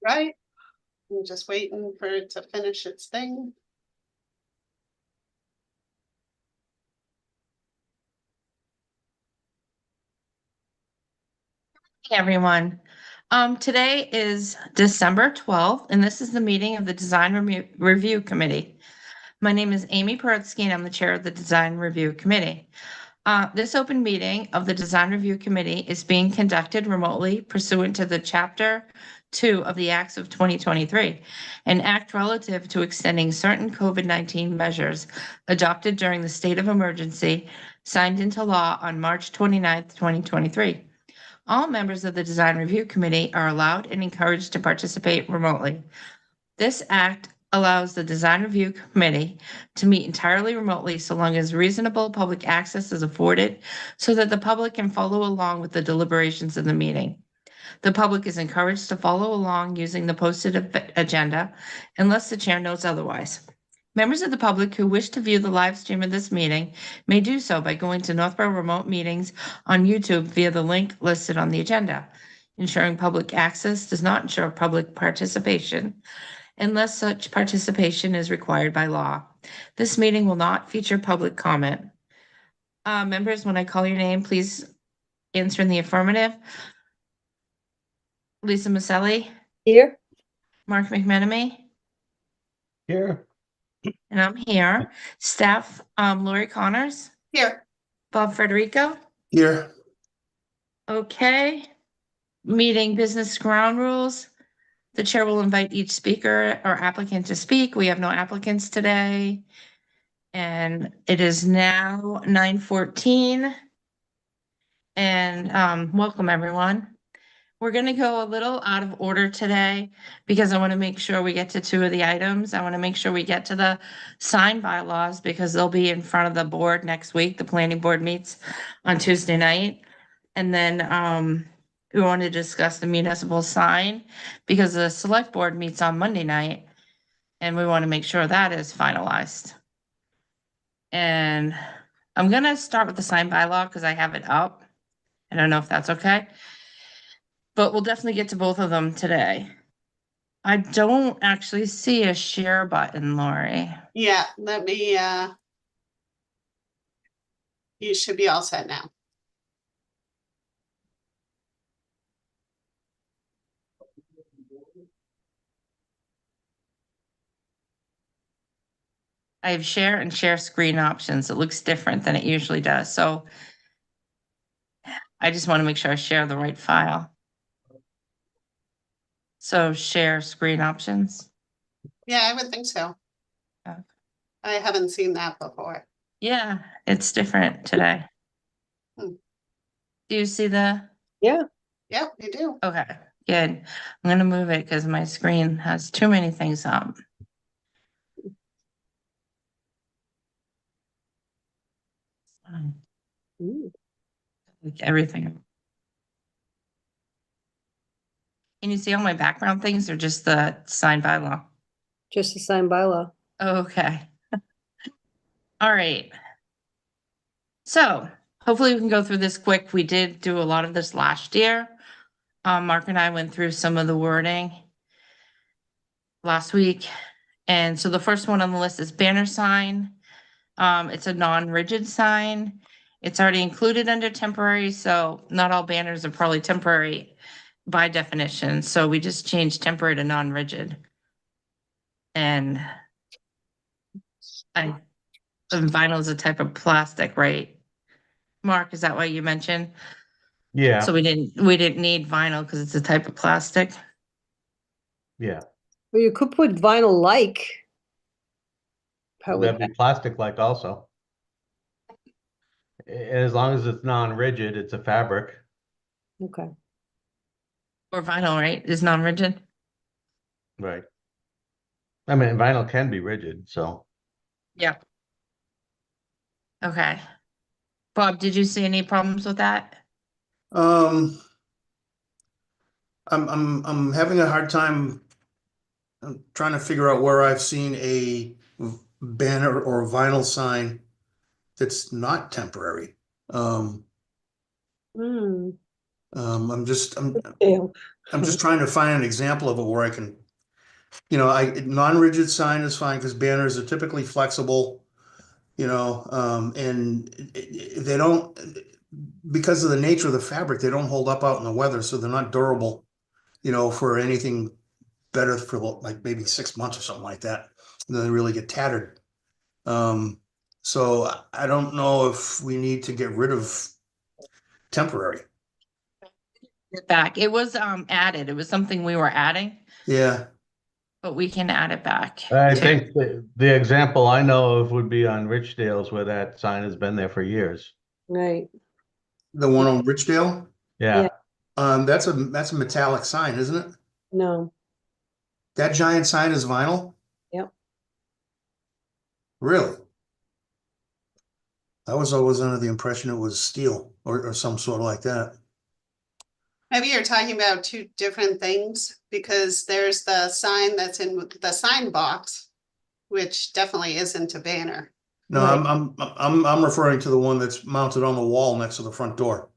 Right? I'm just waiting for it to finish its thing. Hey, everyone. Today is December 12th, and this is the meeting of the Design Review Committee. My name is Amy Perutsky, and I'm the chair of the Design Review Committee. This open meeting of the Design Review Committee is being conducted remotely pursuant to the Chapter 2 of the Acts of 2023, an act relative to extending certain COVID-19 measures adopted during the state of emergency signed into law on March 29th, 2023. All members of the Design Review Committee are allowed and encouraged to participate remotely. This act allows the Design Review Committee to meet entirely remotely so long as reasonable public access is afforded so that the public can follow along with the deliberations of the meeting. The public is encouraged to follow along using the posted agenda unless the chair notes otherwise. Members of the public who wish to view the live stream of this meeting may do so by going to Northborough Remote Meetings on YouTube via the link listed on the agenda. Ensuring public access does not ensure public participation unless such participation is required by law. This meeting will not feature public comment. Members, when I call your name, please answer in the affirmative. Lisa Maselli, Here. Mark McMenamy, Here. and I'm here. Staff, Lori Connors, Here, Bob Federico. Here. Okay. Meeting business ground rules. The chair will invite each speaker or applicant to speak. We have no applicants today. And it is now 9:14. And welcome, everyone. We're going to go a little out of order today because I want to make sure we get to two of the items. I want to make sure we get to the sign bylaws because they'll be in front of the board next week. The planning board meets on Tuesday night. And then we want to discuss the municipal sign because the select board meets on Monday night. And we want to make sure that is finalized. And I'm going to start with the sign bylaw because I have it up. I don't know if that's okay. But we'll definitely get to both of them today. I don't actually see a share button, Lori. yeah, let me, you should be all set now. I have share and share screen options. It looks different than it usually does. So I just want to make sure I share the right file. So share screen options. Yeah, I would think so. Okay. I haven't seen that before. Yeah, it's different today. Hmm. Do you see the? Yeah. Yep, you do. Okay, good. I'm gonna move it because my screen has too many things up. Ooh. Like everything. Can you see all my background things or just the sign bylaw? Just the sign bylaw. Okay. All right. So hopefully we can go through this quick. We did do a lot of this last year. Mark and I went through some of the wording last week. And so the first one on the list is banner sign. It's a non-rigid sign. It's already included under temporary, so not all banners are probably temporary by definition. So we just changed temporary to non-rigid. And vinyl is a type of plastic, right? Mark, is that what you mentioned? Yeah. So we didn't need vinyl because it's a type of plastic. Yeah. Well, you could put vinyl like. How would That'd be plastic like also. As long as it's non-rigid, it's a fabric. Okay. Or vinyl, right? Is non-rigid. Right. I mean, vinyl can be rigid, so. Yeah. Okay. Bob, did you see any problems with that? I'm having a hard time. I'm trying to figure out where I've seen a banner or vinyl sign that's not temporary. Hmm. I'm Yeah. I'm just trying to find an example of it where I can, non-rigid sign is fine because banners are typically flexible, and they don't, because of the nature of the fabric, they don't hold up out in the weather, so they're not durable, for anything better for like maybe 6 months or something like that. And then they really get tattered. So I don't know if we need to get rid of temporary. Back. It was added. It was something we were adding, Yeah, but we can add it back. I too. think the example I know of would be on Richdale's where that sign has been there for years. Right. the one on Richdale, Yeah, that's a metallic sign, isn't it? No. That giant sign is vinyl? Yep. Really? I was always under the impression it was steel or some sort of like that. Maybe you're talking about two different things, because there's the sign that's in the sign box, which definitely isn't a banner. No, Right. I'm referring to the one that's mounted on the wall next to the front door.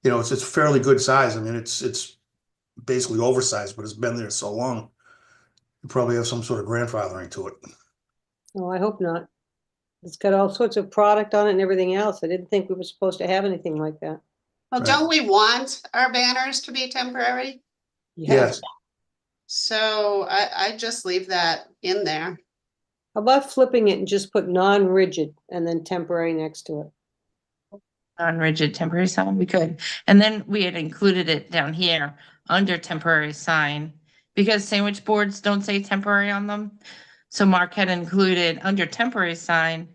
It's fairly good size. I mean, it's basically oversized, but it's been there so long. You probably have some sort of grandfathering to it. Oh, I hope not. It's got all sorts of product on it and everything else. I didn't think we were supposed to have anything like that. Well, Right. don't we want our banners to be temporary? Yes, So I just leave that in there. How about flipping it and just put non-rigid and then temporary next to it? Non-rigid temporary sign, we could. And then we had included it down here under temporary sign because sandwich boards don't say temporary on them. So Mark had included under temporary sign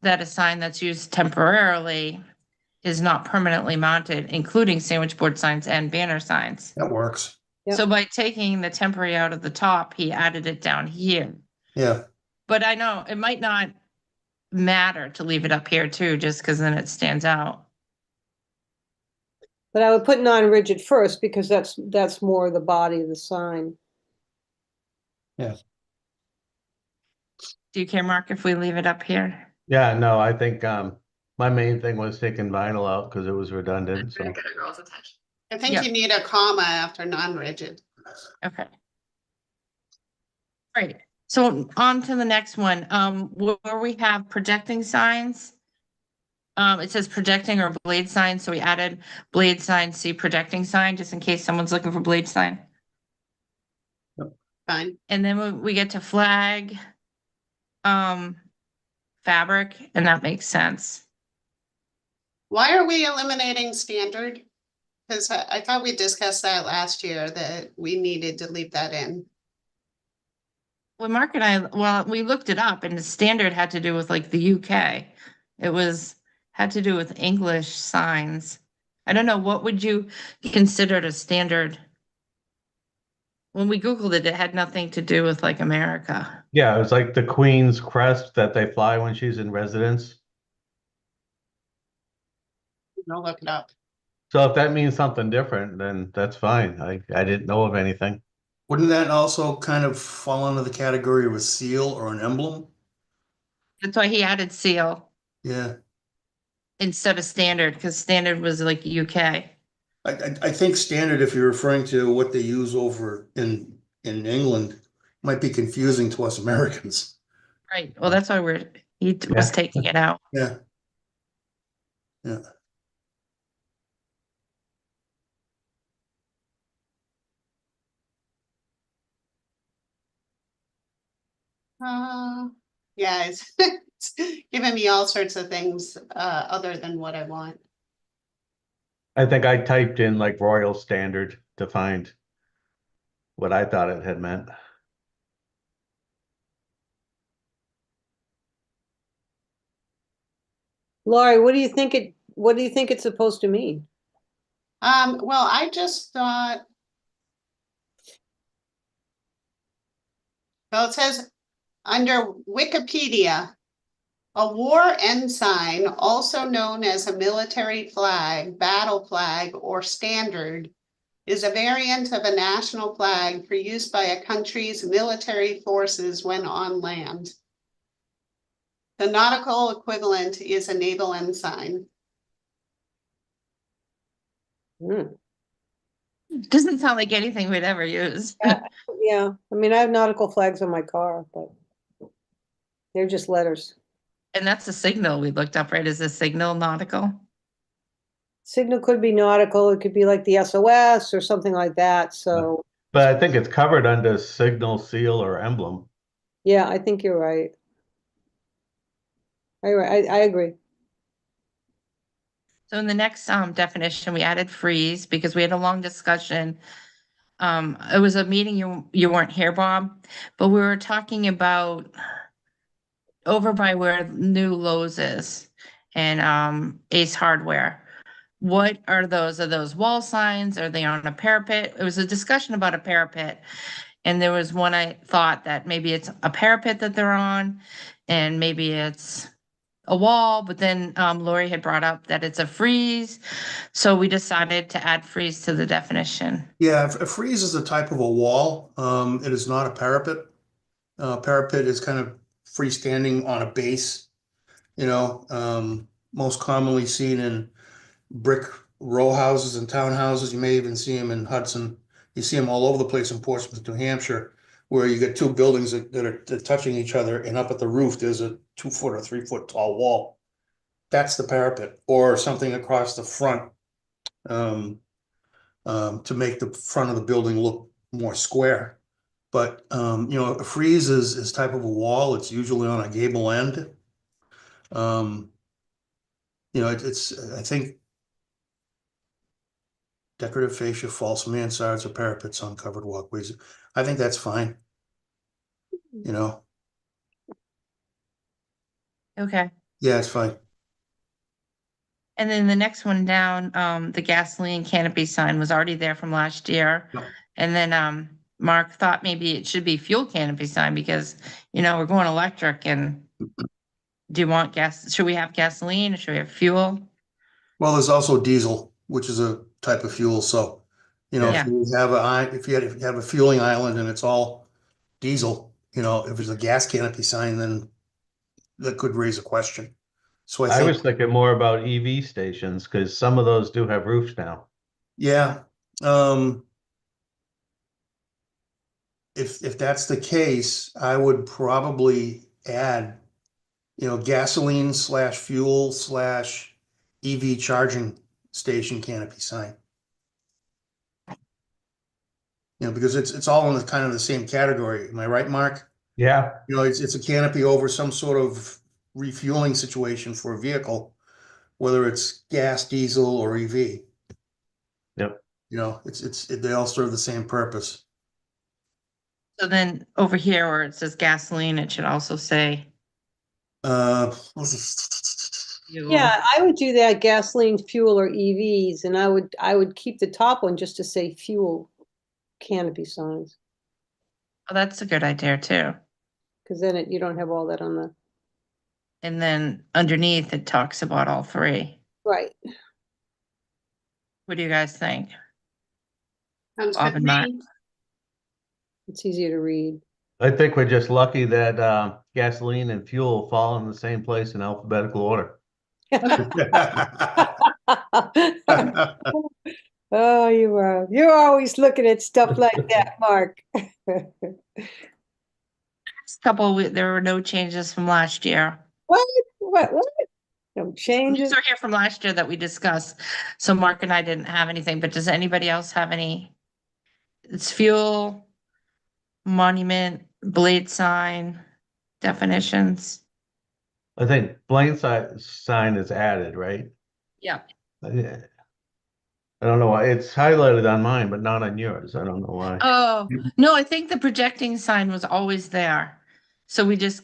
that a sign that's used temporarily is not permanently mounted, including sandwich board signs and banner signs. that works. Yep. So by taking the temporary out of the top, he added it down here. Yeah, But I know it might not matter to leave it up here too, just because then it stands out. But I would put non-rigid first because that's more the body of the sign. Do you care, Mark, if we leave it up here? yeah, no, I think, my main thing was taking vinyl out because it was redundant, so. I think Yep. you need a comma after non-rigid. Okay. Great. So on to the next one, where we have projecting signs. It says projecting or blade sign, so we added blade sign, see projecting sign, just in case someone's looking for blade sign. Fine. And then we get to flag, fabric, and that makes sense. Why are we eliminating standard? Because I thought we discussed that last year, that we needed to leave that in. Well, Mark and we looked it up and the standard had to do with like the UK. It had to do with English signs. I don't know, what would you consider a standard? When we Googled it, it had nothing to do with like America. Yeah, it was like the Queen's crest that they fly when she's in residence. I'll look it up. So if that means something different, then that's fine. I didn't know of anything. wouldn't that also kind of fall under the category of a seal or an emblem? That's why he added seal Yeah, instead of standard, because standard was like UK. I think standard, if you're referring to what they use over in England, might be confusing to us Americans. Right, well, that's why he was Yeah. taking it out. Yeah. Yeah. Yeah, it's giving me all sorts of things, other than what I want. I think I typed in like Royal Standard to find what I thought it had meant. Laurie, what do you think it's supposed to mean? Well, I just thought. Well, it says under Wikipedia, a war ensign, also known as a military flag, battle flag, or standard, is a variant of a national flag for use by a country's military forces when on land. The nautical equivalent is a naval ensign. Hmm. Doesn't sound like anything we'd ever use. Yeah, I mean, I have nautical flags on my car, but they're just letters. And that's a signal we looked up, right? Is a signal nautical? Signal could be nautical, it could be like the SOS or something like that, so, But I think it's covered under signal, seal, or emblem. yeah, I think you're right. I agree. So in the next definition, we added freeze because we had a long discussion. It was a meeting you weren't here, Bob, but we were talking about over by where new Lowe's is and Ace Hardware. What are those? Are those wall signs? Are they on a parapet? It was a discussion about a parapet. And there was one I thought that maybe it's a parapet that they're on, and maybe it's a wall, but then Lori had brought up that it's a freeze. So we decided to add freeze to the definition. Yeah, a frieze is a type of a wall. It is not a parapet. Parapet is kind of freestanding on a base, most commonly seen in brick row houses and townhouses. You may even see them in Hudson. You see them all over the place in Portsmouth, New Hampshire, where you get two buildings that are touching each other, and up at the roof, there's a 2 foot or 3 foot tall wall. That's the parapet, or something across the front, to make the front of the building look more square. But, a frieze is type of a wall. It's usually on a gable end. I think decorative fascia, false mansards, or parapets on covered walkways. I think that's fine. Okay. Yeah, it's fine. And then the next one down, the gasoline canopy sign was already there from last year. Yep. And then Mark thought maybe it should be fuel canopy sign because, we're going electric and do you want gas? Should we have gasoline or should we have fuel? Well, there's also diesel, which is a type of fuel. So, Yeah. if you have a fueling island and it's all diesel, if it's a gas canopy sign, then that could raise a question. So I I think, was thinking more about EV stations because some of those do have roofs now. yeah, if that's the case, I would probably add, gasoline / fuel / EV charging station canopy sign. Because it's all in the kind of the same category. Am I right, Mark? Yeah, It's a canopy over some sort of refueling situation for a vehicle, whether it's gas, diesel, or EV. Yep. They all serve the same purpose. So then over here where it says gasoline, it should also say. Fuel. Yeah, I would do that, gasoline, fuel, or EVs, and I would keep the top one just to say fuel canopy signs, Oh, that's a good idea too. because then you don't have all that on the, And then underneath it talks about all three. right. What do you guys think? Sounds Bob good and to Matt. me. It's easier to read. I think we're just lucky that gasoline and fuel fall in the same place in alphabetical order. Oh, you're always looking at stuff like that, Mark. There were no changes from last year. What? No These changes? are here from last year that we discussed. So Mark and I didn't have anything, but does anybody else have any? It's fuel, monument, blade sign, definitions. I think Blaine sign is added, right? Yeah. Yeah. I don't know why it's highlighted on mine, but not on yours. I don't know why. Oh, no, I think the projecting sign was always there. So we just,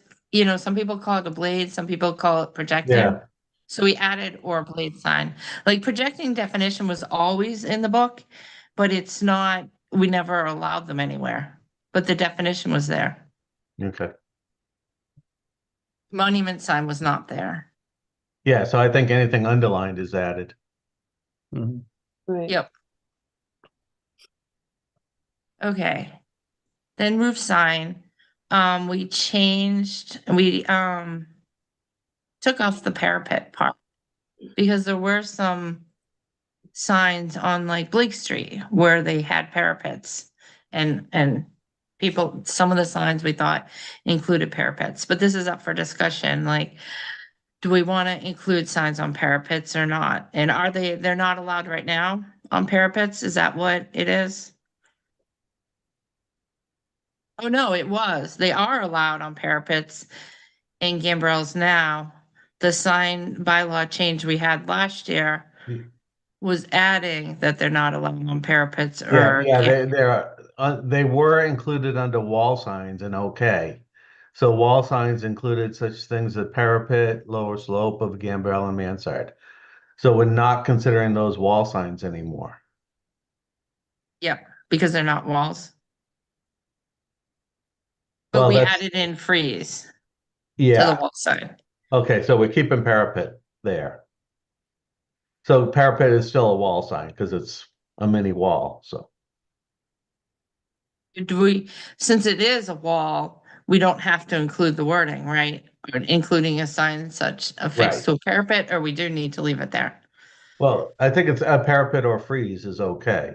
some people call it a blade, some people call it projecting. Yeah. So we added or blade sign. Like projecting definition was always in the book, but it's not, we never allowed them anywhere. But the definition was there. Okay. Monument sign was not there. Yeah, so I think anything underlined is added. Right. Yep. Okay. Then roof sign, we took off the parapet part because there were some signs on like Blake Street where they had parapets and people, some of the signs we thought included parapets, but this is up for discussion, like, do we want to include signs on parapets or not? And they're not allowed right now on parapets? Is that what it is? Oh, no, it was. They are allowed on parapets in gambrels now. The sign bylaw change we had last year Mm. was adding that they're not allowed on parapets Yeah, or. yeah, they were included under wall signs and okay. So wall signs included such things as parapet, lower slope of gambrel and mansard. So we're not considering those wall signs anymore. Yeah, because they're not walls. But Well, we that's, added in freeze to the yeah, wall sign. okay, so we're keeping parapet there. So parapet is still a wall sign because it's a mini wall, so. Do we, since it is a wall, we don't have to include the wording, right? Or including a sign such affixed to a parapet, or we do need to leave it there? Well, I think it's a parapet or freeze is okay.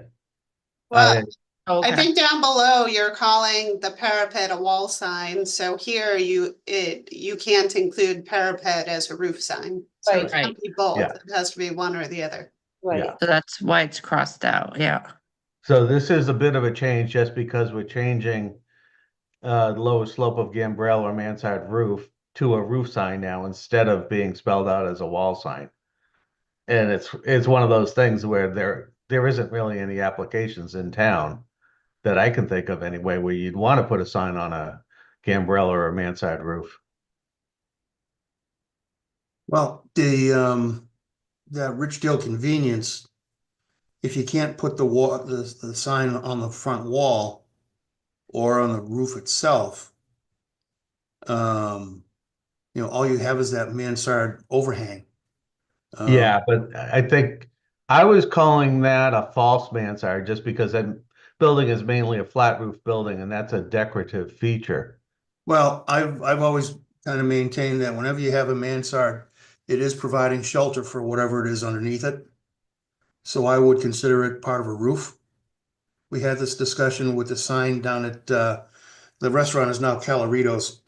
Well, I Okay, think down below you're calling the parapet a wall sign, so here you can't include parapet as a roof sign. So Right. it can't Right. be both, Yeah. it has to be one or the other. Right. Yeah. so that's why it's crossed out, yeah. So this is a bit of a change just because we're changing the lower slope of gambrel or mansard roof to a roof sign now instead of being spelled out as a wall sign. And it's one of those things where there isn't really any applications in town that I can think of anyway, where you'd want to put a sign on a gambrel or a mansard roof. Well, that Richdale convenience, if you can't put the sign on the front wall or on the roof itself, all you have is that mansard overhang. Yeah, but I think I was calling that a false mansard just because that building is mainly a flat roof building and that's a decorative feature. Well, I've always kind of maintained that whenever you have a mansard, it is providing shelter for whatever it is underneath it. So I would consider it part of a roof. We had this discussion with the sign down at the restaurant is now Caloritos.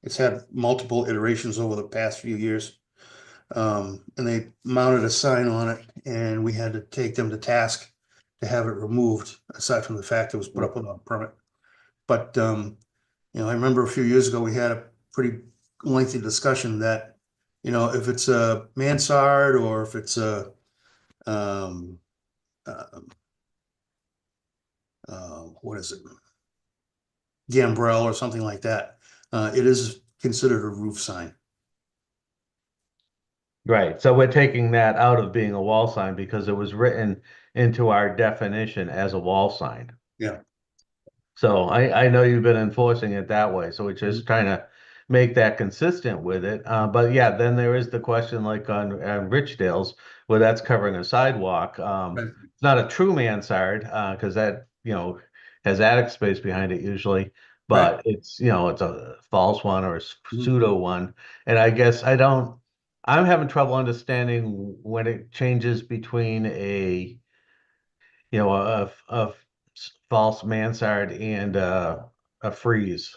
It's had multiple iterations over the past few years. And they mounted a sign on it and we had to take them to task to have it removed, aside from the fact it was put up without a permit. But, I remember a few years ago, we had a pretty lengthy discussion that, if it's a mansard or if it's a, what is it? Gambrel or something like that, it is considered a roof sign. Right, so we're taking that out of being a wall sign because it was written into our definition as a wall sign. Yeah. So I know you've been enforcing it that way, so we're just trying to make that consistent with it. But yeah, then there is the question like on Richdale's, where that's covering a sidewalk. Right. It's not a true mansard, because that, has attic space behind it usually. But it's, it's a false one or a pseudo one. And I guess I'm having trouble understanding when it changes between a false mansard and a freeze.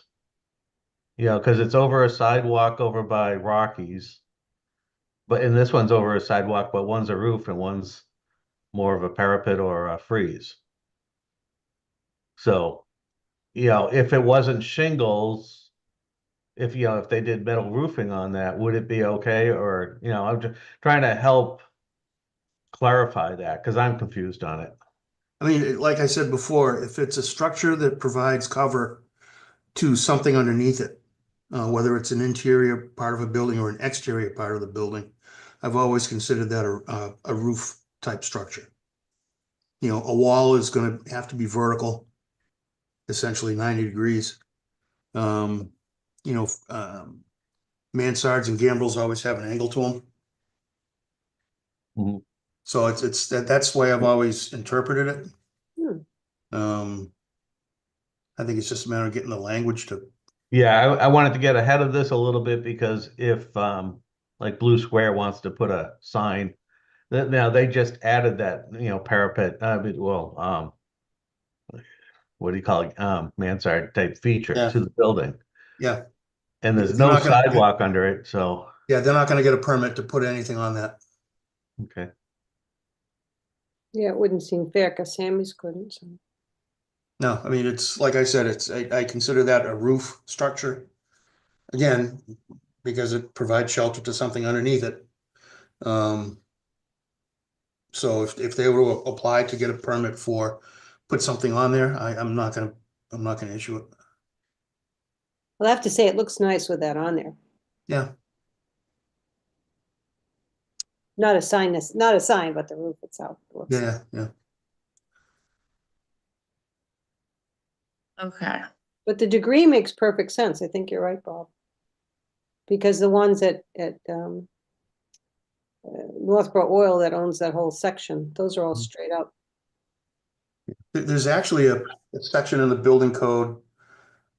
Because it's over a sidewalk over by Rockies. But and this one's over a sidewalk, but one's a roof and one's more of a parapet or a freeze. So, if it wasn't shingles, if they did metal roofing on that, would it be okay? Or, I'm just trying to help clarify that because I'm confused on it. I mean, like I said before, if it's a structure that provides cover to something underneath it, whether it's an interior part of a building or an exterior part of the building, I've always considered that a roof type structure. A wall is going to have to be vertical, essentially 90 degrees. Mansards and gambrels always have an angle to them. Mhm. So that's the way I've always interpreted it. I think it's just a matter of getting the language to. Yeah, I wanted to get ahead of this a little bit because if like Blue Square wants to put a sign Now they just added that, parapet, what do you call it? Mansard type feature Yeah. to the building. Yeah, And there's They're no not gonna- sidewalk under it, so, yeah, they're not gonna get a permit to put anything on that. okay. Yeah, it wouldn't seem fair because Sammy's couldn't, so. No, I mean, it's, like I said, I consider that a roof structure. Again, because it provides shelter to something underneath it. So if they were to apply to get a permit for, put something on there, I'm not gonna issue it. I'll have to say, it looks nice with that on there. Yeah, Not a sign, not a sign, but the roof itself. looks- yeah. Okay. But the degree makes perfect sense. I think you're right, Bob. Because the ones at Northborough Oil that owns that whole section, those are all straight up. There's actually a section in the building code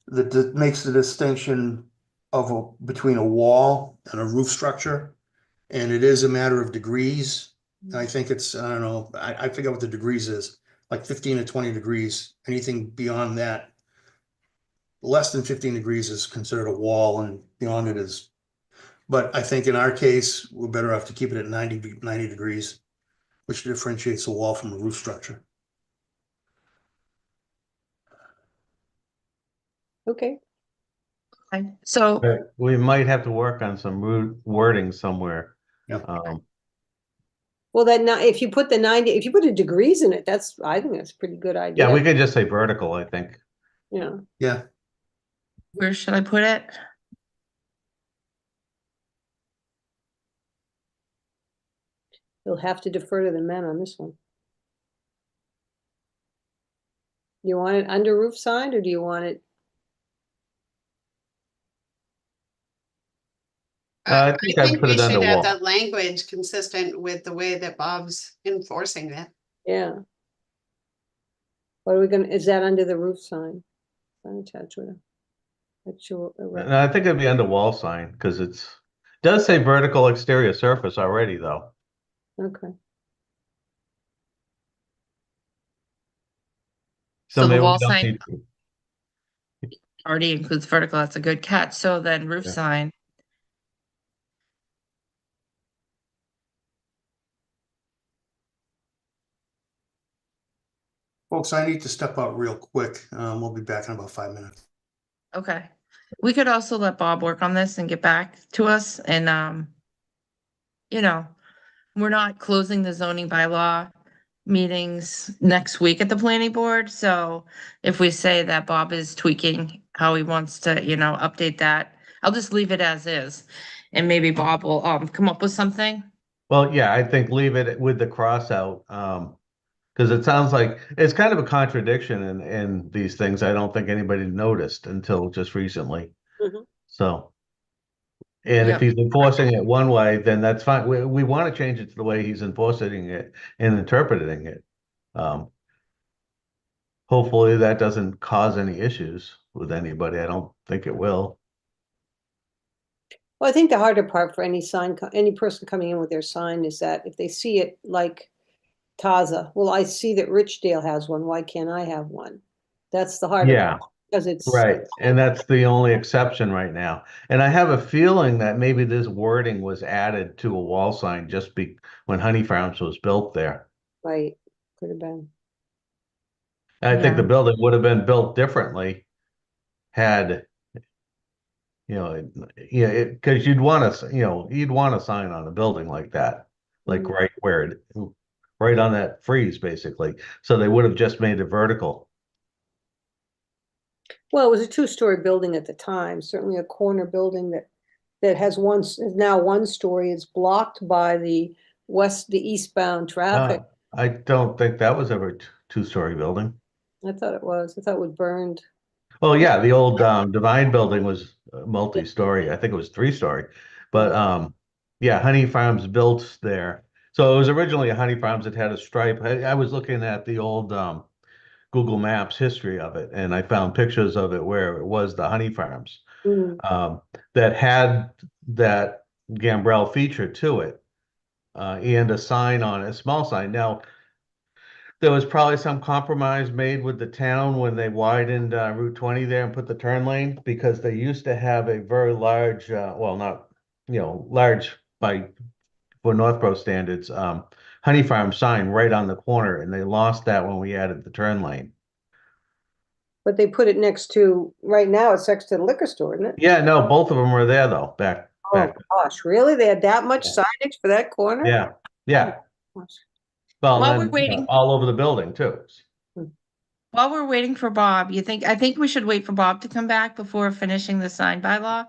that makes the distinction between a wall and a roof structure. And it is a matter of degrees. And I think it's, I don't know, I forget what the degrees is, like 15 to 20 degrees. Anything beyond that, less than 15 degrees is considered a wall, and beyond it is. But I think in our case, we're better off to keep it at 90 degrees, which differentiates the wall from a roof structure. Okay, Okay. So, But we might have to work on some wording somewhere. Yeah. well, then, if you put the 90, if you put the degrees in it, I think that's a pretty good idea. Yeah, we could just say vertical, I think. Yeah, Yeah, where should I put it? you'll have to defer to the men on this one. You want it under roof sign, or do you want it? I think I'd put we it under should have wall. the language consistent with the way that Bob's enforcing it. Yeah. What are we gonna, is that under the roof sign? Sign attached with it. That's your, And I think it'd be under wall sign, because does say vertical exterior surface already, though. okay. So the maybe we wall don't sign need to. already includes vertical. That's a good catch. So then roof Yeah. sign. folks, I need to step out real quick. We'll be back in about 5 minutes. Okay. We could also let Bob work on this and get back to us and, we're not closing the zoning bylaw meetings next week at the planning board. So if we say that Bob is tweaking how he wants to, update that, I'll just leave it as is. And maybe Bob will, come up with something. Well, yeah, I think leave it with the cross out, because it sounds like it's kind of a contradiction in these things. I don't think anybody noticed until just recently. Mhm. So. And if Yep. he's enforcing it one way, then that's fine. We want to change it to the way he's enforcing it and interpreting it. Hopefully that doesn't cause any issues with anybody. I don't think it will. Well, I think the harder part for any sign, any person coming in with their sign is that if they see it like Taza, well, I see that Richdale has one, why can't I have one? That's the harder Yeah. part, because it's. Right, and that's the only exception right now. And I have a feeling that maybe this wording was added to a wall sign when Honey Farms was built there. Right, could have been. I think the Yeah. building would have been built differently had, because you'd want a sign on a building like that, like Mhm. right on that frieze, basically. So they would have just made it vertical. Well, it was a two-story building at the time, certainly a corner building that has is now one story. It's blocked by the eastbound traffic. I don't think that was ever a two-story building. I thought it was. I thought it was burned. Well, yeah, the old Divine building was multi-story. I think it was three-story. But yeah, Honey Farms built there. So it was originally a Honey Farms that had a stripe. I was looking at the old Google Maps history of it, and I found pictures of it where it was the Honey Farms Mm. that had that gambrel feature to it. and a sign on it, a small sign. Now, there was probably some compromise made with the town when they widened Route 20 there and put the turn lane, because they used to have a very large, well, not, large for Northborough standards, Honey Farm sign right on the corner, and they lost that when we added the turn lane. But they put it next to, right now it's next to the liquor store, isn't it? Yeah, no, both of them were there though, back. Oh, gosh, really? They had that much Yeah. signage for that corner? Yeah. Gosh. Well, While and we're then, waiting- all over the building too. While we're waiting for Bob, I think we should wait for Bob to come back before finishing the sign bylaw.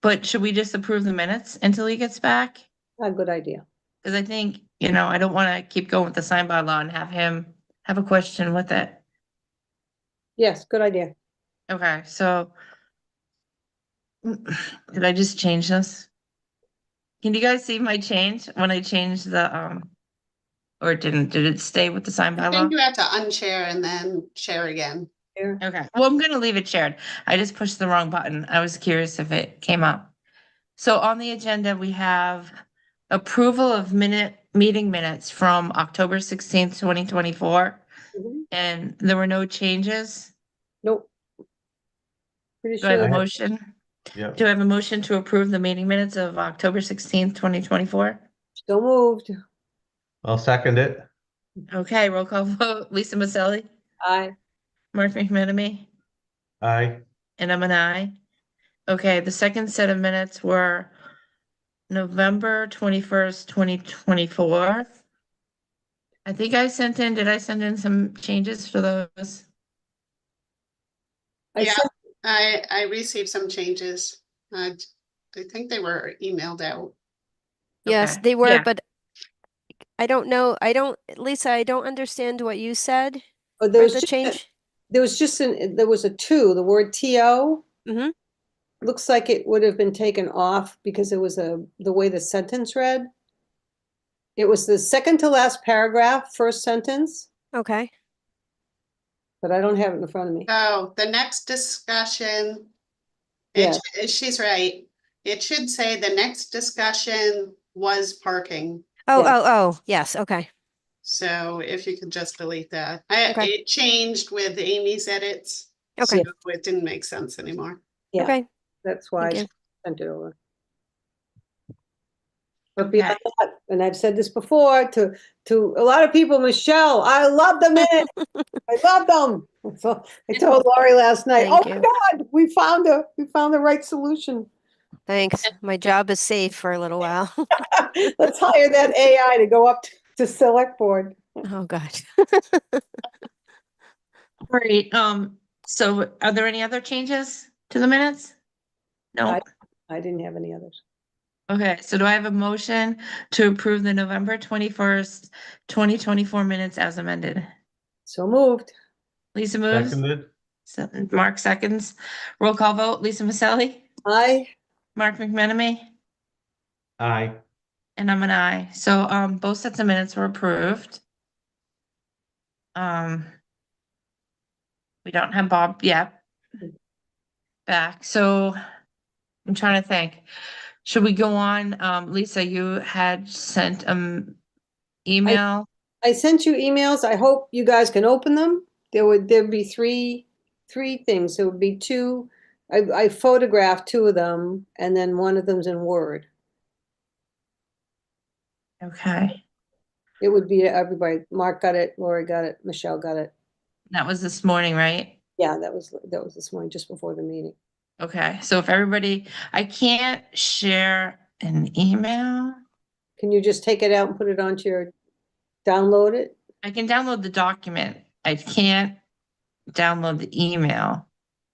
But should we just approve the minutes until he gets back? A good idea. Cause I think, I don't wanna keep going with the sign bylaw and have him have a question with it. Yes, good idea. Okay, so. Did I just change this? Can you guys see my change when I changed the, or did it stay with the sign I bylaw? think you have to unshare and then share again. Here. Okay, well, I'm gonna leave it shared. I just pushed the wrong button. I was curious if it came up. So on the agenda, we have approval of meeting minutes from October 16th, 2024, Mhm. and there were no changes. Nope. Pretty Do I have a sure, motion? Yeah. Do I have a motion to approve the meeting minutes of October 16th, 2024? still moved. I'll second it. Okay, roll call vote. Lisa Maselli, Aye. Mark McMenamy, Aye. and I'm an aye. Okay, the second set of minutes were November 21st, 2024. I think did I send in some changes for those? I Yeah. sent- I received some changes. I think they were emailed out. Yes, Okay, they were, yeah. but I don't know. Lisa, I don't understand what you said oh, there for was the just change. there was just there was a two, the word TO. Mhm. Looks like it would have been taken off because it was the way the sentence read. It was the second to last paragraph, first sentence, Okay. but I don't have it in front of me. Oh, the next discussion. She's right. It should say the next discussion was parking. Oh, Yeah. oh, yes. Okay. So if you could just delete that. Okay. It changed with Amy's edits. Okay. So it didn't make sense anymore. Yeah. Okay. That's why I Thank you. sent it over. But Okay. beyond that, and I've said this before to a lot of people, Michelle, I love the minutes. I love them. So I told Laurie last night, Thank oh my you. God, we found the right solution. Thanks. My job is safe for a little while. Let's hire that AI to go up to select board. Oh, God. Great, so are there any other changes to the minutes? No, I didn't have any others. okay, so do I have a motion to approve the November 21st, 2024 minutes as amended? So moved. Lisa moves, Seconded. Mark seconds, roll call vote, Lisa Maselli, Aye. Mark McMenamy, Aye. and I'm an aye, so, both sets of minutes were approved. We don't have Bob yet back, so I'm trying to think. Should we go on? Lisa, you had sent email. I sent you emails. I hope you guys can open them. There'd be three things. There would be two. I photographed two of them, and then one of them's in Word. Okay, It would be everybody. Mark got it, Lori got it, Michelle got it. that was this morning, right? Yeah, that was this morning, just before the meeting. Okay, so if everybody, I can't share an email. Can you just take it out and put it onto your, download it? I can download the document. I can't download the email.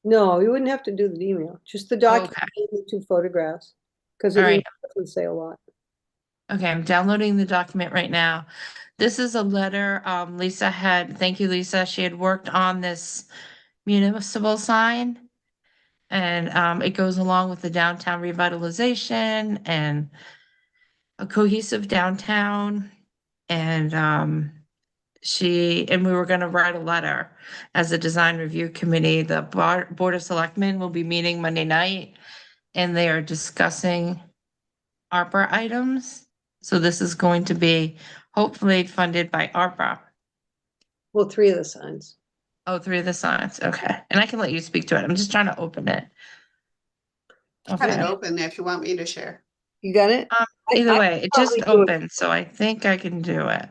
No, you wouldn't have to do the email, just the document, Okay. and the two photographs. Because All it right. doesn't say a lot. Okay, I'm downloading the document right now. This is a letter, Lisa had, thank you, Lisa. She had worked on this municipal sign. And, it goes along with the downtown revitalization and a cohesive downtown. And, we were gonna write a letter as a design review committee. The Board of Selectmen will be meeting Monday night. And they are discussing ARPA items. So this is going to be hopefully funded by ARPA. Well, 3 of the signs. Oh, 3 of the signs, okay. And I can let you speak to it. I'm just trying to open it. Have it Okay, open if you want me to share. You got it? either I way, it just probably do it. opened, so I think I can do it.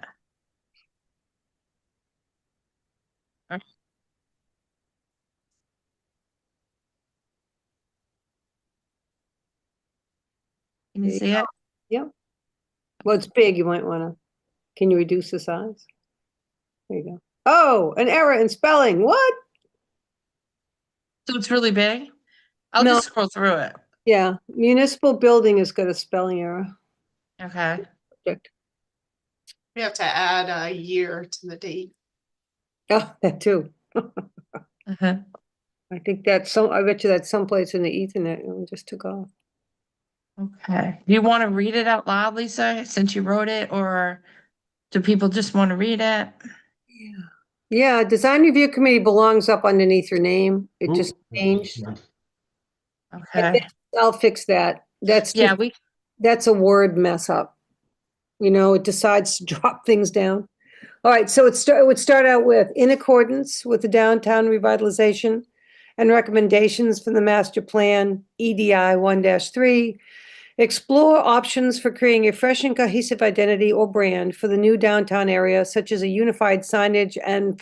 Can you There you see it? Yep. Well, it's big. You might want to, can you reduce the size? There you go. Oh, an error in spelling. What? So it's really big? I'll No. just scroll through it. Yeah, municipal building has got a spelling error. Okay. Subject. We have to add a year to the date. Oh, that too. Uh-huh. I think that's some, I bet you that's someplace in the ethernet and we just took off. Okay. Do you want to read it out loud, Lisa, since you wrote it, or do people just want to read it? Yeah, design review committee belongs up underneath your name. It just changed. Okay. I'll fix that. That's Yeah, just, that's a word mess up. You know, it decides to drop things down. All right, so it would start out with, in accordance with the downtown revitalization and recommendations from the master plan, EDI 1-3, explore options for creating a fresh and cohesive identity or brand for the new downtown area, such as a unified signage and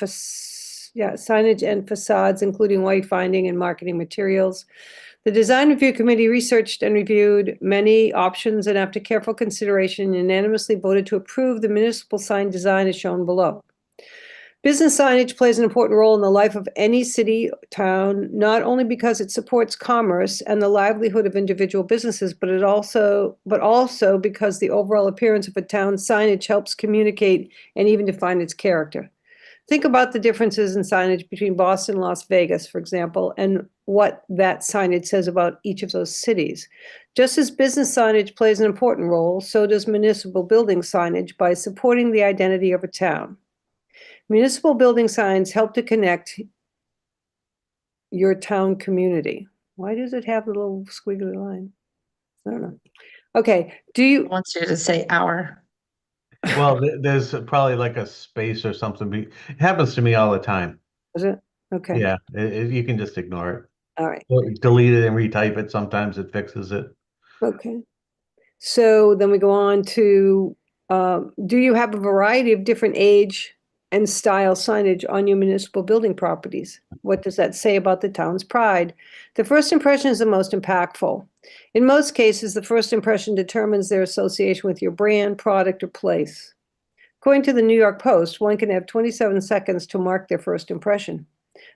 facades, including wayfinding and marketing materials. The design review committee researched and reviewed many options and after careful consideration unanimously voted to approve the municipal sign design as shown below. Business signage plays an important role in the life of any city, town, not only because it supports commerce and the livelihood of individual businesses, but also because the overall appearance of a town's signage helps communicate and even define its character. Think about the differences in signage between Boston and Las Vegas, for example, and what that signage says about each of those cities. Just as business signage plays an important role, so does municipal building signage by supporting the identity of a town. Municipal building signs help to connect your town community. Why does it have a little squiggly line? I don't know. Okay, do you, wants you to say our. Well, there's probably like a space or something. It happens to me all the time. is it? Okay, Yeah, you can just ignore it. all right, Or delete it and retype it. Sometimes it fixes it. okay. So then we go on to, do you have a variety of different age and style signage on your municipal building properties? What does that say about the town's pride? The first impression is the most impactful. In most cases, the first impression determines their association with your brand, product, or place. According to the New York Post, one can have 27 seconds to mark their first impression.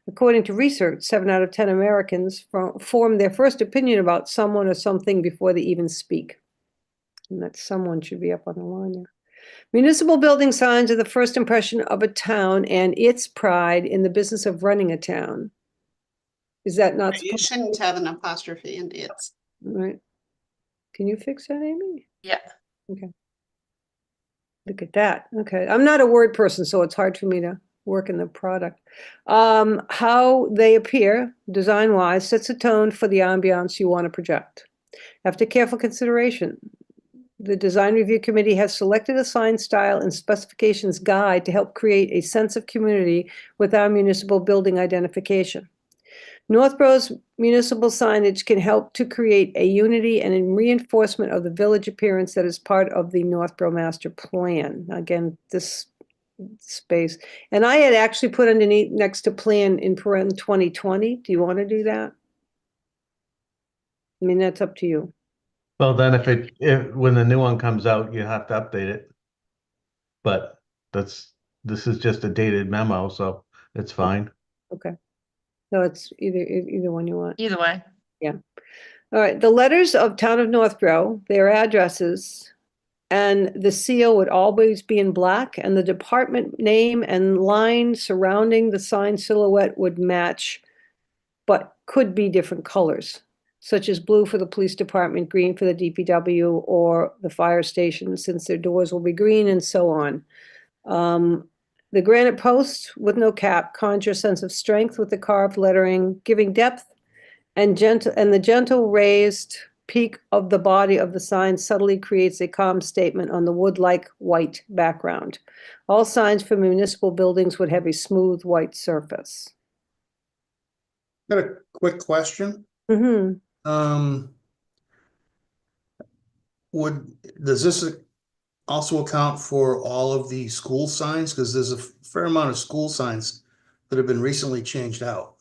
According to research, 7 out of 10 Americans form their first opinion about someone or something before they even speak. And that someone should be up on the line there. Municipal building signs are the first impression of a town and its pride in the business of running a town. Is that not You supposed shouldn't have an apostrophe in its. right? Can you fix that, Amy? Yeah. Okay. Look at that. Okay. I'm not a word person, so it's hard for me to work in the product. How they appear, design-wise, sets a tone for the ambiance you want to project. After careful consideration, the design review committee has selected a sign style and specifications guide to help create a sense of community with our municipal building identification. Northborough's municipal signage can help to create a unity and a reinforcement of the village appearance that is part of the Northborough Master Plan. Again, this space. And I had actually put underneath next to plan in paren 2020. Do you want to do that? I mean, that's up to you. Well, then if when the new one comes out, you have to update it. But this is just a dated memo, so it's fine. Okay. So it's either one you want. Either way. All right, the letters of Town of Northborough, their addresses, and the seal would always be in black, and the department name and line surrounding the sign silhouette would match, but could be different colors, such as blue for the police department, green for the DPW or the fire station, since their doors will be green, and so on. The granite post with no cap conjure a sense of strength with the carved lettering, giving depth and the gentle raised peak of the body of the sign subtly creates a calm statement on the wood-like white background. All signs for municipal buildings would have a smooth white surface. Got a quick question. Mm-hmm. Does this also account for all of the school signs? Because there's a fair amount of school signs that have been recently changed out.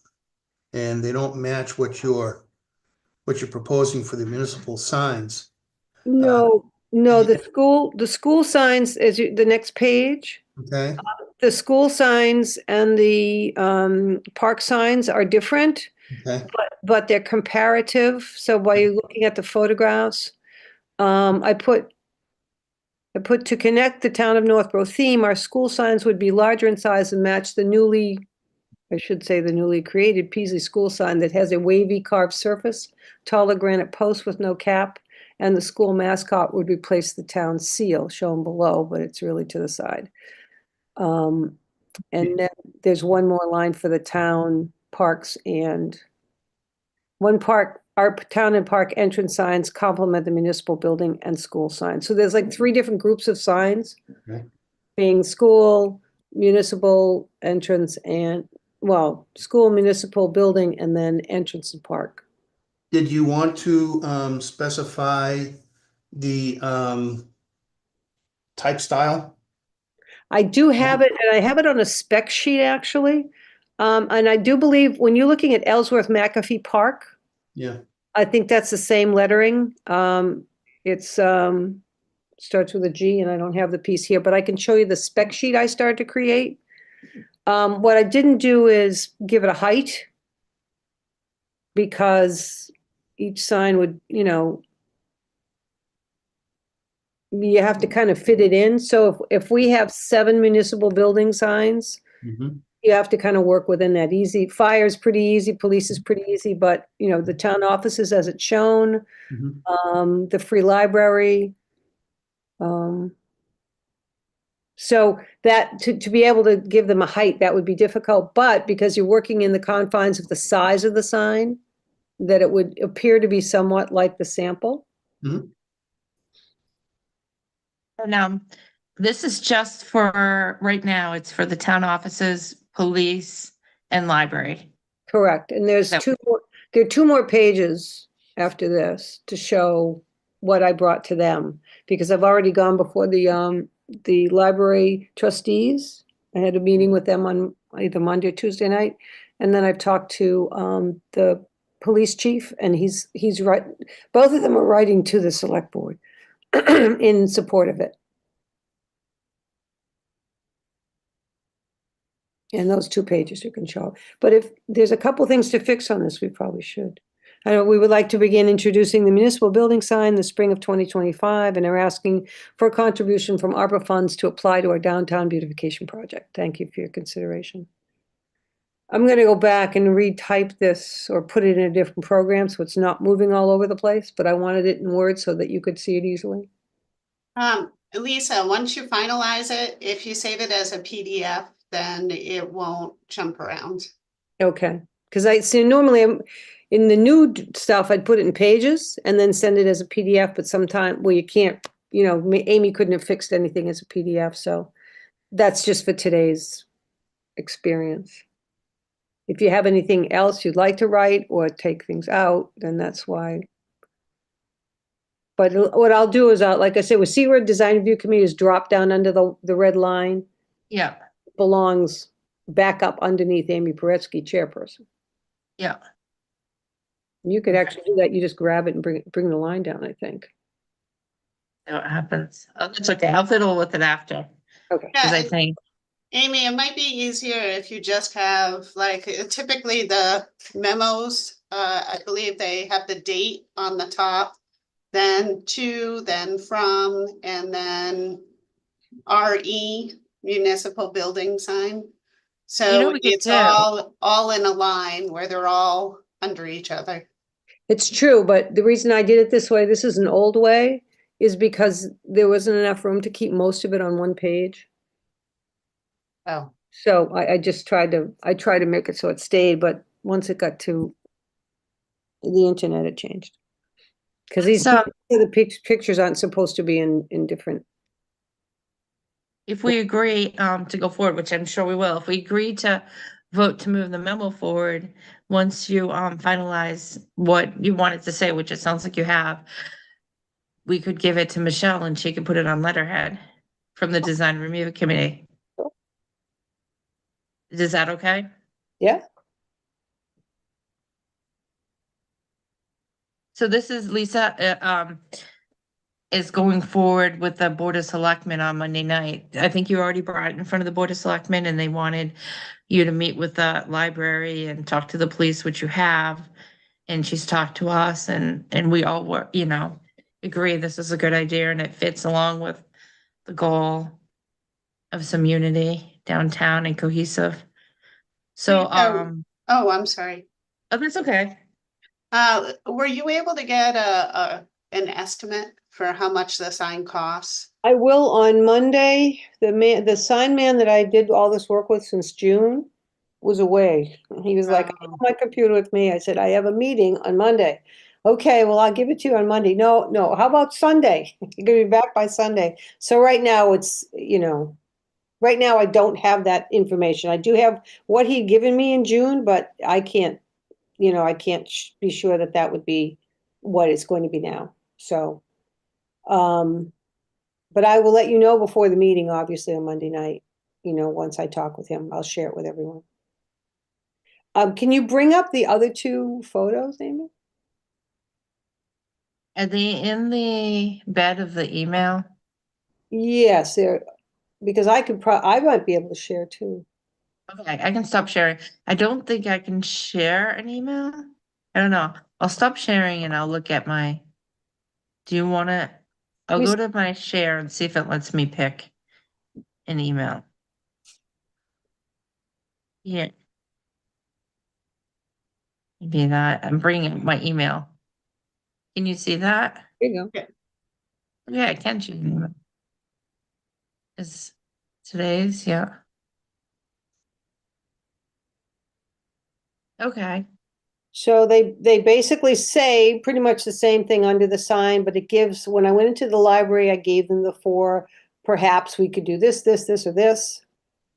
And they don't match what you're proposing for the municipal signs. No, the school signs, the next page, Okay, the school signs and the park signs are different, okay, but they're comparative. So while you're looking at the photographs, I put to connect the town of Northborough theme, our school signs would be larger in size and match the newly created Peasley school sign that has a wavy carved surface, taller granite post with no cap, and the school mascot would replace the town seal shown below, but it's really to the side. And then there's one more line for the town parks and our town and park entrance signs complement the municipal building and school signs. So there's like 3 different groups of signs. Okay. Being school, municipal entrance, and, well, school, municipal building, and then entrance and park. Did you want to specify the type style? I do have it, and I have it on a spec sheet, actually. And I do believe when you're looking at Ellsworth McAfee Park, Yeah, I think that's the same lettering. It's starts with a G, and I don't have the piece here, but I can show you the spec sheet I started to create. What I didn't do is give it a height, because each sign would, you have to kind of fit it in. So if we have 7 municipal building signs, mhm, you have to kind of work within that. Easy, fire is pretty easy, police is pretty easy, but, the town offices as it's shown, mhm. the free library. So that, to be able to give them a height, that would be difficult, but because you're working in the confines of the size of the sign, that it would appear to be somewhat like the sample. And this is just for, right now, it's for the town offices, police, and library. Correct, and there's Yep. there are 2 more pages after this to show what I brought to them, because I've already gone before the library trustees. I had a meeting with them on either Monday or Tuesday night, and then I've talked to the police chief, and he's right. Both of them are writing to the select board in support of it. And those 2 pages you can show. But if there's a couple things to fix on this, we probably should. I know we would like to begin introducing the municipal building sign the spring of 2025, and are asking for a contribution from ARPA funds to apply to our downtown beautification project. Thank you for your consideration. I'm going to go back and retype this or put it in a different program so it's not moving all over the place, but I wanted it in Word so that you could see it easily. Lisa, once you finalize it, if you save it as a PDF, then it won't jump around. Okay, because I see normally in the new stuff, I'd put it in pages and then send it as a PDF, but sometime, well, you can't, Amy couldn't have fixed anything as a PDF, so that's just for today's experience. If you have anything else you'd like to write or take things out, then that's why. But what I'll do is, like I said, with Seaward Design Review Committee is drop down under the red line, Yeah, belongs back up underneath Amy Paretsky, chairperson. yeah. You could actually do that. You just grab it and bring the line down, I think. See what happens. Oh, that's okay. I'll fiddle with it after. Okay. Because I Yeah, think, Amy, it might be easier if you just have, like, typically the memos, I believe they have the date on the top, then to, then from, and then RE, municipal building sign. So we could it's do. all in a line where they're all under each other. It's true, but the reason I did it this way, this is an old way, is because there wasn't enough room to keep most of it on one page. Oh. So I just tried to make it so it stayed, but once it got to the internet, it changed. Because these, So the pictures aren't supposed to be in different, if we agree to go forward, which I'm sure we will, if we agree to vote to move the memo forward, once you finalize what you wanted to say, which it sounds like you have, we could give it to Michelle and she could put it on letterhead from the design review committee. Is that okay? yeah? So this is Lisa, is going forward with the Board of Selectmen on Monday night. I think you already brought it in front of the Board of Selectmen and they wanted you to meet with the library and talk to the police, which you have. And she's talked to us and we all were, agree this is a good idea and it fits along with the goal of some unity downtown and cohesive. So, Oh, I'm sorry. oh, that's okay. Were you able to get an estimate for how much the sign costs? I will on Monday. The sign man that I did all this work with since June was away. He was like, I have my computer with me. I said, I have a meeting on Monday. Okay, well, I'll give it to you on Monday. No, how about Sunday? You're gonna be back by Sunday. So right now it's, right now I don't have that information. I do have what he'd given me in June, but I can't, I can't be sure that that would be what it's going to be now. So, but I will let you know before the meeting, obviously on Monday night, once I talk with him, I'll share it with everyone. Can you bring up the other two photos, Amy? Are they in the bed of the email? Yes, because I might be able to share too. Okay, I can stop sharing. I don't think I can share an email. I don't know. I'll stop sharing and I'll look at do you want to, I'll We- go to my share and see if it lets me pick an email. Yeah. Maybe that, I'm bringing up my email. Can you see that? There you go. Yeah, I can choose an email. Is today's, yeah. Okay. So they basically say pretty much the same thing under the sign, but it gives, when I went into the library, I gave them the four, perhaps we could do this, or this.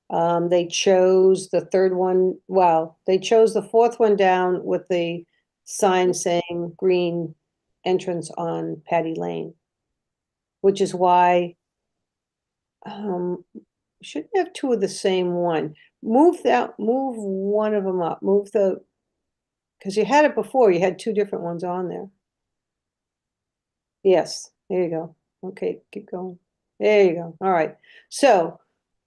They chose the third one, well, they chose the fourth one down with the sign saying green entrance on Patty Lane. Which is why shouldn't have two of the same one. Move one of them up, because you had it before, you had two different ones on there. Yes, there you go. Okay, keep going. There you go. All right. So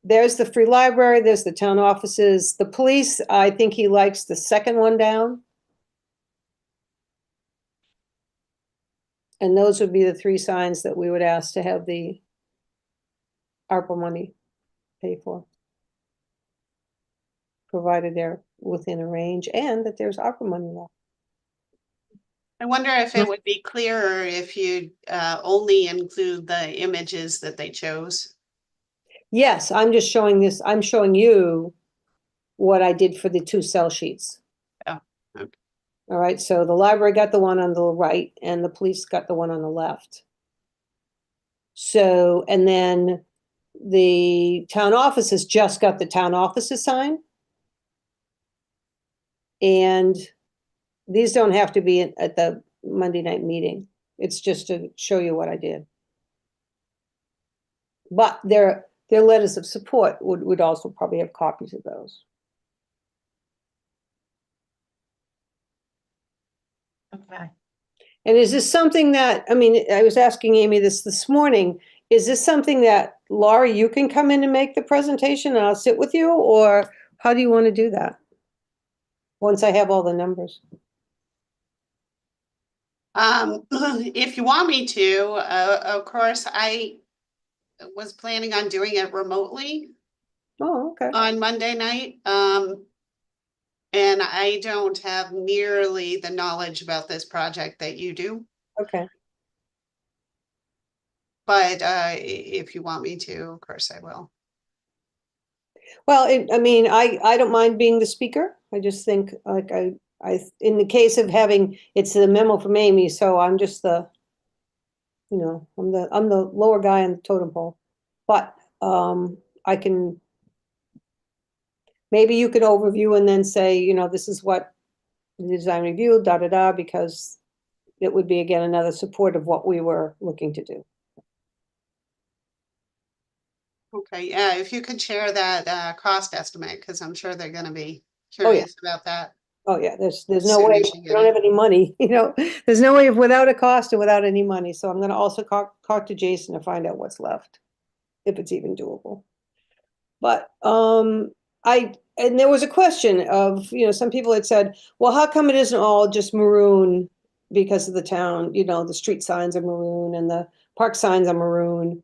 there's the free library, there's the town offices, the police, I think he likes the second one down. And those would be the three signs that we would ask to have the ARPA money pay for. Provided they're within a range and that there's ARPA money left. I wonder if it would be clearer if you only include the images that they chose. Yes, I'm just showing this, I'm showing you what I did for the two cell sheets. Oh, okay. All right, so the library got the one on the right and the police got the one on the left. So, and then the town offices just got the town offices sign. And these don't have to be at the Monday night meeting. It's just to show you what I did. But their letters of support would also probably have copies of those. Okay. And is this something that, I mean, I was asking Amy this morning, is this something that, Laurie, you can come in and make the presentation and I'll sit with you, or how do you want to do that? Once I have all the numbers. If you want me to, of course, I was planning on doing it remotely Oh, okay. on Monday night. And I don't have nearly the knowledge about this project that you do. Okay. But if you want me to, of course I will. Well, I mean, I don't mind being the speaker. I just think like in the case of having, it's the memo from Amy, so I'm just the you know, I'm the lower guy on the totem pole. But, I can, maybe you could overview and then say, you know, this is what the design review, da, da, da, because it would be again, another support of what we were looking to do. Okay, yeah, if you could share that cost estimate, because I'm sure they're gonna be Oh, yeah. curious about that. Oh, yeah, there's As no soon way, as you we get don't it. have any money, you know, there's no way of without a cost and without any money, so I'm gonna also talk to Jason to find out what's left, if it's even doable. But, and there was a question of, you know, some people had said, well, how come it isn't all just maroon because of the town, you know, the street signs are maroon and the park signs are maroon.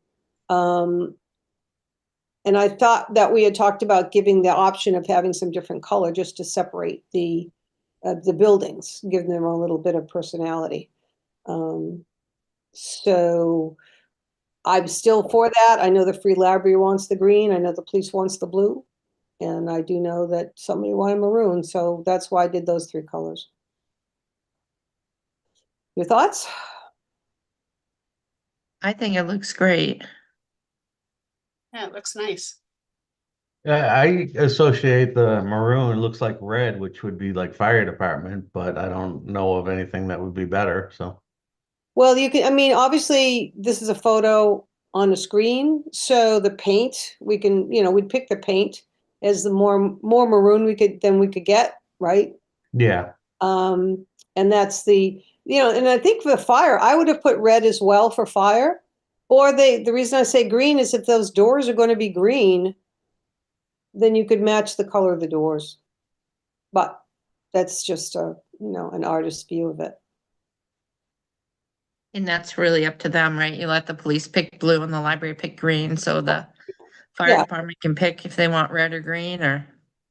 And I thought that we had talked about giving the option of having some different color just to separate the buildings, give them a little bit of personality. So I'm still for that. I know the Free Library wants the green. I know the police wants the blue. And I do know that somebody wanted maroon, so that's why I did those three colors. Your thoughts? I think it looks great. Yeah, it looks nice. I associate the maroon, looks like red, which would be like fire department, but I don't know of anything that would be better, so. Well, you can, I mean, obviously, this is a photo on a screen, so the paint, we can, you know, we'd pick the paint as the more maroon we could get, right? Yeah, And that's the, you know, and I think for the fire, I would have put red as well for fire. Or the reason I say green is if those doors are going to be green, then you could match the color of the doors. But that's just a, you know, an artist's view of it. And that's really up to them, right? You let the police pick blue and the library pick green, so the fire Yeah. department can pick if they want red or green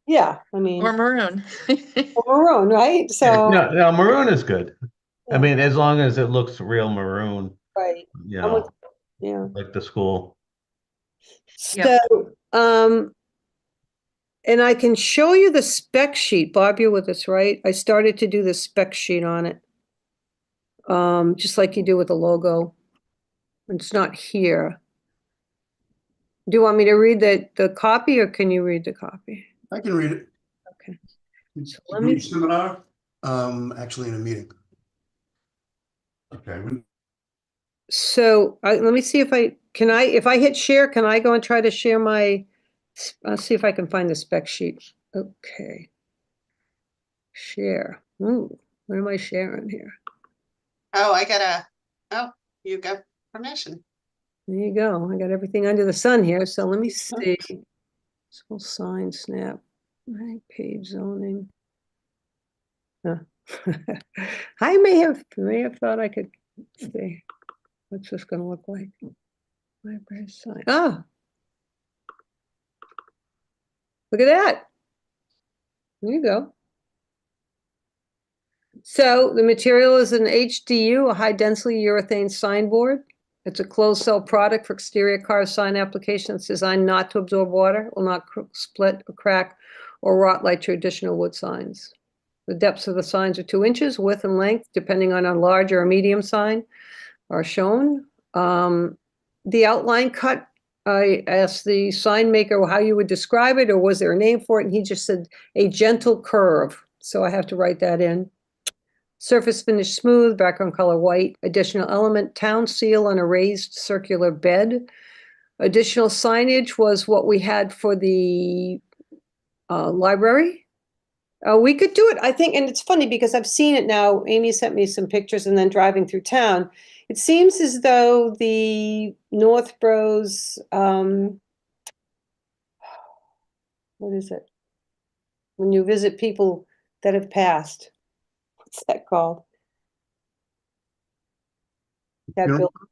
Yeah, I mean, or maroon. or maroon, right? So, no, maroon is good. I yeah, mean, as long as it looks real maroon, right. you I'm with, know, yeah. like the school. Yep. So, and I can show you the spec sheet. Bob, you're with us, right? I started to do the spec sheet on it. Just like you do with the logo. It's not here. Do you want me to read the copy or can you read the copy? I can read it. Okay. It's So a let me- group seminar, actually in a meeting. Okay. So let me see if if I hit share, can I go and try to share I'll see if I can find the spec sheet. Okay. Share. Ooh, what am I sharing here? Oh, you got permission. There you go. I got everything under the sun here. So let me see. School sign snap. Right, page zoning. Huh. I may have thought I could see. What's this gonna look like? Library sign. Oh. Look at that. There you go. So the material is an HDU, a high density urethane signboard. It's a closed cell product for exterior car sign application. It's designed not to absorb water, will not split or crack or rot like traditional wood signs. The depths of the signs are 2 inches, width and length, depending on a large or a medium sign, are shown. The outline cut, I asked the sign maker how you would describe it, or was there a name for it? And he just said a gentle curve. So I have to write that in. Surface finish smooth, background color white. Additional element, town seal on a raised circular bed. Additional signage was what we had for the library. We could do it, I think, and it's funny because I've seen it now. Amy sent me some pictures and then driving through town. It seems as though the Northbros, what is it? When you visit people that have passed, what's that called? That Funeral- building,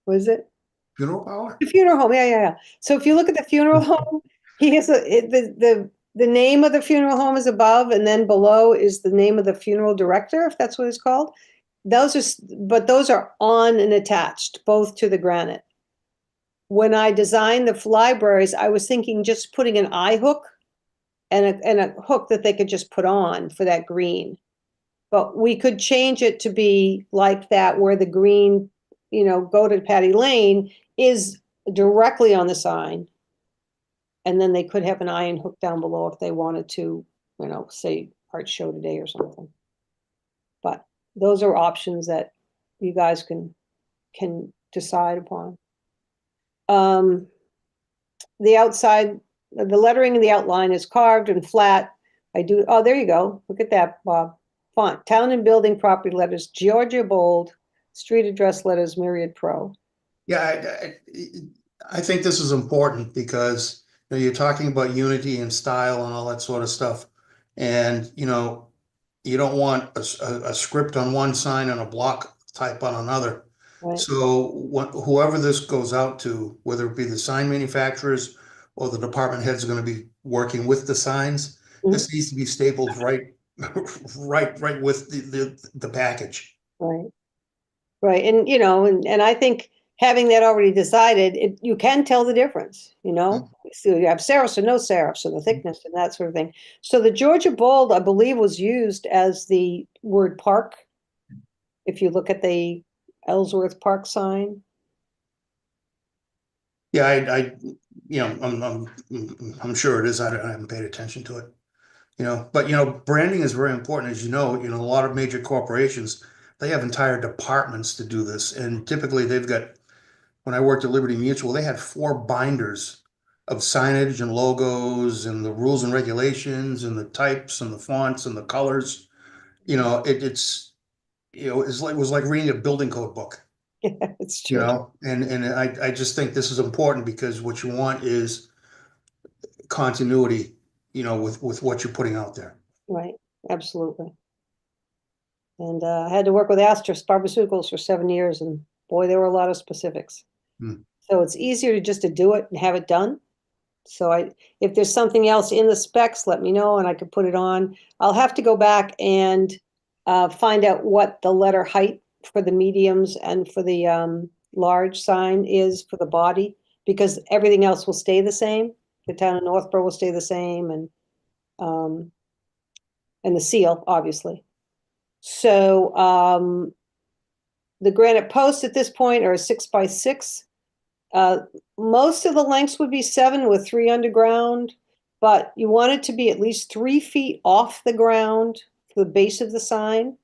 what is it? Funeral parlor? The funeral home, yeah. So if you look at the funeral home, he has the name of the funeral home is above, and then below is the name of the funeral director, if that's what it's called. But those are on and attached, both to the granite. When I designed the libraries, I was thinking just putting an eye hook and a hook that they could just put on for that green. But we could change it to be like that, where the green, go to Patty Lane is directly on the sign. And then they could have an iron hook down below if they wanted to, say art show today or something. But those are options that you guys can decide upon. The outside, the lettering in the outline is carved and flat. Oh, there you go. Look at that, Bob. Font, town and building property letters, Georgia bold, street address letters, Myriad Pro. Yeah, I think this is important because you're talking about unity and style and all that sort of stuff. And, you don't want a script on one sign and a block type on another. Right. So whoever this goes out to, whether it be the sign manufacturers or the department heads are going to be working with the signs, this needs to be stapled right with the package. Right. Right. And, and I think having that already decided, you can tell the difference, So you have serifs or no serifs and the thickness and that sort of thing. So the Georgia bold, I believe, was used as the word park. If you look at the Ellsworth Park sign. Yeah, I'm sure it is. I haven't paid attention to it. But branding is very important, as a lot of major corporations, they have entire departments to do this. And typically when I worked at Liberty Mutual, they had 4 binders of signage and logos and the rules and regulations and the types and the fonts and the colors. It was like reading a building code book. Yeah, it's true. And I just think this is important because what you want is continuity, with what you're putting out there. Right, absolutely. And I had to work with Astra Pharmaceuticals for 7 years, and boy, there were a lot of specifics. So it's easier just to do it and have it done. So if there's something else in the specs, let me know and I could put it on. I'll have to go back and find out what the letter height for the mediums and for the large sign is for the body, because everything else will stay the same. The town of Northborough will stay the same, and the seal, obviously. So the granite posts at this point are 6 by 6. Most of the lengths would be 7 with 3 underground, but you want it to be at least 3 feet off the ground for the base of the sign,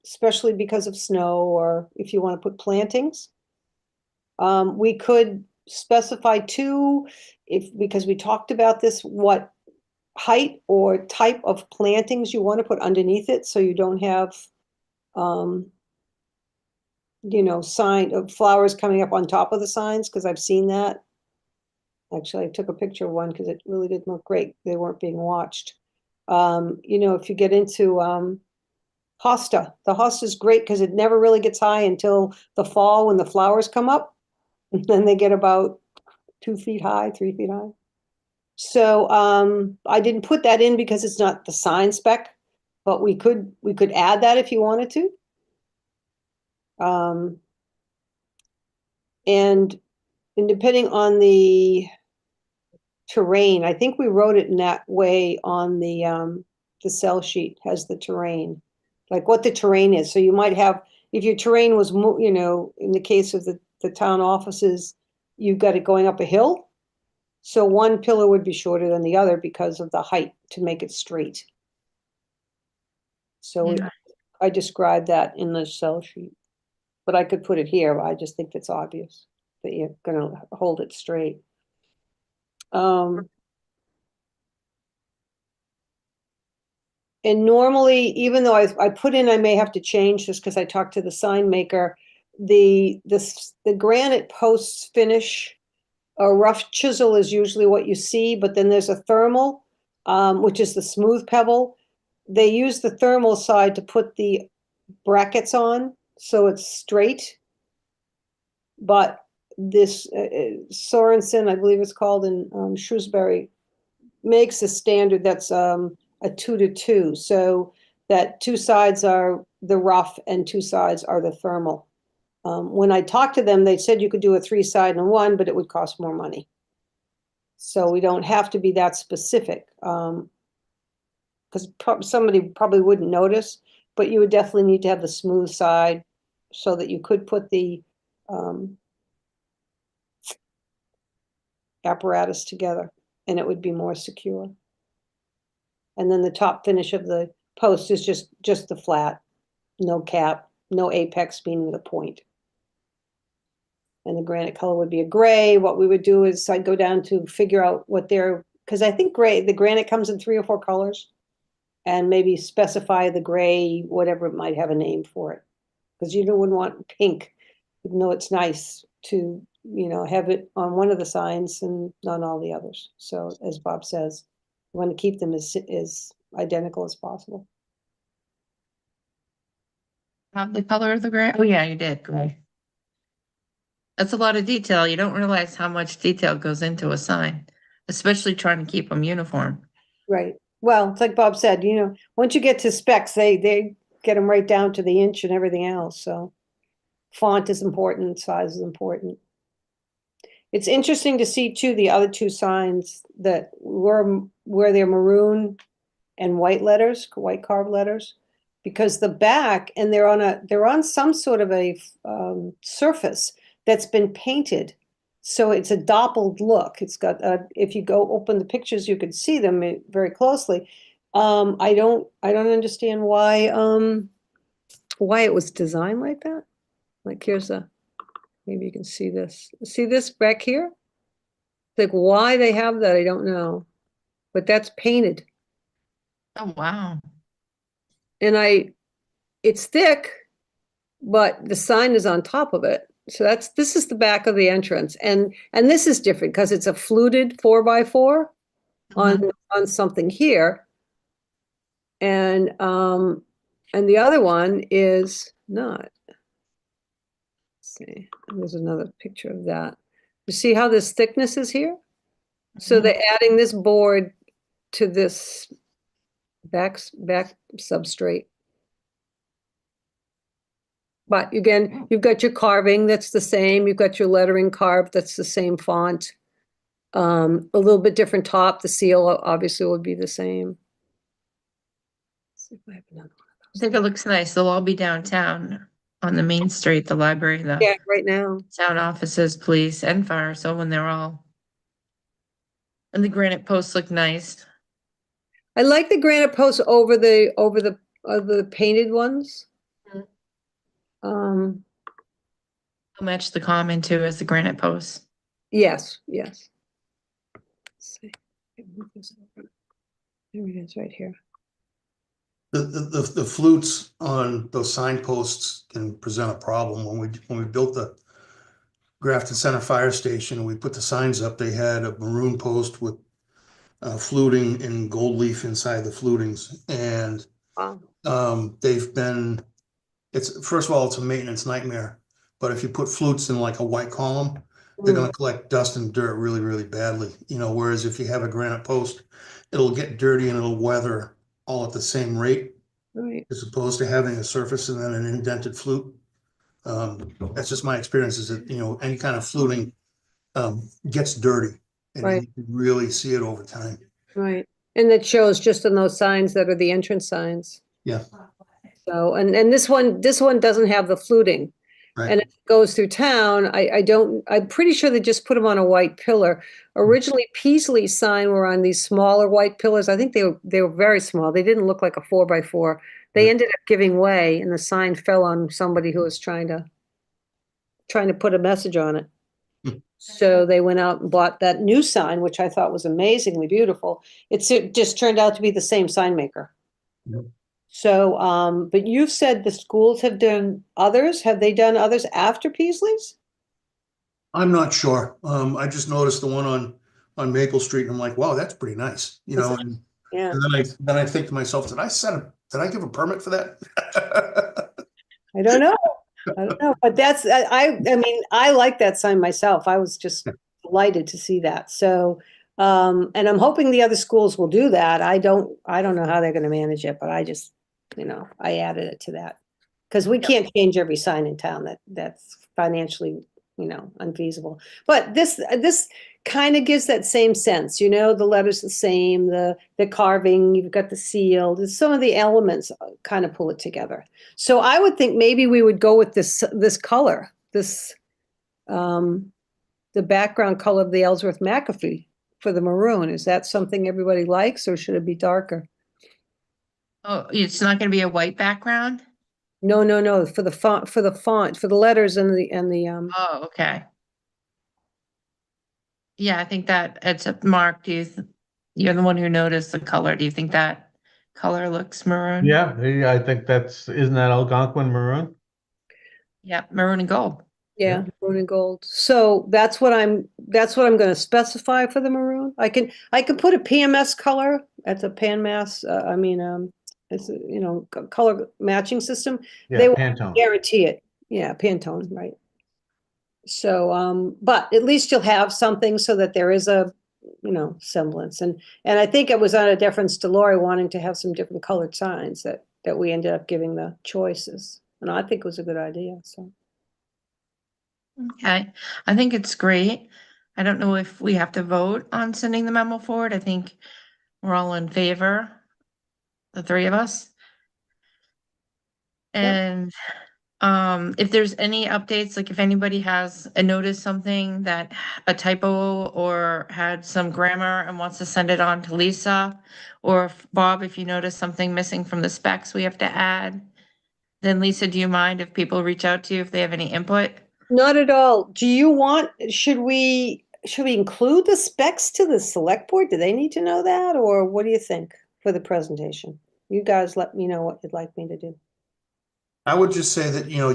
especially because of snow or if you want to put plantings. We could specify 2 because we talked about this, what height or type of plantings you want to put underneath it, so you don't have sign of flowers coming up on top of the signs, because I've seen that. Actually, I took a picture of one because it really didn't look great. They weren't being watched. If you get into hosta, the hosta is great because it never really gets high until the fall when the flowers come up. And then they get about 2 feet high, 3 feet high. So I didn't put that in because it's not the sign spec, but we could add that if you wanted to. And depending on the terrain, I think we wrote it in that way on the cell sheet has the terrain, like what the terrain is. So you might have, if your terrain was, in the case of the town offices, you've got it going up a hill. So one pillar would be shorter than the other because of the height to make it straight. So I described that in the cell sheet, but I could put it here. I just think it's obvious that you're going to hold it straight. And normally, even though I put in, I may have to change this because I talked to the sign maker, the granite posts finish. A rough chisel is usually what you see, but then there's a thermal, which is the smooth pebble. They use the thermal side to put the brackets on, so it's straight. But this Sorensen, I believe it's called, in Shrewsbury, makes a standard that's a 2-to-2, so that 2 sides are the rough and 2 sides are the thermal. When I talked to them, they said you could do a 3-side and 1, but it would cost more money. So we don't have to be that specific, because somebody probably wouldn't notice, but you would definitely need to have the smooth side so that you could put the apparatus together and it would be more secure. And then the top finish of the post is just the flat, no cap, no apex, meaning the point. And the granite color would be a gray. What we would do is I'd go down to figure out what their, because I think the granite comes in 3 or 4 colors, and maybe specify the gray, whatever it might have a name for it. Because you wouldn't want pink, even though it's nice to, have it on one of the signs and not all the others. So as Bob says, we want to keep them as identical as possible. Have the color of the gray? Oh, yeah, you did, gray. That's a lot of detail. You don't realize how much detail goes into a sign, especially trying to keep them uniform. Right. Well, it's like Bob said, once you get to specs, they get them right down to the inch and everything else. So font is important, size is important. It's interesting to see too, the other 2 signs that were where they're maroon and white letters, white carved letters, because the back, and they're on some sort of a surface that's been painted. So it's a doppled look. It's got, if you go open the pictures, you can see them very closely. I don't understand why it was designed like that. Like here's maybe you can see this. See this back here? Like why they have that, I don't know. But that's painted. Oh, wow. And it's thick, but the sign is on top of it. So this is the back of the entrance. And this is different because it's a fluted 4x4 on something here. And the other one is not. See, there's another picture of that. You see how this thickness is here? So they're adding this board to this back substrate. But again, you've got your carving that's the same. You've got your lettering carved that's the same font. A little bit different top. The seal obviously would be the same. Let's see if I have another one. I think it looks nice. They'll all be downtown on the main street, the library, the Yeah, right now. town offices, police, and fire. So when they're all, and the granite posts look nice. I like the granite posts over the painted ones. They'll match the common too as the granite posts. Yes. Let's see. There it is, right here. The flutes on those signposts can present a problem. When we built the Grafton Center Fire Station, we put the signs up. They had a maroon post with fluting and gold leaf inside the flutings, and Wow. first of all, it's a maintenance nightmare. But if you put flutes in like a white column, they're going to collect dust and dirt really, really badly. Whereas if you have a granite post, it'll get dirty and it'll weather all at the same rate, Right. as opposed to having a surface and then an indented flute. That's just my experience, is that, any kind of fluting gets dirty, and Right. you can really see it over time. Right. And that shows just in those signs that are the entrance signs. Yeah. So, and this one doesn't have the fluting. Right. And it goes through town. I'm pretty sure they just put them on a white pillar. Originally, Peasley's sign were on these smaller white pillars. I think they were very small. They didn't look like a 4x4. They Yeah. ended up giving way, and the sign fell on somebody who was trying to put a message on it. So they went out and bought that new sign, which I thought was amazingly beautiful. It just turned out to be the same sign maker. Yep. So, but you've said the schools have done others. Have they done others after Peasley's? I'm not sure. I just noticed the one on Maple Street, and I'm like, wow, that's pretty nice. And Yeah. then I think to myself, did I give a permit for that? I don't know. But I mean, I like that sign myself. I was just delighted to see that. So, and I'm hoping the other schools will do that. I don't know how they're going to manage it, but I just, I added it to that because we can't change every sign in town. That's financially, unfeasible. But this kind of gives that same sense, you know, the letter's the same, the carving, you've got the seal, there's some of the elements kind of pull it together. So I would think maybe we would go with this color, the background color of the Ellsworth McAfee for the maroon. Is that something everybody likes, or should it be darker? Oh, it's not gonna be a white background? No, for the font, for the letters and the Oh, okay. Yeah, I think that it's a Mark, you're the one who noticed the color. Do you think that color looks maroon? Yeah, I think isn't that Algonquin maroon? Yeah, maroon and gold. yeah, maroon and gold. So that's what I'm gonna specify for the maroon. I can put a PMS color at the PanMass, it's a, you know, color matching system. They Yeah, will Pantone. guarantee it. Yeah, Pantone, right. So, but at least you'll have something so that there is a, you know, semblance. And I think it was out of deference to Lori wanting to have some different colored signs that we ended up giving the choices. And I think it was a good idea, so. Okay, I think it's great. I don't know if we have to vote on sending the memo forward. I think we're all in favor, the three of us. And if there's any updates, like if anybody has noticed something that a typo or had some grammar and wants to send it on to Lisa, or Bob, if you notice something missing from the specs we have to add, then Lisa, do you mind if people reach out to you if they have any input? Not at all. Do you want, should we include the specs to the select board? Do they need to know that? Or what do you think for the presentation? You guys let me know what you'd like me to do. I would just say that, you know,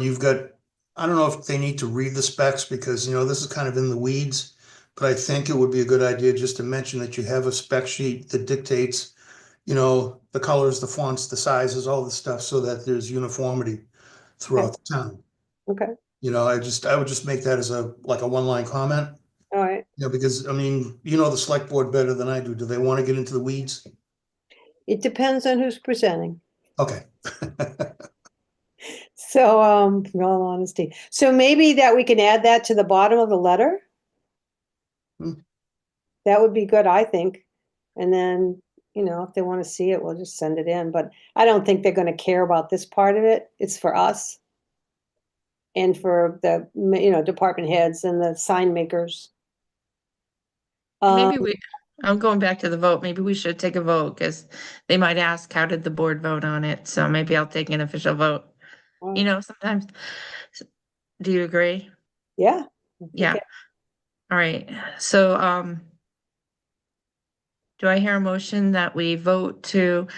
I don't know if they need to read the specs because, you know, this is kind of in the weeds. But I think it would be a good idea just to mention that you have a spec sheet that dictates, you know, the colors, the fonts, the sizes, all the stuff, so that there's uniformity throughout the town. Okay, You know, I would just make that as like a one-line comment, all right. you know, because, I mean, you know, the select board better than I do. Do they want to get into the weeds? It depends on who's presenting. Okay. So, in all honesty, so maybe that we can add that to the bottom of the letter? Hmm. That would be good, I think. And then, you know, if they want to see it, we'll just send it in, but I don't think they're gonna care about this part of it. It's for us. And for the, you know, department heads and the sign makers. Maybe Um, I'm going back to the vote. Maybe we should take a vote because they might ask, how did the board vote on it? So maybe I'll take an official vote. You know, sometimes. Do you agree? Yeah. Yeah. Okay. All right. So, do I hear a motion that we vote to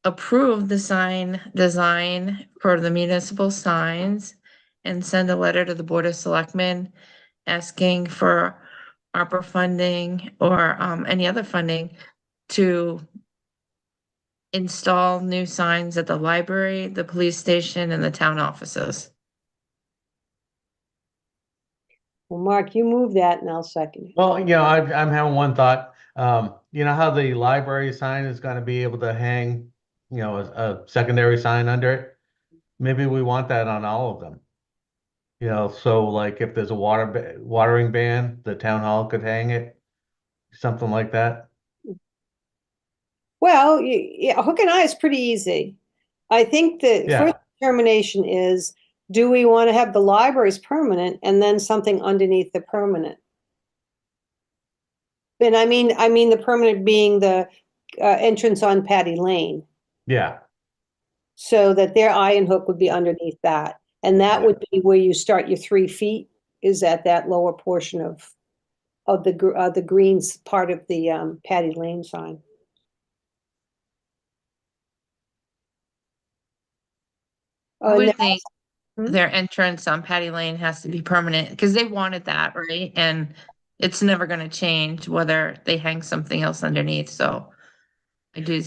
approve the sign design for the municipal signs and send a letter to the Board of Selectmen asking for ARPA funding or any other funding to install new signs at the library, the police station, and the town offices? Well, Mark, you move that and I'll second it. Well, you know, I'm having one thought. You know how the library sign is going to be able to hang, you know, a secondary sign under it? Maybe we want that on all of them. You know, so like if there's a watering ban, the town hall could hang it, something like that. Well, yeah, hook and eye is pretty easy. I think the Yeah. first determination is, do we want to have the libraries permanent and then something underneath the permanent? And I mean the permanent being the entrance on Patty Lane, Yeah. so that their eye and hook would be underneath that. And that Yeah. would be where you start your 3 feet, is at that lower portion of the greens part of the Patty Lane sign. I And would then- think Hmm? their entrance on Patty Lane has to be permanent because they wanted that, right? And it's never gonna change whether they hang something else underneath, so I do.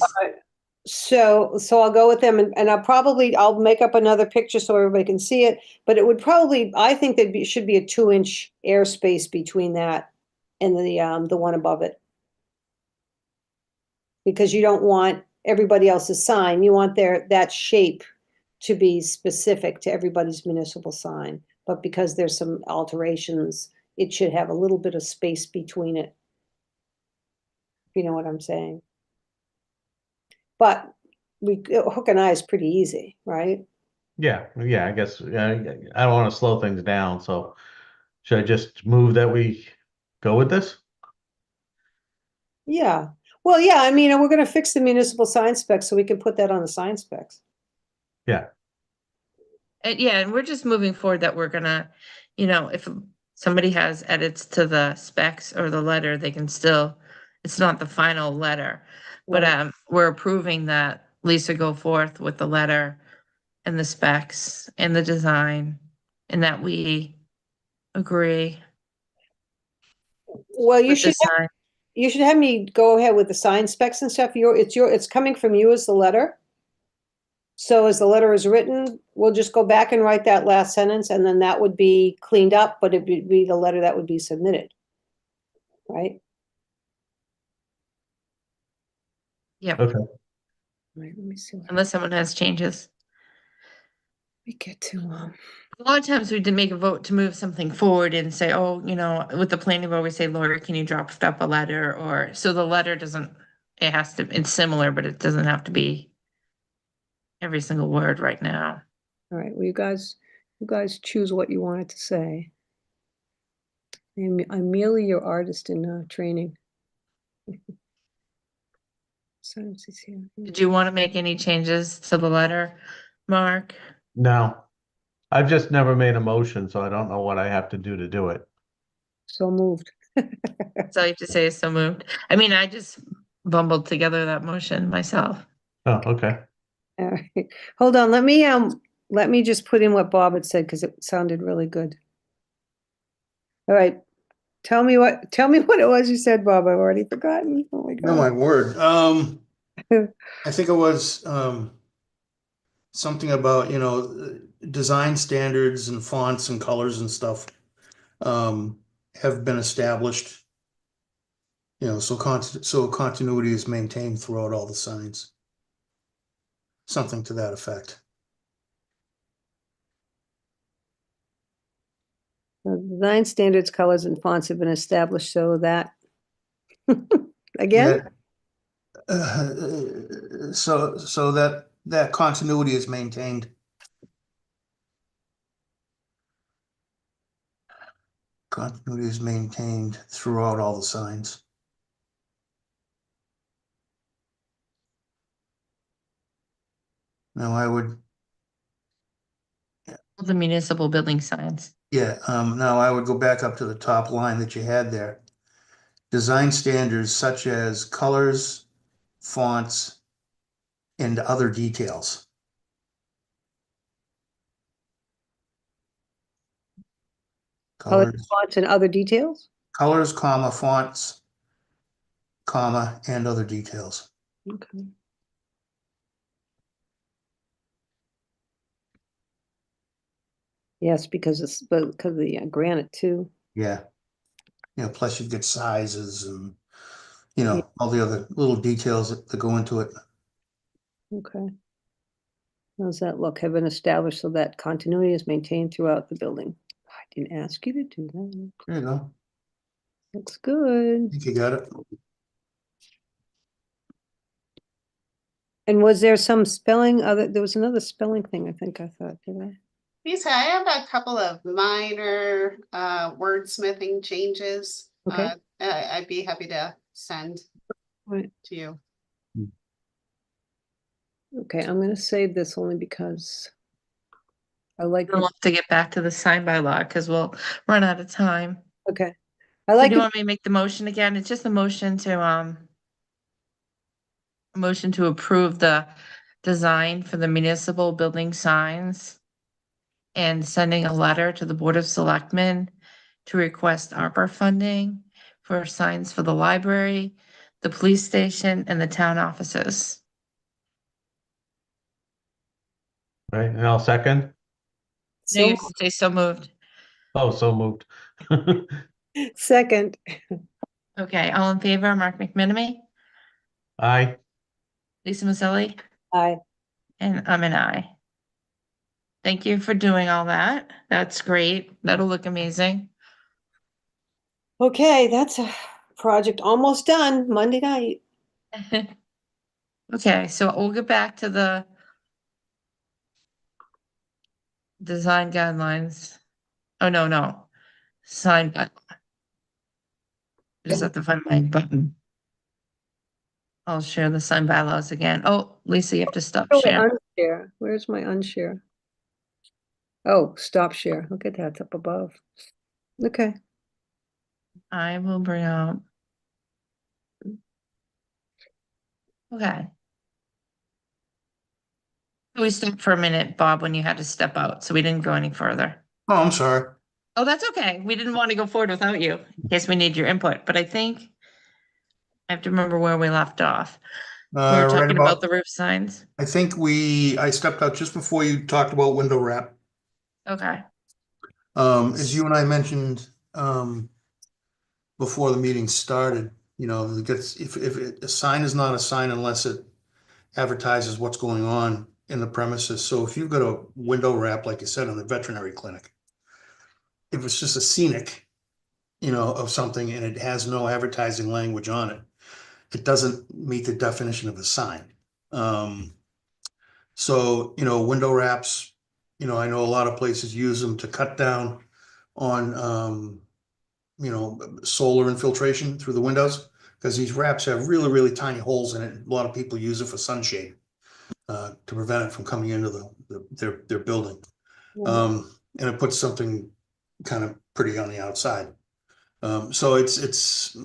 So I'll go with them and I'll make up another picture so everybody can see it, but it would probably, I think should be a 2-inch airspace between that and the one above it. Because you don't want everybody else's sign, you want that shape to be specific to everybody's municipal sign. But because there's some alterations, it should have a little bit of space between it. If you know what I'm saying. But hook and eye is pretty easy, right? Yeah, I guess, I don't want to slow things down, so should I just move that we go with this? Yeah. Well, yeah, I mean, we're gonna fix the municipal sign specs, so we can put that on the sign specs. Yeah, Yeah, and we're just moving forward that we're gonna, if somebody has edits to the specs or the letter, they can still, it's not the final letter. But Right. we're approving that Lisa go forth with the letter and the specs and the design, and that we agree Well, with the sign. you should have me go ahead with the sign specs and stuff. It's coming from you as the letter. So as the letter is written, we'll just go back and write that last sentence, and then that would be cleaned up, but it would be the letter that would be submitted. Right? Yep, okay. Right, let me see. Let unless someone has changes. me get to, A lot of times we did make a vote to move something forward and say, oh, with the planning board, we say, Lori, can you drop up a letter? Or, so the letter doesn't, it's similar, but it doesn't have to be every single word right now. all right, well, you guys choose what you wanted to say. I'm merely your artist in training. Silence is here. Did you want to make any changes to the letter, Mark? No, I've just never made a motion, so I don't know what I have to do it. So moved. That's all you have to say is so moved. I mean, I just bumbled together that motion myself. Oh, okay. All right, hold on, let me just put in what Bob had said, because it sounded really good. All right, tell me what it was you said, Bob, I've already forgotten. Oh my Oh my God. word. I think it was something about, design standards and fonts and colors and stuff have been established. So continuity is maintained throughout all the signs. Something to that effect. Design standards, colors, and fonts have been established so that, again, So that continuity is maintained. Continuity is maintained throughout all the signs. Now I would, The municipal building signs. now I would go back up to the top line that you had there. Design standards such as colors, fonts, and other details. colors, fonts, and other details. Colors, comma, fonts, comma, and other details. Okay. Yes, because of the granite too. Yeah. Plus you get sizes and, Yeah. all the other little details that go into it. Okay. How's that look? Have been established so that continuity is maintained throughout the building. I didn't ask you to do that. There you go. Looks good. I think you got it. And was there some spelling there was another spelling thing, I think I thought, did I? Lisa, I have a couple of minor wordsmithing changes. Okay. I'd be happy to send Right. to you. Okay, I'm gonna save this only because I like, We'll have to get back to the sign by law because we'll run out of time. okay. I So like do you it. want me to make the motion again? It's just a motion to approve the design for the municipal building signs and sending a letter to the Board of Selectmen to request ARPA funding for signs for the library, the police station, and the town offices. Right, and I'll second. No, So you have to say so moved. Oh, so moved. second, Okay, all in favor, Mark McMenamy, Aye, Lisa Maselli, aye. and I'm an aye. Thank you for doing all that. That's great. That'll look amazing. Okay, that's a project almost done, Monday night. Okay, so we'll get back to the design guidelines. Oh, no. Sign guideline. Just have to find my button. I'll share the sign bylaws again. Oh, Lisa, you have to stop Oh, wait, sharing. unshare. Where's my unshare? Oh, stop share. Look at that, it's up above. Okay. I will bring out. Okay. We stopped for a minute, Bob, when you had to step out, so we didn't go any further. Oh, I'm sorry. Oh, that's okay. We didn't want to go forward without you, in case we need your input, but I think I have to remember where we left off. We were Right talking about about, the roof signs. I think I stepped out just before you talked about window wrap. Okay, As you and I mentioned, before the meeting started, it gets, if a sign is not a sign unless it advertises what's going on in the premises. So if you've got a window wrap, like you said, in the veterinary clinic, if it's just a scenic, of something and it has no advertising language on it, it doesn't meet the definition of a sign. So, window wraps, I know a lot of places use them to cut down on, solar infiltration through the windows, because these wraps have really, really tiny holes in it. A lot of people use it for sunshade, to prevent it from coming into their building. And it puts something kind of pretty on the outside. So it's,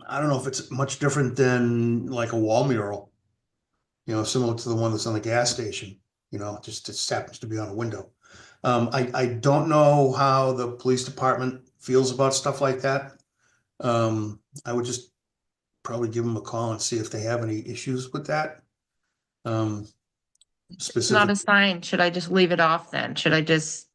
I don't know if it's much different than like a wall mural, similar to the one that's on the gas station, just happens to be on a window. I don't know how the police department feels about stuff like that. I would just probably give them a call and see if they have any issues with that. it's not Specific, a sign. Should I just leave it off then? Should I just,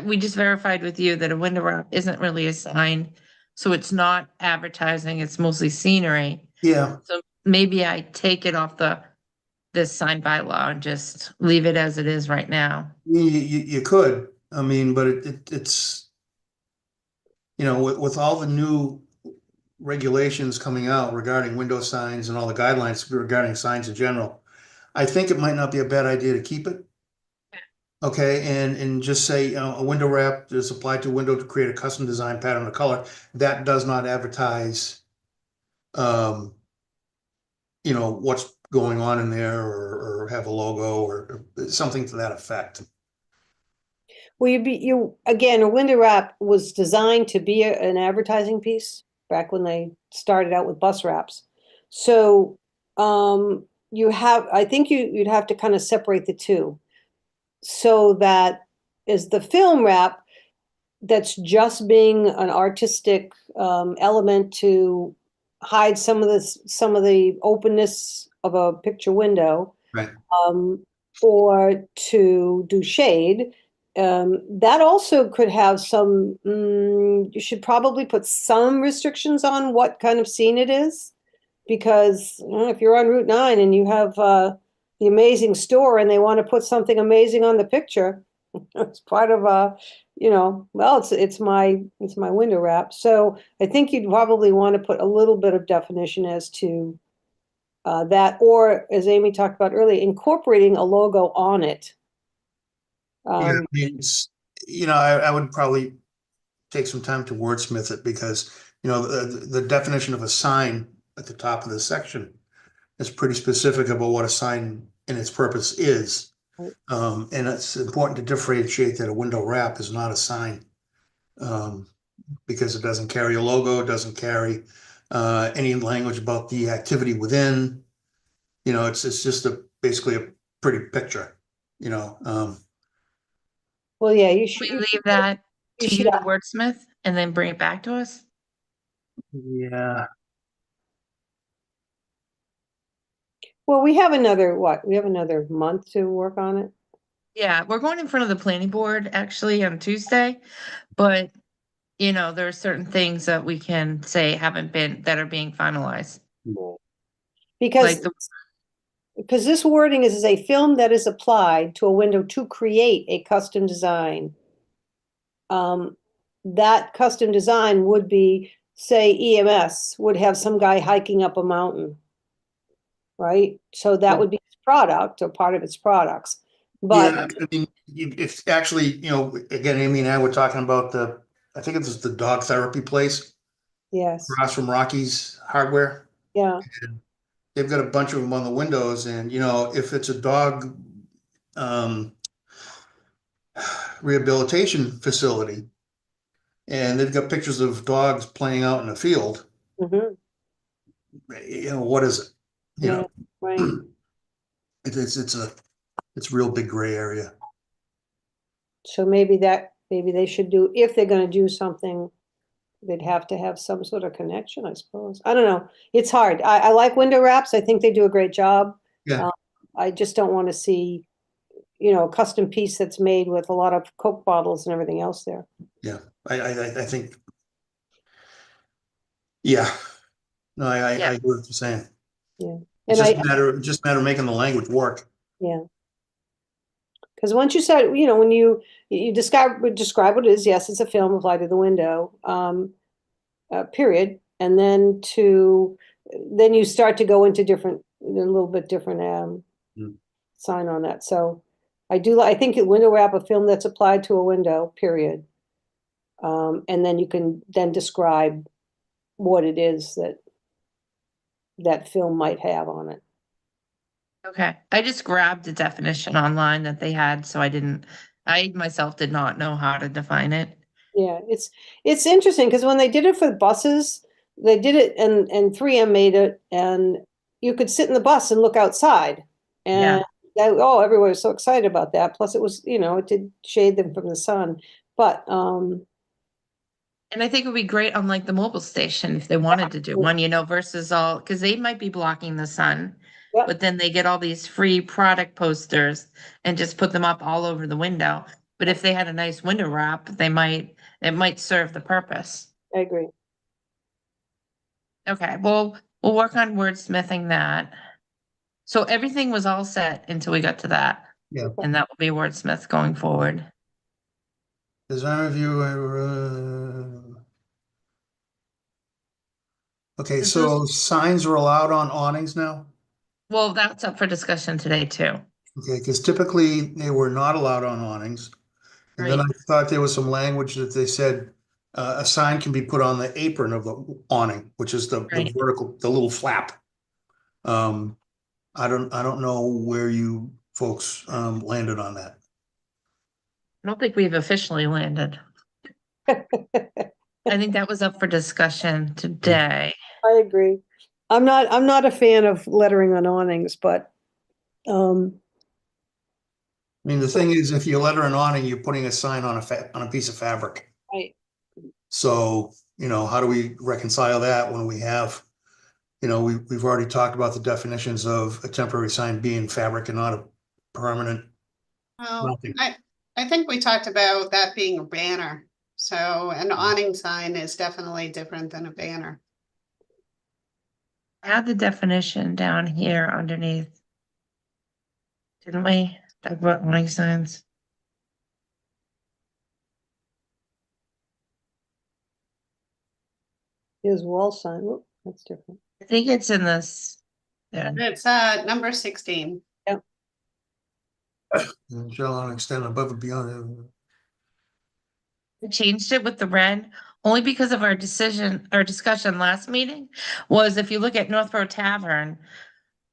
we just verified with you that a window wrap isn't really a sign. So it's not advertising, it's mostly scenery. yeah, So maybe I take it off this sign bylaw and just leave it as it is right now. you could, I mean, but it's, with all the new regulations coming out regarding window signs and all the guidelines regarding signs in general, I think it might not be a bad idea to keep it. Okay, and just say, a window wrap is applied to a window to create a custom design pattern or color that does not advertise, what's going on in there, or have a logo or something to that effect. Well, again, a window wrap was designed to be an advertising piece back when they started out with bus wraps. So, I think you'd have to kind of separate the two. So that is the film wrap that's just being an artistic, element to hide some of the openness of a picture window. Right. Or to do shade. That also could have some, you should probably put some restrictions on what kind of scene it is. Because if you're on Route 9 and you have the amazing store and they want to put something amazing on the picture, it's part of well, it's my window wrap. So I think you'd probably want to put a little bit of definition as to that, or as Amy talked about earlier, incorporating a logo on it. Yeah, I mean, I would probably take some time to wordsmith it, because, the definition of a sign at the top of the section is pretty specific about what a sign and its purpose is. Right. And it's important to differentiate that a window wrap is not a sign. Because it doesn't carry a logo, it doesn't carry any language about the activity within. It's just basically a pretty picture, Well, yeah, you We should. leave that you to should you to wordsmith and then bring it back to us? Yeah. Well, we have another, we have another month to work on it. Yeah, we're going in front of the planning board actually on Tuesday, but there are certain things that we can say that are being finalized. Because, Like because this wording is a film that is applied to a window to create a custom design. That custom design would be say EMS would have some guy hiking up a mountain. Right? So that would be its product or part of its products. But Yeah, I mean, if actually, again, Amy and I were talking about I think it was the dog therapy place yes, across from Rocky's Hardware. yeah, They've got a bunch of them on the windows, and if it's a dog rehabilitation facility, and they've got pictures of dogs playing out in the field, mhm, what is it? yeah, right. It's a real big gray area. So maybe they should do, if they're gonna do something, they'd have to have some sort of connection, I suppose. I don't know. It's hard. I like window wraps. I think they do a great job. Yeah. I just don't want to see, a custom piece that's made with a lot of Coke bottles and everything else there. Yeah, I think. Yeah, no, I Yeah. agree with what you're saying. Yeah. It's And just a matter of making the language work. yeah. Because once you start, when you describe what it is, yes, it's a film of Light of the Window, period. And then you start to go into a little bit different Mm. sign on that. So I think a window wrap, a film that's applied to a window, period. And then you can then describe what it is that film might have on it. Okay, I just grabbed a definition online that they had, so I myself did not know how to define it. Yeah, it's interesting because when they did it for the buses, they did it and 3M made it, and you could sit in the bus and look outside. And everyone was so excited about that. Plus it was, it did shade them from the sun. But And I think it would be great on like the mobile station if they wanted to do one, versus all, because they might be blocking the sun. Yeah. But then they get all these free product posters and just put them up all over the window. But if they had a nice window wrap, it might serve the purpose. I agree. Okay, well, we'll work on wordsmithing that. So everything was all set until we got to that. Yeah. And that will be wordsmith going forward. Design review. Okay, This so signs are allowed on awnings now? Well, that's up for discussion today too. Okay, because typically they were not allowed on awnings. And then I Right. thought there was some language that they said a sign can be put on the apron of the awning, which is the Right. vertical, the little flap. I don't know where you folks landed on that. I don't think we've officially landed. I think that was up for discussion today. I agree. I'm not a fan of lettering on awnings, but I mean, the thing is, if you letter an awning, you're putting a sign on a piece of fabric. Right. So, how do we reconcile that when we have, we've already talked about the definitions of a temporary sign being fabric and not a permanent. Well, Nothing. I think we talked about that being a banner. So an awning sign is definitely different than a banner. Add the definition down here underneath. Didn't we? Talk about warning signs. Here's wall sign. Whoop, that's different. I think it's in this. Yeah. It's number 16. Shall extend above and beyond. We changed it with the red only because of our discussion last meeting was if you look at Northborough Tavern,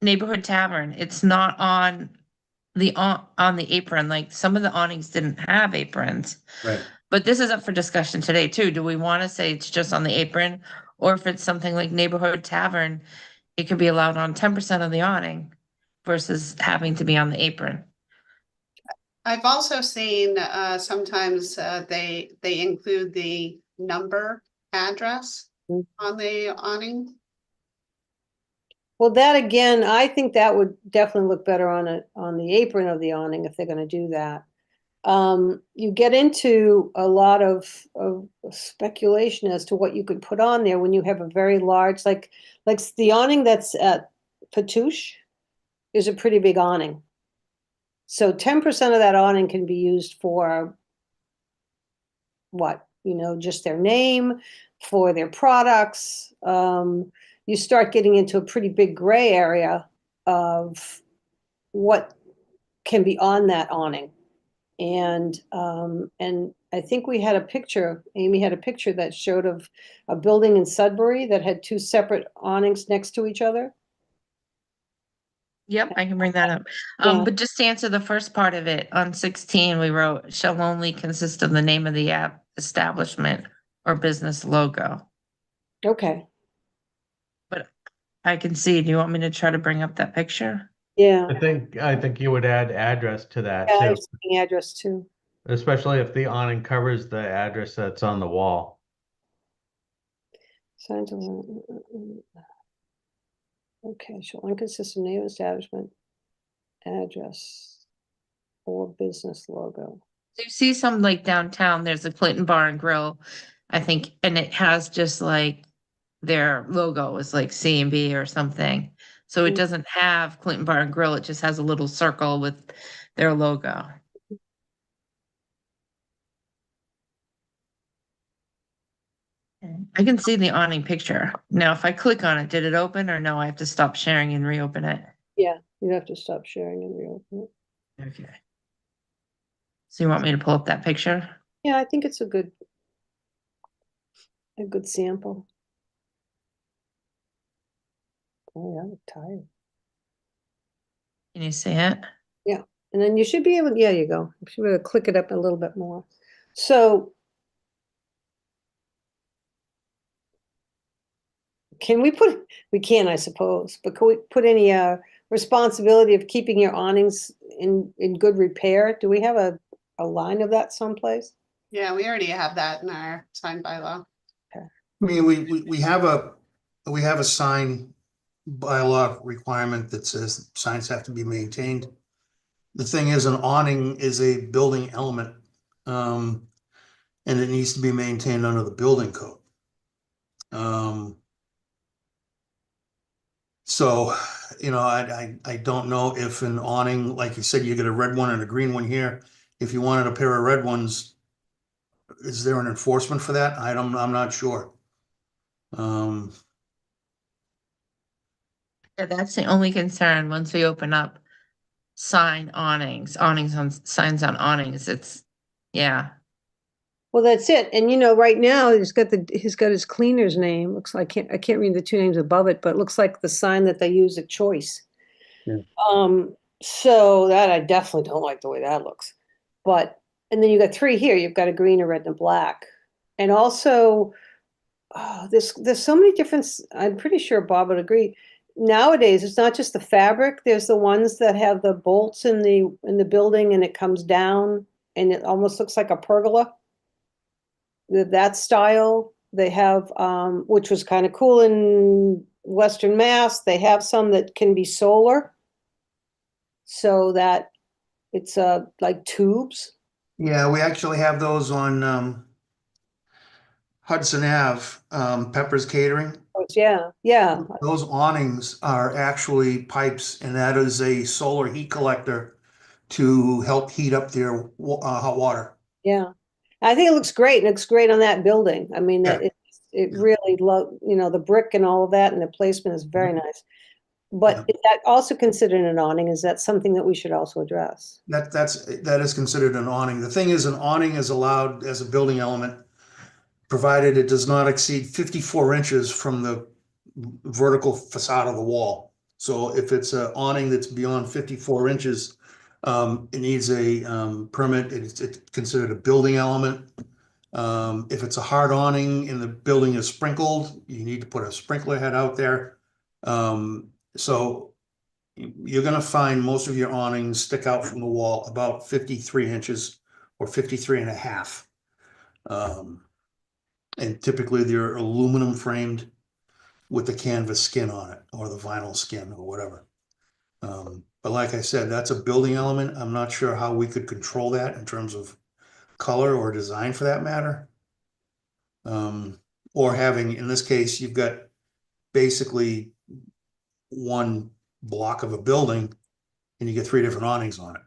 neighborhood tavern, it's not on the apron. Like some of the awnings didn't have aprons. Right. But this is up for discussion today too. Do we want to say it's just on the apron? Or if it's something like neighborhood tavern, it could be allowed on 10% of the awning versus having to be on the apron. I've also seen sometimes they include the number address Mm. on the awning. Well, that again, I think that would definitely look better on the apron of the awning if they're gonna do that. You get into a lot of speculation as to what you could put on there when you have a very large, like the awning that's at Patouche is a pretty big awning. So 10% of that awning can be used for what, just their name. for their products. You start getting into a pretty big gray area of what can be on that awning. And I think we had a picture, Amy had a picture that showed of a building in Sudbury that had two separate awnings next to each other. Yep, I can bring that up. Yeah. But just to answer the first part of it, on 16, we wrote, shall only consist of the name of the app establishment or business logo. Okay, But I can see, do you want me to try to bring up that picture? yeah. I think you would add address to that Yeah, I too, was thinking address too. especially if the awning covers the address that's on the wall. Signs of. Okay, shall inconsistent name of establishment, address, or business logo. So you see some like downtown, there's a Clinton Bar and Grill, I think, and it has just like their logo is like C&B or something. So it Mm. doesn't have Clinton Bar and Grill, it just has a little circle with their logo. I can see the awning picture. Now, if I click on it, did it open or no, I have to stop sharing and reopen it? Yeah, you have to stop sharing and reopen it. Okay. So you want me to pull up that picture? Yeah, I think it's a good sample. Oh, yeah, I'm tired. Can you see it? And then you should be able, yeah, you go. You should be able to click it up a little bit more. So can we can, I suppose, but can we put any responsibility of keeping your awnings in good repair? Do we have a line of that someplace? Yeah, we already have that in our sign bylaw. I mean, we have a sign bylaw requirement that says signs have to be maintained. The thing is, an awning is a building element, and it needs to be maintained under the building code. So, you know, I don't know if an awning, like you said, you get a red one and a green one here. If you wanted a pair of red ones, is there an enforcement for that? I'm not sure. Yeah, that's the only concern once we open up awnings on signs on awnings. It's, yeah. Well, that's it. And you know, right now he's got his cleaner's name. Looks like I can't read the two names above it, but it looks like the sign that they use at Choice. Yeah. So that I definitely don't like the way that looks. But and then you got three here. You've got a green, a red, and a black. And also, there's so many different. I'm pretty sure Bob would agree. Nowadays, it's not just the fabric. There's the ones that have the bolts in the building, and it comes down, and it almost looks like a pergola. That style they have, which was kind of cool in Western Mass. They have some that can be solar, so that it's like tubes. Yeah, we actually have those on Hudson Ave, Pepper's Catering. Yeah, yeah, Those awnings are actually pipes, and that is a solar heat collector to help heat up their hot water. yeah. I think it looks great. It looks great on that building. I mean, Yeah. it really the brick and all of that, and the placement is very nice. But Yeah. is that also considered an awning? Is that something that we should also address? That is considered an awning. The thing is, an awning is allowed as a building element, provided it does not exceed 54 inches from the vertical facade of the wall. So if it's an awning that's beyond 54 inches, it needs a permit. It's considered a building element. If it's a hard awning and the building is sprinkled, you need to put a sprinkler head out there. So you're gonna find most of your awnings stick out from the wall about 53 inches or 53 and a half. And typically they're aluminum framed with the canvas skin on it or the vinyl skin or whatever. But like I said, that's a building element. I'm not sure how we could control that in terms of color or design for that matter. Or having, in this case, you've got basically one block of a building and you get three different awnings on it.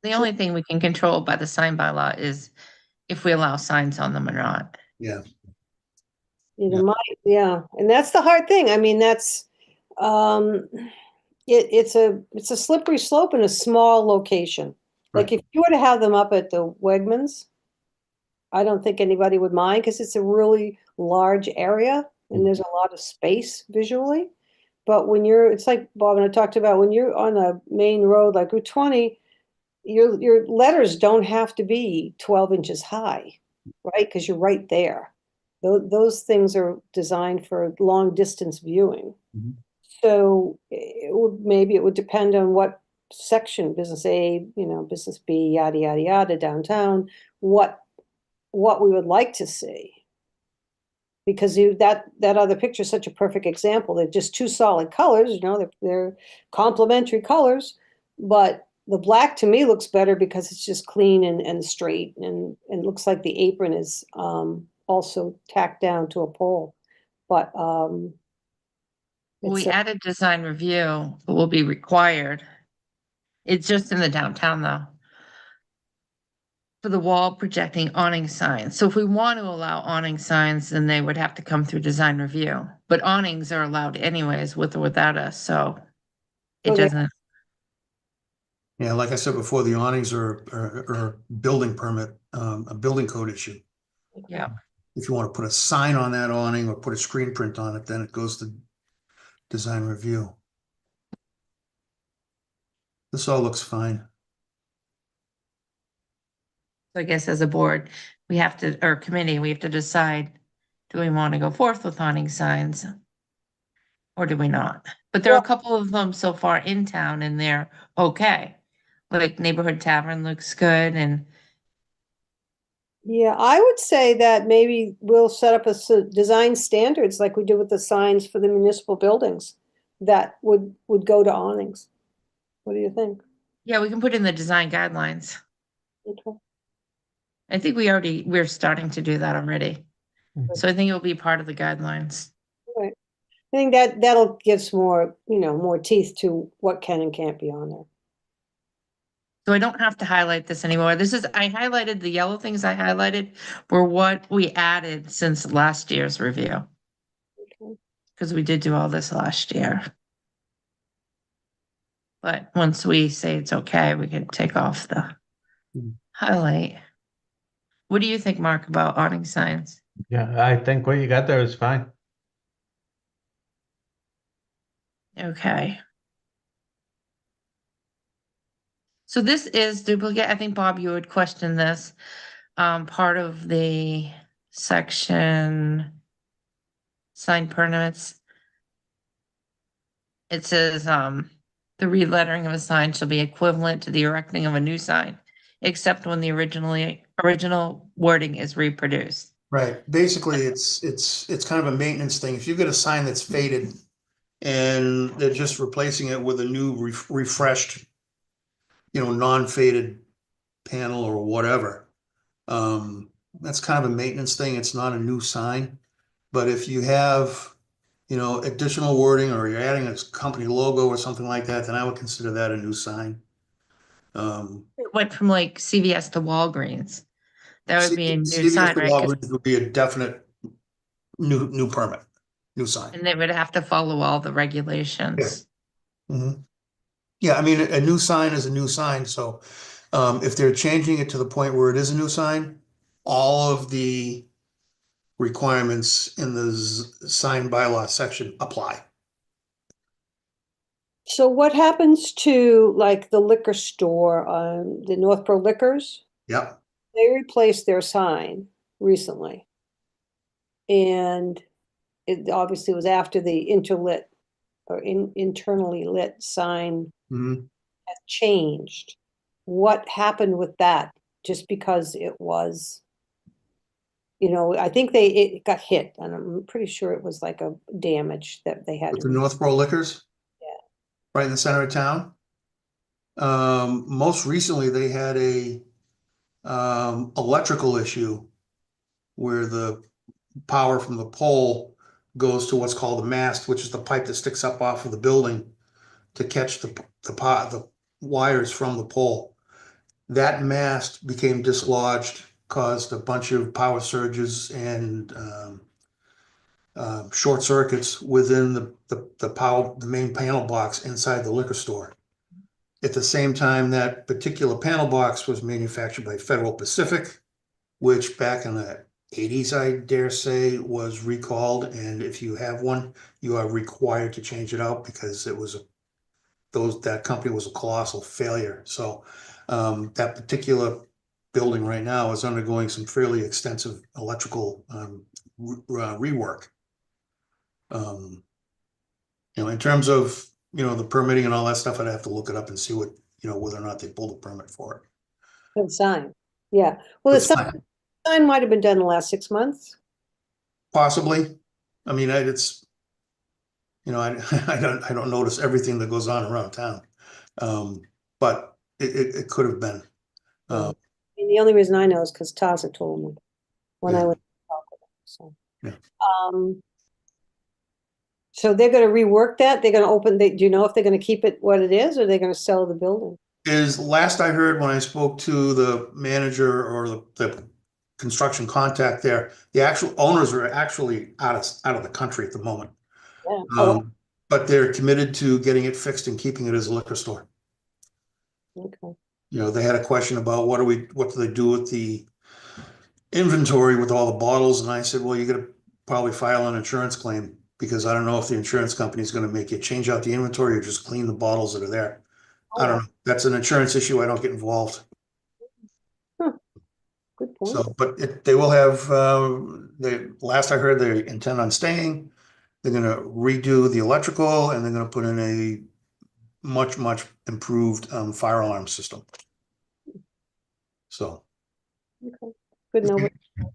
The only thing we can control by the sign bylaw is if we allow signs on them or not. Yeah. Either might, yeah, and that's the hard thing. I mean, that's, it's a slippery slope in a small location. Like if you were to have them up at the Wegmans, I don't think anybody would mind because it's a really large area and there's a lot of space visually. But when it's like Bob and I talked about, when you're on a main road like Route 20, your letters don't have to be 12 inches high, right? Because you're right there. Those things are designed for long distance viewing. Mhm. So maybe it would depend on what section, business A, business B, yada, yada, yada, downtown, what we would like to see. Because that other picture is such a perfect example. They're just two solid colors, they're complementary colors, but the black to me looks better because it's just clean and straight and looks like the apron is also tacked down to a pole. But We it's added design review, it will be required. It's just in the downtown though. For the wall projecting awning signs. So if we want to allow awning signs, then they would have to come through design review. But awnings are allowed anyways, with or without us, so it Okay. doesn't, Yeah, like I said before, the awnings are building permit, a building code issue. yeah. If you want to put a sign on that awning or put a screen print on it, then it goes to design review. This all looks fine. So I guess as a board, we have to, or committee, we have to decide, do we want to go forth with awning signs? Or do we not? But there are a couple of them so far in town and they're okay. Like Neighborhood Tavern looks good and Yeah, I would say that maybe we'll set up design standards like we do with the signs for the municipal buildings that would go to awnings. What do you think? yeah, we can put in the design guidelines. Okay. I think we're starting to do that already. Mhm. So I think it'll be part of the guidelines. Right. I think that'll give some more, more teeth to what can and can't be on there. So I don't have to highlight this anymore. I highlighted the yellow things I highlighted were what we added since last year's review. Okay. Because we did do all this last year. But once we say it's okay, we can take off the Hmm. highlight. What do you think, Mark, about awning signs? Yeah, I think what you got there is fine. Okay. So this is duplicate. I think, Bob, you would question this. Part of the section sign permits. It says, the relettering of a sign shall be equivalent to the erecting of a new sign, except when the original wording is reproduced. Right, basically, it's kind of a maintenance thing. If you get a sign that's faded and they're just replacing it with a new refreshed, non-faded panel or whatever. That's kind of a maintenance thing. It's not a new sign. But if you have, additional wording or you're adding a company logo or something like that, then I would consider that a new sign. It went from like CVS to Walgreens. That would be a new CVS sign, right? 'Cause- Walgreens would be a definite new permit, new sign. And they would have to follow all the regulations. Mhm. Yeah, I mean, a new sign is a new sign, so if they're changing it to the point where it is a new sign, all of the requirements in the sign bylaw section apply. So what happens to like the liquor store, the Northborough Liquors? Yep. They replaced their sign recently. And it obviously was after the interlit or internally lit sign Mhm. has changed. What happened with that? Just because it was, I think it got hit and I'm pretty sure it was like a damage that they had With to. the Northborough Liquors? Yeah. Right in the center of town. Most recently, they had a electrical issue where the power from the pole goes to what's called the mast, which is the pipe that sticks up off of the building to catch the wires from the pole. That mast became dislodged caused a bunch of power surges and short circuits within the main panel box inside the liquor store. At the same time, that particular panel box was manufactured by Federal Pacific, which back in the 80s, I dare say, was recalled. And if you have one, you are required to change it out because it was that company was a colossal failure. So that particular building right now is undergoing some fairly extensive electrical rework. In terms of, the permitting and all that stuff, I'd have to look it up and see what, whether or not they pulled a permit for it. The sign, yeah. Well, the It's fine. sign might have been done in the last 6 months. Possibly. I mean, it's, I don't notice everything that goes on around town. But it could have been. And the only reason I know is because Taza told me when I Yeah. went to talk with him, so. Yeah. So they're gonna rework that? They're gonna do you know if they're gonna keep it what it is, or they're gonna sell the building? Last I heard when I spoke to the manager or the construction contact there, the actual owners are actually out of the country at the moment. Yeah. But they're committed to getting it fixed and keeping it as a liquor store. Okay. They had a question about what do they do with the inventory with all the bottles? And I said, well, you're gonna probably file an insurance claim because I don't know if the insurance company is gonna make you change out the inventory or just clean the bottles that are there. I don't know. That's an insurance issue. I don't get involved. Good point. So, but they will have, last I heard, they intend on staying. They're gonna redo the electrical and they're gonna put in a much, much improved fire alarm system. So Okay. Good know.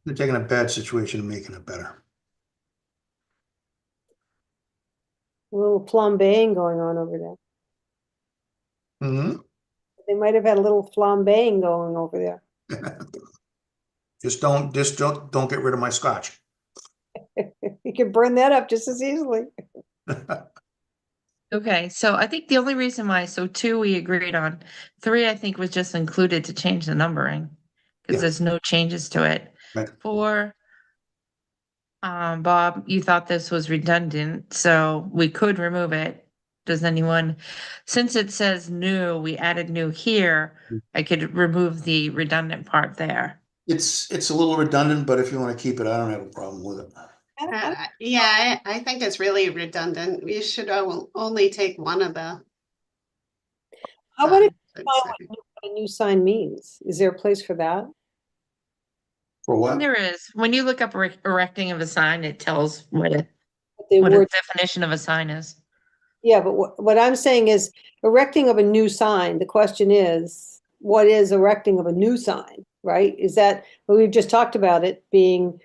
they're taking a bad situation and making it better. A little flambeing going on over there. Mhm. They might have had a little flambeing going over there. Just don't get rid of my scotch. You can burn that up just as easily. Okay, so I think the only reason why, so 2 we agreed on, 3 I think was just included to change the numbering. Yeah. Because there's no changes to it. Right. 4, Bob, you thought this was redundant, so we could remove it. Does anyone, since it says new, we added new here, I could remove the redundant part there. It's a little redundant, but if you want to keep it, I don't have a problem with it. Yeah, I think it's really redundant. We should only take one of the. How about signs, I'd define say. what a new sign means? Is there a place for that? For And what? there is, when you look up erecting of a sign, it tells what The a word, definition of a sign is. yeah, but what I'm saying is erecting of a new sign, the question is, what is erecting of a new sign, right? Is that, well, we've just talked about it being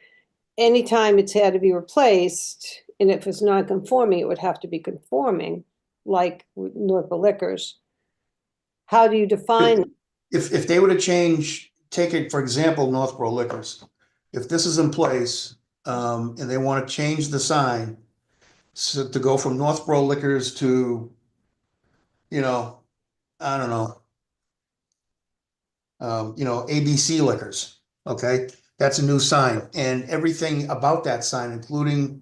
anytime it's had to be replaced, and if it's not conforming, it would have to be conforming, like with Northville Liquors. How do you define? If they were to take it, for example, Northborough Liquors, if this is in place, and they want to change the sign to go from Northborough Liquors to, I don't know, ABC Liquors, okay? That's a new sign, and everything about that sign, including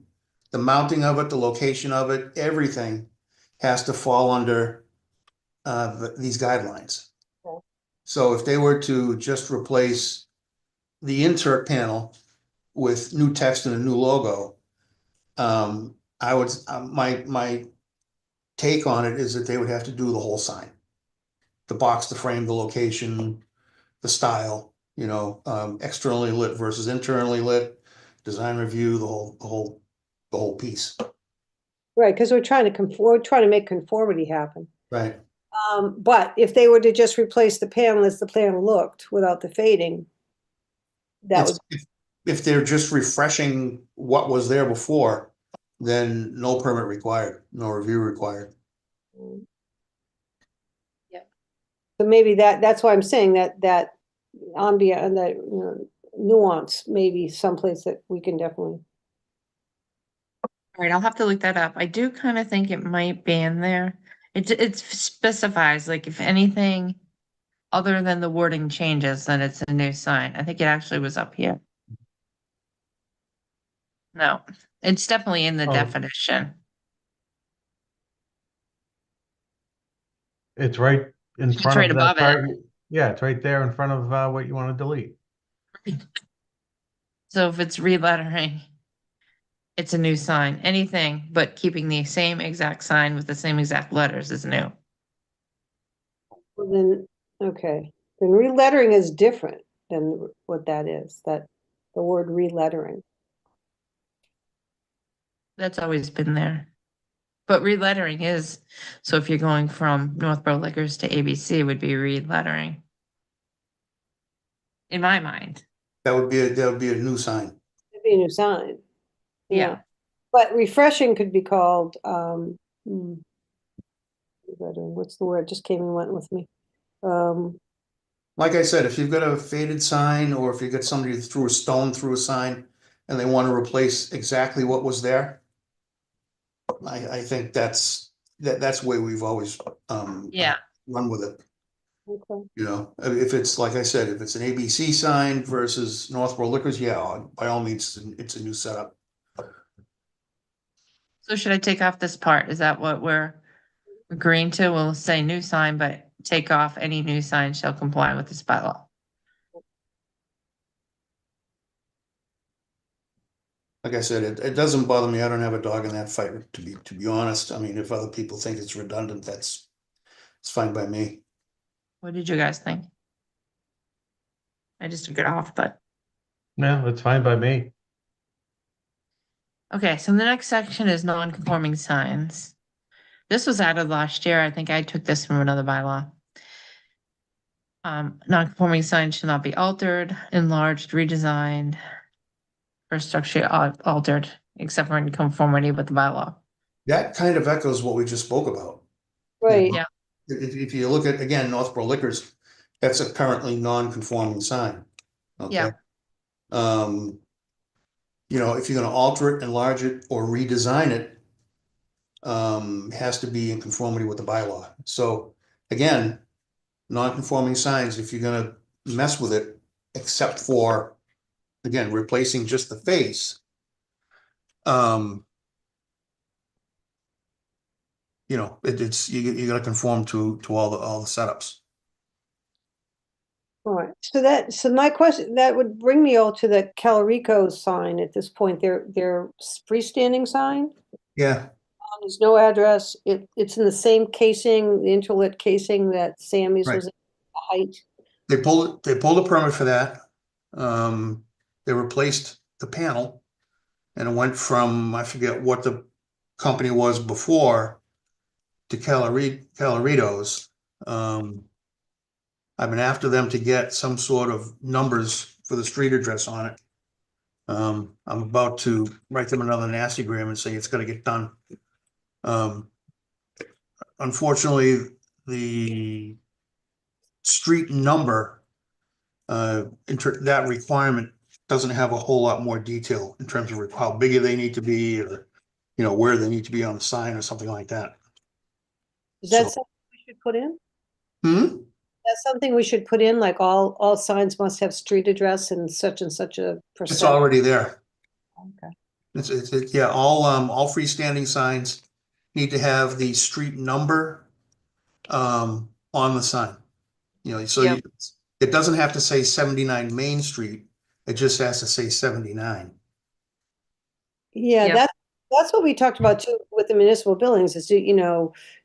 the mounting of it, the location of it, everything has to fall under these guidelines. Okay. So if they were to just replace the insert panel with new text and a new logo, I would, my take on it is that they would have to do the whole sign. The box, the frame, the location, the style, externally lit versus internally lit, design review, the whole piece. Right, because we're trying to make conformity happen. Right. But if they were to just replace the panel as the panel looked without the fading, that would, If they're just refreshing what was there before, then no permit required, no review required. so maybe that's why I'm saying that ambient and that nuance, maybe someplace that we can definitely. All right, I'll have to look that up. I do kind of think it might be in there. It specifies, like, if anything other than the wording changes, then it's a new sign. I think it actually was up here. No, it's definitely in the Oh. definition. It's right in It's front right of that above it. part. Yeah, it's right there in front of what you want to delete. So if it's relettering, it's a new sign. Anything but keeping the same exact sign with the same exact letters is new. Well, then, okay, then relettering is different than what that is, that the word relettering. That's always been there. But relettering is, so if you're going from Northborough Liquors to ABC would be relettering. In my mind, That would be a new sign. It'd be a new sign. yeah. But refreshing could be called, what's the word, just came and went with me. Like I said, if you've got a faded sign, or if you've got somebody who threw a stone through a sign and they want to replace exactly what was there, I think that's the way we've always Yeah. run with it. Okay. You know, if it's, like I said, if it's an ABC sign versus Northborough Liquors, yeah, by all means, it's a new setup. So should I take off this part? Is that what we're agreeing to? We'll say new sign, but take off any new sign shall comply with this bylaw. Like I said, it doesn't bother me. I don't have a dog in that fight, to be honest. I mean, if other people think it's redundant, it's fine by me. What did you guys think? I just took it off, but Yeah, that's fine by me. okay, so the next section is non-conforming signs. This was added last year. I think I took this from another bylaw. Non-conforming signs should not be altered, enlarged, redesigned, or structurally altered, except for in conformity with the bylaw. That kind of echoes what we just spoke about. Right, Yeah. If you look at, again, Northborough Liquors, that's a currently non-conforming sign. Okay. Yeah. You know, if you're gonna alter it, enlarge it, or redesign it, it has to be in conformity with the bylaw. So again, non-conforming signs, if you're gonna mess with it, except for, again, replacing just the face, you know, you gotta conform to all the setups. all right, so my question, that would bring me all to the Calorico sign at this point, their freestanding sign. Yeah, There's no address, it's in the same casing, the interlit casing that Sammy's Right. was in, the height. they pulled a permit for that. They replaced the panel. And it went from, I forget what the company was before, to Caloritos. I've been after them to get some sort of numbers for the street address on it. I'm about to write them another nasty gram and say it's gotta get done. Unfortunately, the street number, that requirement doesn't have a whole lot more detail in terms of how big they need to be, or, you know, where they need to be on the sign or something like that. Is that So- something we should put in? Hmm? That's something we should put in, like all signs must have street address and such a It's percent? already there. Okay. Yeah, all freestanding signs need to have the street number, on the sign. You know, so Yep. it doesn't have to say 79 Main Street, it just has to say 79. Yeah, Yep. that's what we talked about too with the municipal buildings is,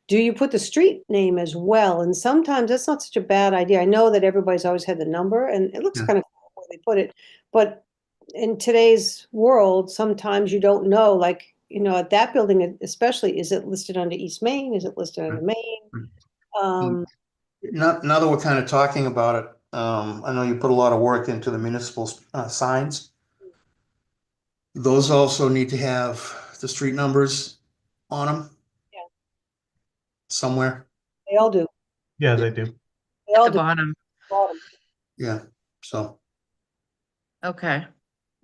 do you put the street name as well? And sometimes that's not such a bad idea. I know that everybody's always had the number and it looks Yeah. kind of cool where they put it. But in today's world, sometimes you don't know, like, at that building especially, is it listed under East Main? Is it listed under Main? Now that we're kind of talking about it, I know you put a lot of work into the municipal signs. Those also need to have the street numbers on them. Yeah. Somewhere, They all do. Yeah, they do. They all At the do. bottom. Bottom. yeah, so, Okay.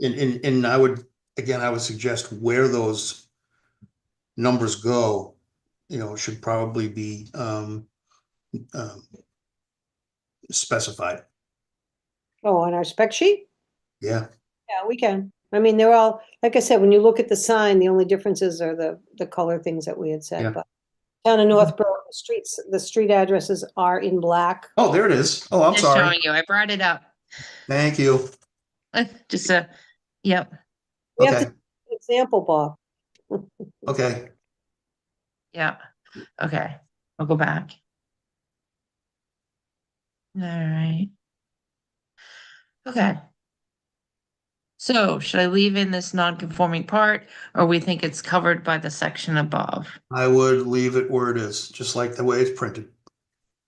and I would suggest where those numbers go, should probably be, specified. Oh, on our spec sheet? Yeah, Yeah, we can. I mean, they're all, like I said, when you look at the sign, the only differences are the color things that we had Yeah. said, but town of Northborough, the street addresses are in black. oh, there it is. Oh, I'm Just sorry. showing you, I brought it up. Thank you. Just yep, We have to, Okay, example, Bob. okay. yeah, okay, I'll go back. All right. Okay. So should I leave in this non-conforming part, or we think it's covered by the section above? I would leave it where it is, just like the way it's printed.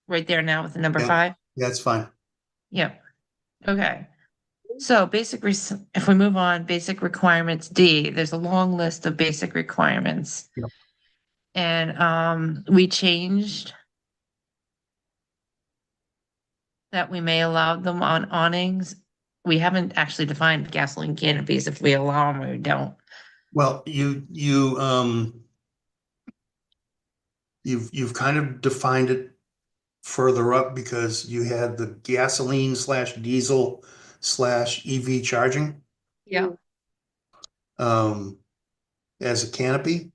Right there now with the number Yeah. 5? That's fine. Yep. Okay. So if we move on, basic requirements D, there's a long list of basic requirements. Yep. And we changed that we may allow them on awnings. We haven't actually defined gasoline canopies, if we allow them or we don't. Well, you've kind of defined it further up because you had the gasoline / diesel / EV charging Yeah. as a canopy.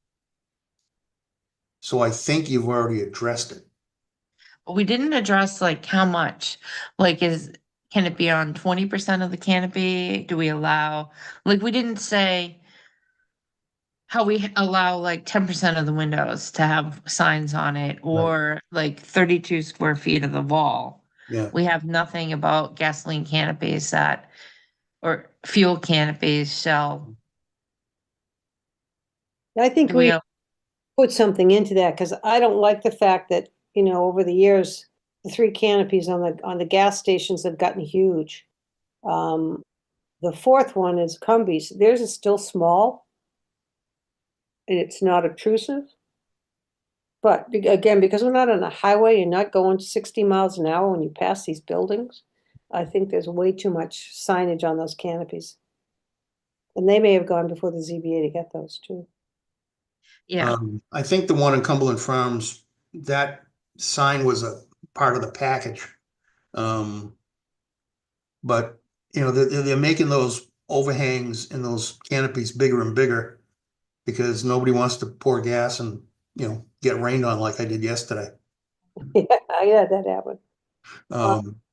So I think you've already addressed it. We didn't address like how much, like can it be on 20% of the canopy? Do we allow, like, we didn't say how we allow like 10% of the windows to have signs on it or like 32 square feet of the wall. Yeah. We have nothing about gasoline canopies or fuel canopies shall. I think Do we, we put something into that, because I don't like the fact that, over the years, the 3 canopies on the gas stations have gotten huge. The 4th one is Cumbies. Theirs is still small. And it's not obtrusive. But again, because we're not on a highway, you're not going 60 miles an hour when you pass these buildings. I think there's way too much signage on those canopies. And they may have gone before the ZBA to get those too. yeah, I think the one in Cumberland Farms, that sign was a part of the package. But they're making those overhangs and those canopies bigger and bigger because nobody wants to pour gas and, get rained on like I did yesterday. Yeah, that happened.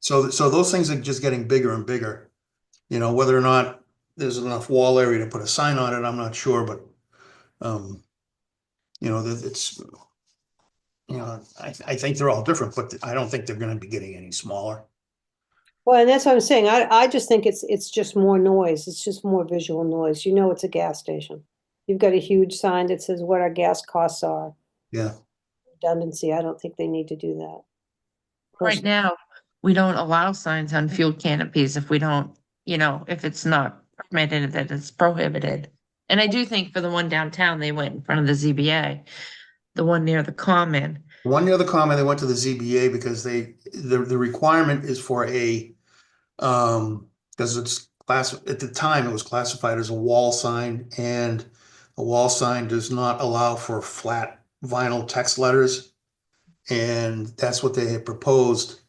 So those things are just getting bigger and bigger. Whether or not there's enough wall area to put a sign on it, I'm not sure, but it's, I think they're all different, but I don't think they're gonna be getting any smaller. Well, and that's what I'm saying. I just think it's just more noise. It's just more visual noise. It's a gas station. You've got a huge sign that says what our gas costs are. Yeah, Redundancy. I don't think they need to do that. right now, we don't allow signs on fuel canopies if we don't, if it's not permitted, that it's prohibited. And I do think for the one downtown, they went in front of the ZBA, the one near the common. one near the common, they went to the ZBA because the requirement is for because it's at the time it was classified as a wall sign, and a wall sign does not allow for flat vinyl text letters. And that's what they had proposed,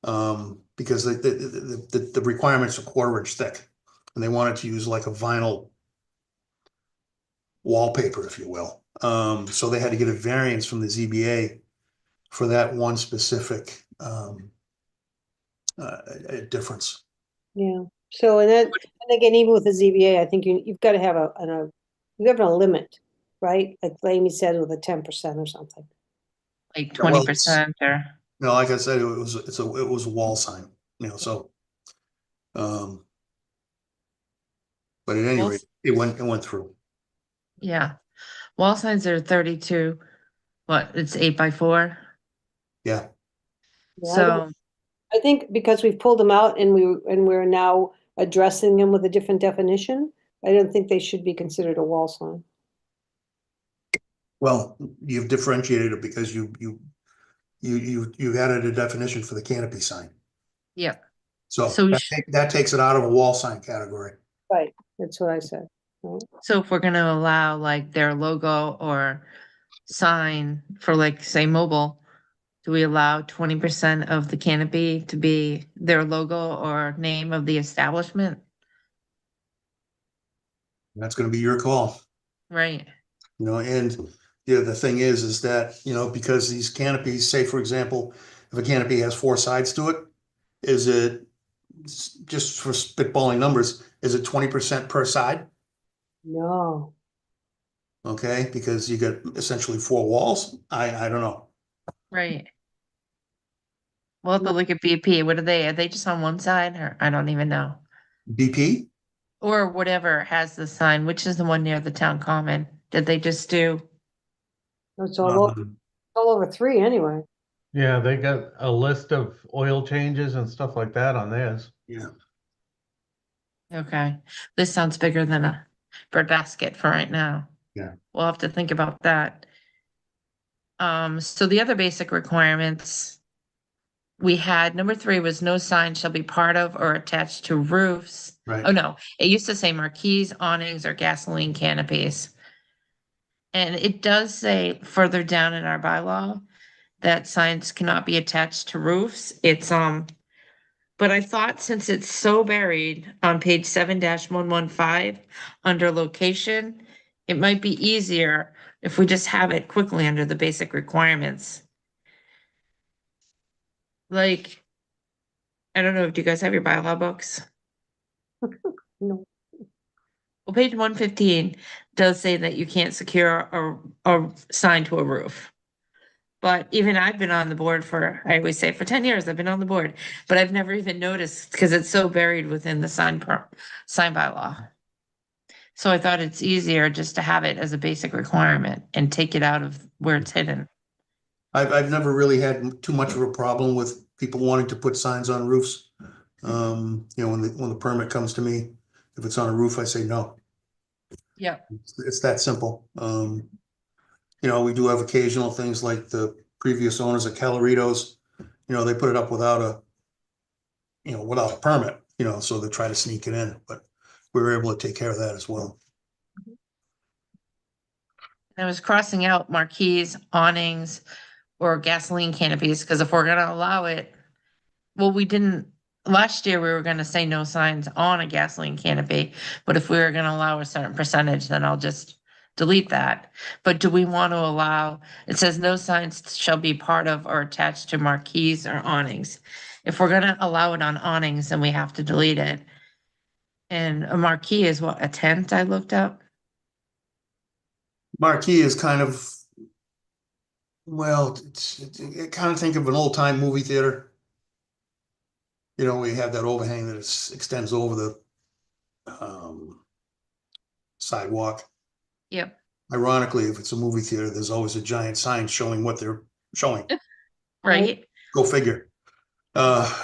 because the requirement's a 1/4 inch thick, and they wanted to use like a vinyl wallpaper, if you will. So they had to get a variance from the ZBA for that one specific difference. Yeah. So and again, even with the ZBA, I think you've got to have a limit, right? Like Amy said, with a 10% or something. Like Yeah, well, 20% or, No, like I said, it was a wall sign, so. But at any Well, rate, it went through. yeah. Wall signs are 32, it's 8x4. Yeah, Yeah, So, I think because we've pulled them out and we're now addressing them with a different definition, I don't think they should be considered a wall sign. well, you've differentiated it because you added a definition for the canopy sign. yeah. So So that takes it out of a wall sign category. Right. That's what I said. Right. So if we're gonna allow like their logo or sign for like, say, mobile, Do we allow 20% of the canopy to be their logo or name of the establishment? That's gonna be your call. Right, And the thing is that, because these canopies, say, for example, if a canopy has four sides to it, is it, just for spitballing numbers, is it 20% per side? No. Okay, because you get essentially four walls. I don't know. right. We'll have to look at BP. What are they just on one side or I don't even know. BP? Or whatever has the sign, which is the one near the town common? Did they just do? It's all over three anyway. Yeah, they got a list of oil changes and stuff like that on theirs. Yeah. Okay, this sounds bigger than a bird basket for right now. Yeah. We'll have to think about that. So the other basic requirements. We had, number 3 was no sign shall be part of or attached to roofs. Right. Oh, no, it used to say marquees, awnings, or gasoline canopies. And it does say further down in our bylaw that signs cannot be attached to roofs. But I thought since it's so buried on page 7-115 under location, it might be easier if we just have it quickly under the basic requirements. Like, I don't know, do you guys have your bylaw books? No. Well, page 115 does say that you can't secure a sign to a roof. But even I've been on the board I always say for 10 years, I've been on the board, but I've never even noticed because it's so buried within the sign bylaw. So I thought it's easier just to have it as a basic requirement and take it out of where it's hidden. I've never really had too much of a problem with people wanting to put signs on roofs. When the permit comes to me, if it's on a roof, I say no. Yeah. It's that simple. We do have occasional things like the previous owners of Caloritos, they put it up without a permit, so they try to sneak it in, but we were able to take care of that as well. I was crossing out marquees, awnings, or gasoline canopies, because if we're gonna allow it, well, last year we were gonna say no signs on a gasoline canopy, but if we were gonna allow a certain percentage, then I'll just delete that. But do we want to allow, it says no signs shall be part of or attached to marquees or awnings. If we're gonna allow it on awnings, then we have to delete it. And a marquee is what, a tent I looked up? Marquee is kind of, well, kind of think of an old time movie theater. We have that overhang that extends over the sidewalk. Yep. Ironically, if it's a movie theater, there's always a giant sign showing what they're showing. Right? Go figure. So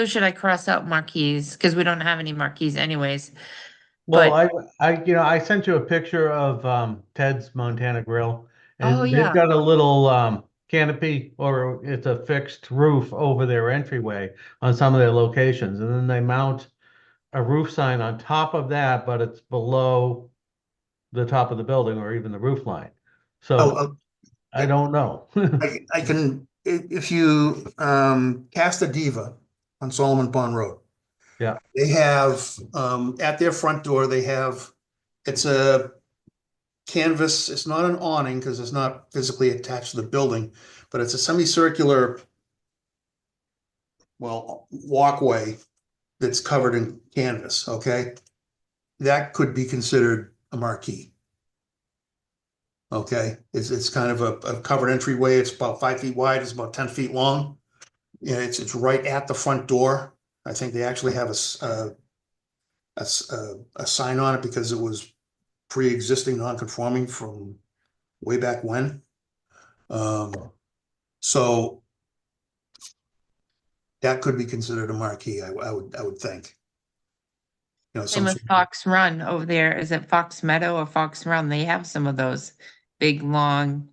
should I cross out marquees? Because we don't have any marquees anyways. Well, But- I sent you a picture of Ted's Montana Grill. Oh, And yeah. they've got a little canopy, or it's a fixed roof over their entryway on some of their locations. And then they mount a roof sign on top of that, but it's below the top of the building or even the roof line. So I don't know. I can, if you cast a diva on Solomon Pond Road. Yeah. They have, at their front door, it's a canvas, it's not an awning because it's not physically attached to the building, but it's a semicircular, walkway that's covered in canvas, okay? That could be considered a marquee. Okay, it's kind of a covered entryway. It's about 5 feet wide. It's about 10 feet long. Yeah, it's right at the front door. I think they actually have a sign on it because it was pre-existing non-conforming from way back when. So that could be considered a marquee. I would think. Same with Fox Run over there. Is it Fox Meadow or Fox Run? They have some of those big, long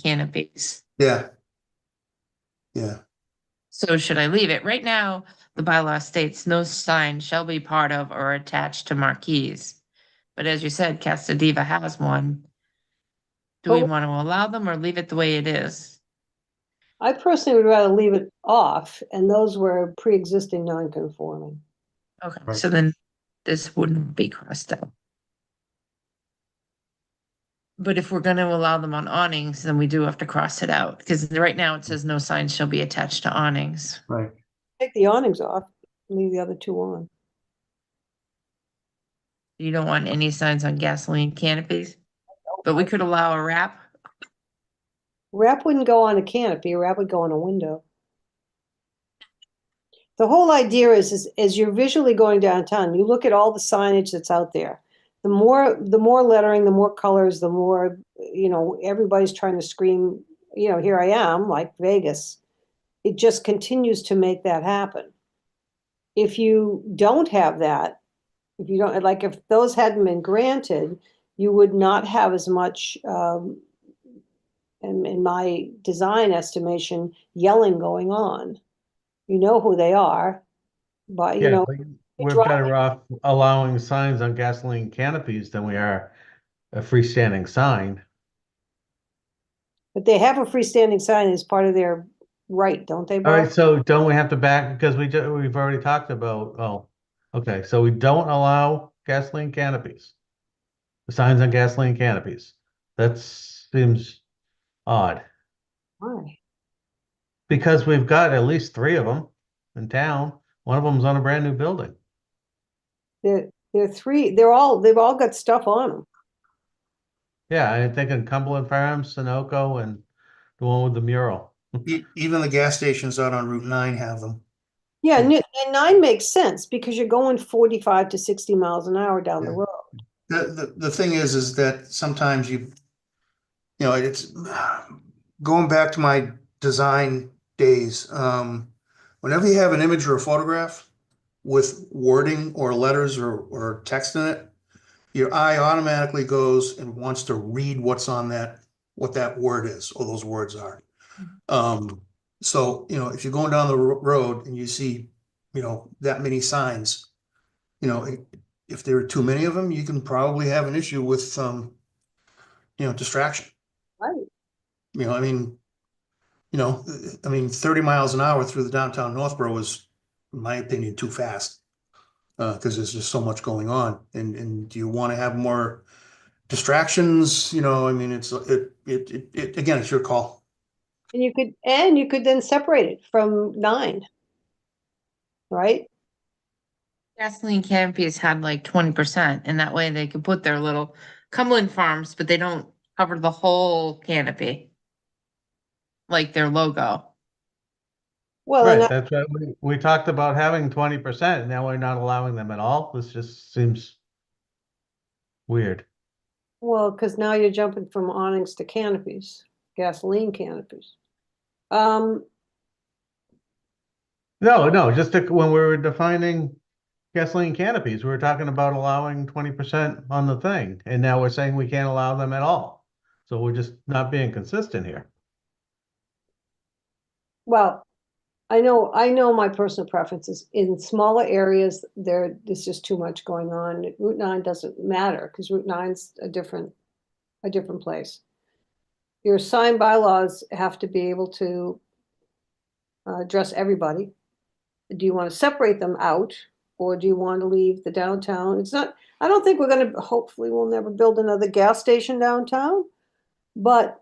canopies. Yeah. Yeah. So should I leave it? Right now, the bylaw states no sign shall be part of or attached to marquees. But as you said, Casa Diva has one. Do we But- want to allow them or leave it the way it is? I personally would rather leave it off, and those were pre-existing non-conforming. Okay, Right. so then this wouldn't be crossed out. But if we're gonna allow them on awnings, then we do have to cross it out, because right now it says no signs shall be attached to awnings. Right. Take the awnings off, leave the other two on. You don't want any signs on gasoline canopies, but we could allow a wrap. Wrap wouldn't go on a canopy, a wrap would go on a window. The whole idea is as you're visually going downtown, you look at all the signage that's out there. The more lettering, the more colors, the more, everybody's trying to scream, here I am, like Vegas. It just continues to make that happen. If you don't have that, if those hadn't been granted, you would not have as much, in my design estimation, yelling going on. You know who they are, but Yeah, but we're drive- better off allowing signs on gasoline canopies than we are a freestanding sign. but they have a freestanding sign as part of their right, don't they, All Bob? right, so don't we have to back, because we've already talked about, okay, so we don't allow gasoline canopies. The signs on gasoline canopies. That seems odd, Why? because we've got at least 3 of them in town. One of them's on a brand new building. They've all got stuff on them. Yeah, I'm thinking Cumberland Farms, Sunoco, and the one with the mural. Even the gas stations out on Route 9 have them. Yeah, and 9 makes sense because you're going 45 to 60 miles an hour down the Yeah. road. The thing is that sometimes it's going back to my design days. Whenever you have an image or a photograph with wording or letters or text in it, your eye automatically goes and wants to read what's on what that word is or those words are. So, if you're going down the road and you see, that many signs, if there are too many of them, you can probably have an issue with, distraction. Right. 30 miles an hour through the downtown Northborough is, in my opinion, too fast. Because there's just so much going on. And do you want to have more distractions? Again, it's your call. And you could then separate it from 9. Right? Gasoline canopies had like 20%, and that way they could put their little Cumberland Farms, but they don't cover the whole canopy. Like their logo. Well, Right, and that's right. We talked about having 20%, and now we're not allowing them at all. This just seems weird. because now you're jumping from awnings to canopies, gasoline canopies. No, when we were defining gasoline canopies, we were talking about allowing 20% on the thing, and now we're saying we can't allow them at all. So we're just not being consistent here. Well, I know my personal preferences. In smaller areas, there's just too much going on. Route 9 doesn't matter because Route 9's a different place. Your sign bylaws have to be able to address everybody. Do you want to separate them out, or do you want to leave the downtown? I don't think hopefully we'll never build another gas station downtown, but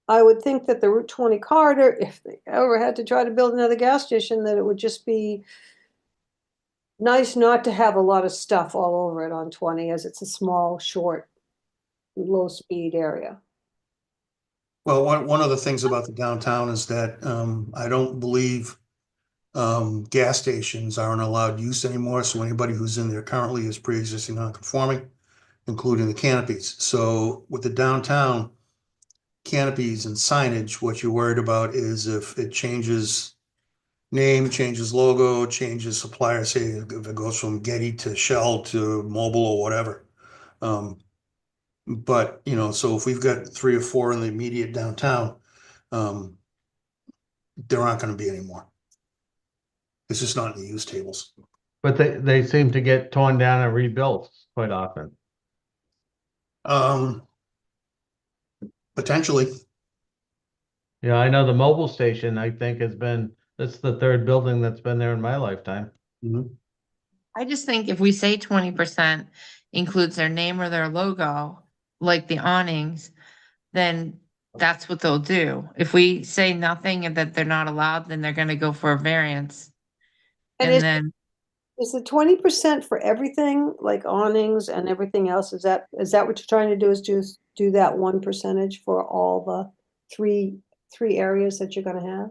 I would think that the Route 20 corridor, if they ever had to try to build another gas station, that it would just be nice not to have a lot of stuff all over it on 20, as it's a small, short, low-speed area. Well, one of the things about the downtown is that I don't believe gas stations aren't allowed use anymore. So anybody who's in there currently is pre-existing non-conforming, including the canopies. So with the downtown canopies and signage, what you're worried about is if it changes name, changes logo, changes supplier, say if it goes from Getty to Shell to Mobil or whatever. But, so if we've got 3 or 4 in the immediate downtown, there aren't going to be any more. It's just not in the use tables. But they seem to get torn down and rebuilt quite often. Potentially. Yeah, I know the mobile station, I think that's the third building that's been there in my lifetime. Mhm. I just think if we say 20% includes their name or their logo, like the awnings, then that's what they'll do. If we say nothing and that they're not allowed, then they're gonna go for a variance. And And then, is the 20% for everything, like awnings and everything else? Is that what you're trying to do, is just do that 1% for all the three areas that you're gonna have?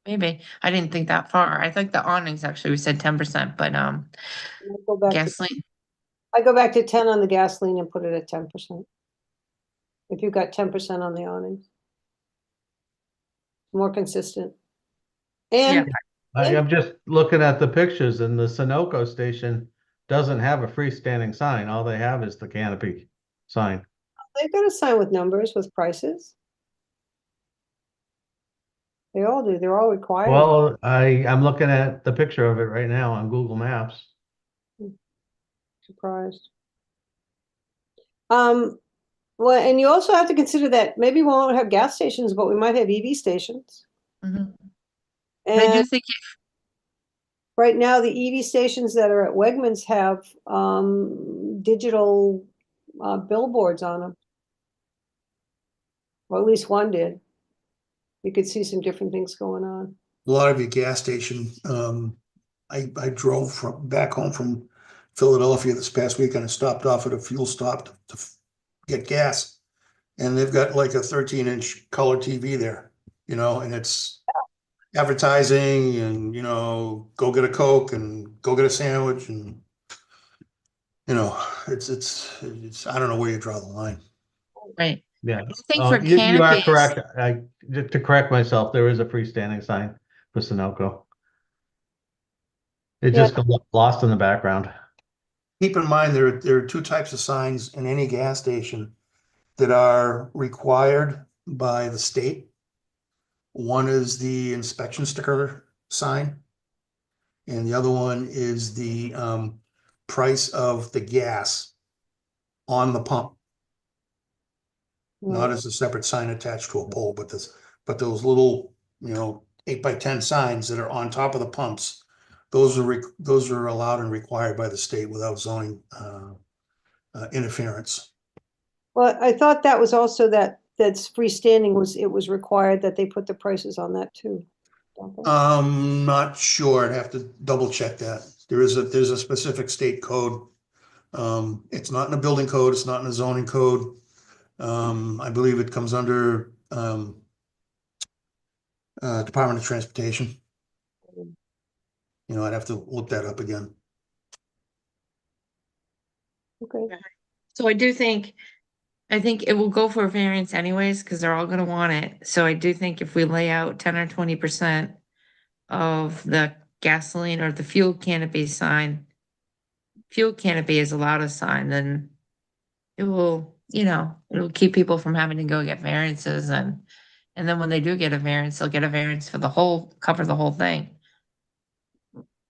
maybe, I didn't think that far. I think the awnings, actually, we said 10%, but, I go back to, gasoline, I go back to 10 on the gasoline and put it at 10%. If you've got 10% on the awnings. More consistent. Yeah. And I'm just looking at the pictures and the Sunoco station doesn't have a freestanding sign. All they have is the canopy sign. they've got a sign with numbers, with prices. They all do, they're all required. Well, I'm looking at the picture of it right now on Google Maps. Surprised. Well, and you also have to consider that maybe we won't have gas stations, but we might have EV stations. mhm. But I do And think, right now, the EV stations that are at Wegmans have digital billboards on them. Well, at least one did. You could see some different things going on. A lot of your gas station, I drove back home from Philadelphia this past weekend and stopped off at a fuel stop to get gas. And they've got like a 13-inch color TV there, and it's advertising and, go get a Coke and go get a sandwich and, it's, I don't know where you draw the line. right, Yeah. I think for You are canopies, correct. To correct myself, there is a freestanding sign for Sunoco. It just got lost in the background. Keep in mind, there are two types of signs in any gas station that are required by the state. One is the inspection sticker sign. And the other one is the price of the gas on the pump, not as a separate sign attached to a pole, but those little, 8x10 signs that are on top of the pumps. Those are allowed and required by the state without zoning interference. Well, I thought that was also that's freestanding, it was required that they put the prices on that too. don't they? Not sure. I'd have to double check that. There's a specific state code. It's not in a building code, it's not in a zoning code. I believe it comes under Department of Transportation. I'd have to look that up again. Okay, so I think it will go for a variance anyways, because they're all gonna want it. So I do think if we lay out 10 or 20% of the gasoline or the fuel canopy sign, fuel canopy is allowed a sign, then it will, it'll keep people from having to go get variances, and then when they do get a variance, they'll get a variance for cover the whole thing.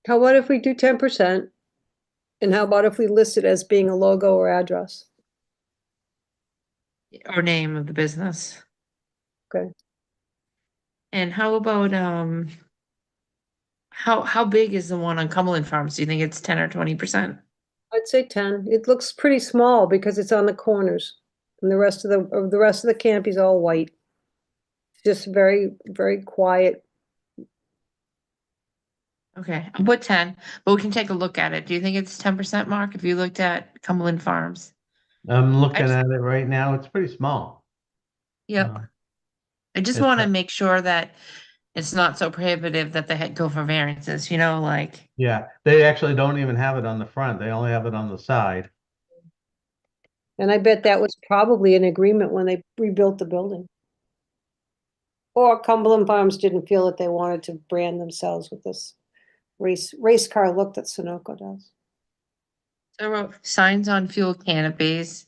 how about if we do 10%? And how about if we list it as being a logo or address? Or name of the business. Okay. And how about, how big is the one on Cumberland Farms? Do you think it's 10 or 20%? I'd say 10. It looks pretty small because it's on the corners. And the rest of the canopy is all white. Just very, very quiet. Okay, I'll put 10, but we can take a look at it. Do you think it's 10%, Mark, if you looked at Cumberland Farms? I'm looking I've- at it right now. It's pretty small. Yep. Uh, I just it's want to a- make sure that it's not so prohibitive that they go for variances, like, Yeah, they actually don't even have it on the front. They only have it on the side. And I bet that was probably an agreement when they rebuilt the building. Or Cumberland Farms didn't feel that they wanted to brand themselves with this race car look that Sunoco does. so I wrote signs on fuel canopies.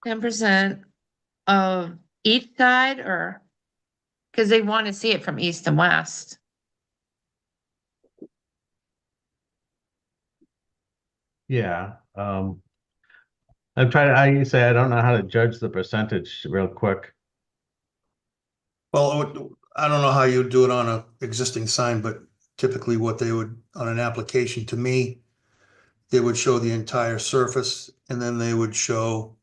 10% of each side, or, because they want to see it from east and west. Yeah. I'm trying to, I say, I don't know how to judge the percentage real quick. Well, I don't know how you do it on a existing sign, but typically what they would, on an application, to me, they would show the entire surface and then they would show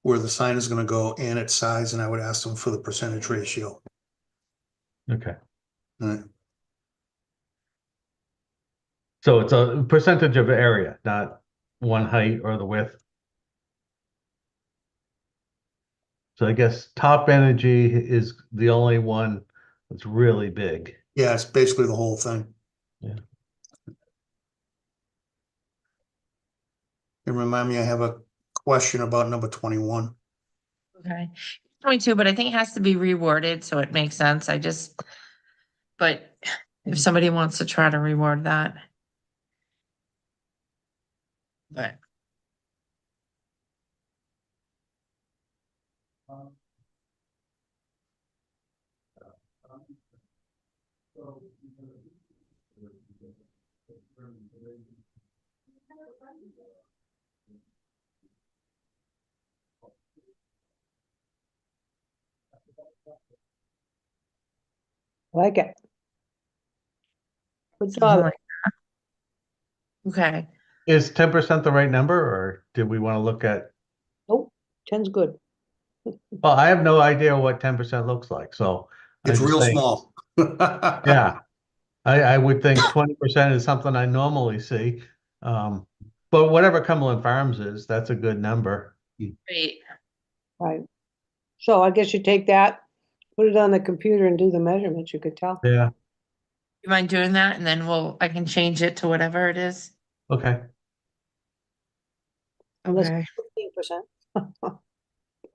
where the sign is gonna go and its size, and I would ask them for the percentage ratio. Okay. Right. So it's a percentage of area, not one height or the width. So I guess Top Energy is the only one that's really big. Yeah, it's basically the whole thing. Yeah. And remind me, I have a question about number 21. Okay. 22, but I think it has to be reworded so it makes sense. But if somebody wants to try to reword that. But. Like it. Good Something job. like that. Okay, Is 10% the right number, or did we want to look at? Nope, 10's good. Well, I have no idea what 10% looks like, so I It's just real think, small. yeah. I would think 20% is something I normally see. But whatever Cumberland Farms is, that's a good number. great. Right. So I guess you take that, put it on the computer and do the measurements, you could tell. Yeah, You mind doing that? And then I can change it to whatever it is. okay. Unless Okay. 15%.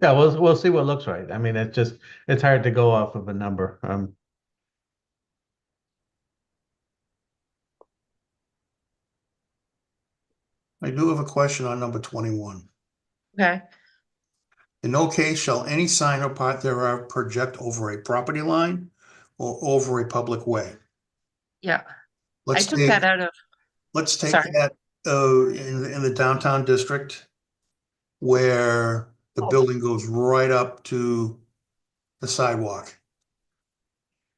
Yeah, we'll see what looks right. I mean, it's hard to go off of a number. I do have a question on number 21. Okay, In no case shall any sign or part thereof project over a property line or over a public way. yeah. I Let's took take, that out of, let's take sorry. that, in the downtown district where the Oh. building goes right up to the sidewalk.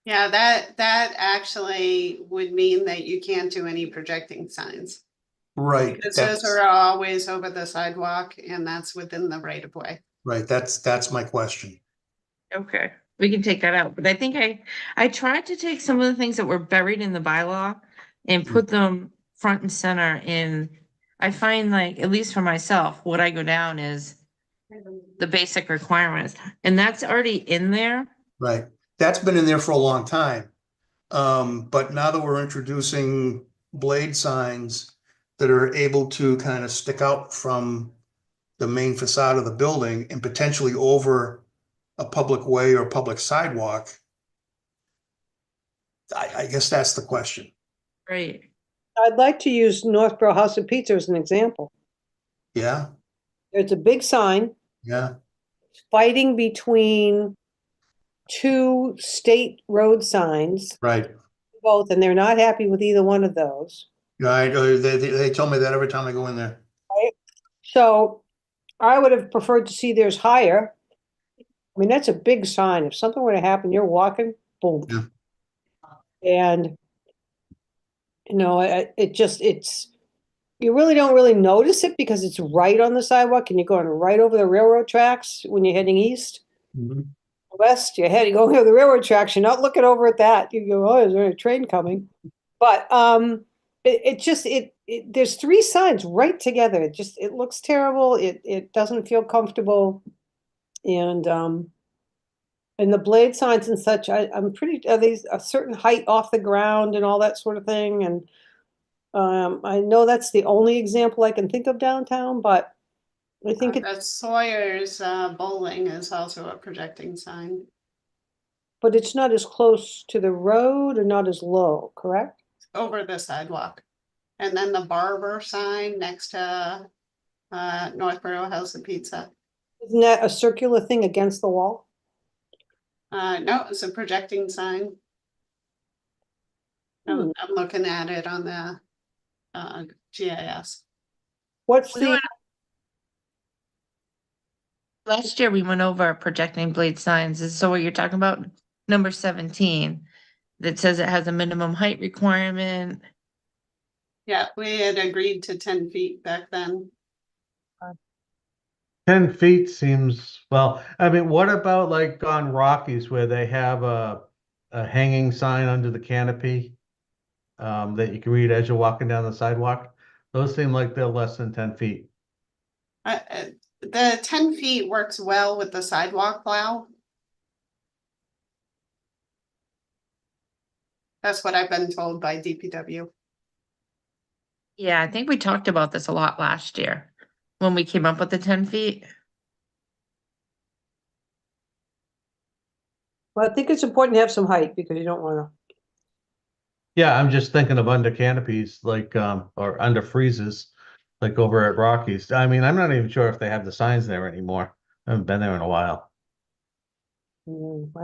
Yeah, that actually would mean that you can't do any projecting signs. Right, Because those that's, are always over the sidewalk and that's within the right of way. right, that's my question. Okay, we can take that out, but I think I tried to take some of the things that were buried in the bylaw and put them front and center I find like, at least for myself, what I go down is the basic requirements, and that's already in there. Right, that's been in there for a long time. But now that we're introducing blade signs that are able to kind of stick out from the main facade of the building and potentially over a public way or public sidewalk, I guess that's the question. Right. I'd like to use Northborough House of Pizza as an example. Yeah, There's a big sign yeah, fighting between two state road signs, right. both, and they're not happy with either one of those. Right, they tell me that every time I go in there. So I would have preferred to see theirs higher. I mean, that's a big sign. If something were to happen, you're walking, boom. Yeah. And, you really don't really notice it because it's right on the sidewalk and you're going right over the railroad tracks when you're heading east. Mhm. West, you're heading over the railroad tracks, you're not looking over at that. You go, oh, is there a train coming? But there's three signs right together. It looks terrible. It doesn't feel comfortable. And the blade signs and such, I'm pretty, are these a certain height off the ground and all that sort of thing? And I know that's the only example I can think of downtown, but I think That's Sawyer's bowling is also a projecting sign. but it's not as close to the road or not as low, correct? Over the sidewalk. And then the barber sign next to Northborough House of Pizza. Isn't that a circular thing against the wall? No, it's a projecting sign. Hmm. I'm looking at it on the GIS. What's Well, the, Last year we went over projecting blade signs. Is so what you're talking about? Number 17, that says it has a minimum height requirement. Yeah, we had agreed to 10 feet back then. 10 feet seems, well, I mean, what about like on Rockies where they have a hanging sign under the canopy? That you can read as you're walking down the sidewalk? Those seem like they're less than 10 feet. The 10 feet works well with the sidewalk plow. That's what I've been told by DPW. Yeah, I think we talked about this a lot last year when we came up with the 10 feet. Well, I think it's important to have some height because you don't wanna, Yeah, I'm just thinking of under canopies, like, or under freezes, like over at Rockies. I mean, I'm not even sure if they have the signs there anymore. I haven't been there in a while. I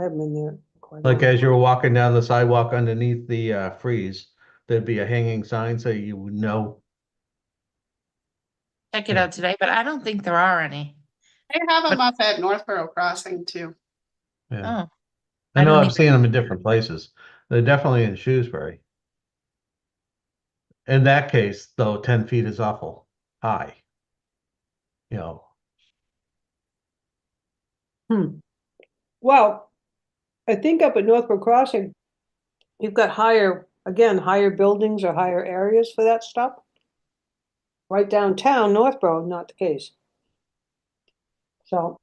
haven't been there. quite a Like while. as you were walking down the sidewalk underneath the freeze, there'd be a hanging sign so you would know. Check it Yeah. out today, but I don't think there are any. They have them up at Northborough Crossing too. Yeah, Oh, I I know don't I've even- seen them in different places. They're definitely in Shrewsbury. In that case, though, 10 feet is awful high. You know, Well, I think up at Northbrook Crossing, you've got higher, again, higher buildings or higher areas for that stuff. Right downtown, Northborough, not the case. So.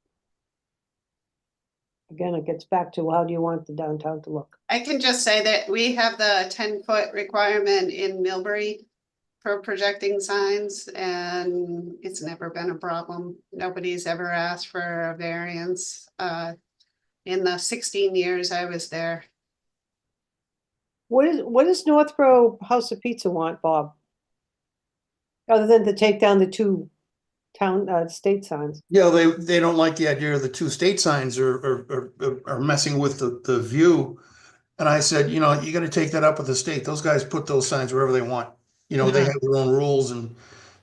Again, it gets back to how do you want the downtown to look? I can just say that we have the 10-foot requirement in Millbury for projecting signs, and it's never been a problem. Nobody's ever asked for a variance in the 16 years I was there. What does Northborough House of Pizza want, Bob? Other than to take down the two state signs. Yeah, they don't like the idea of the two state signs are messing with the view. And I said, you know, you gotta take that up with the state. Those guys put those signs wherever they want. You know, they Mhm. have their own rules and,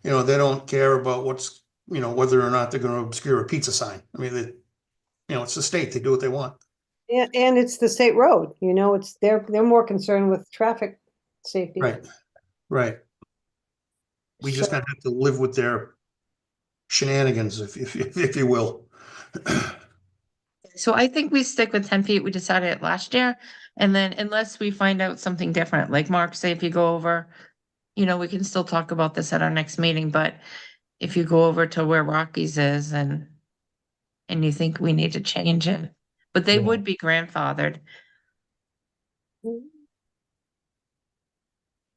you know, they don't care about what's, you know, whether or not they're gonna obscure a pizza sign. I mean, you know, it's the state, they do what they want. And it's the state road, you know, they're more concerned with traffic safety. Right, right. We just So- gotta have to live with their shenanigans, if you will. So I think we stick with 10 feet. We decided it last year. And then unless we find out something different, like Mark say, if you go over, you know, we can still talk about this at our next meeting, but if you go over to where Rockies is and you think we need to change it, but they Yeah. would be grandfathered. well,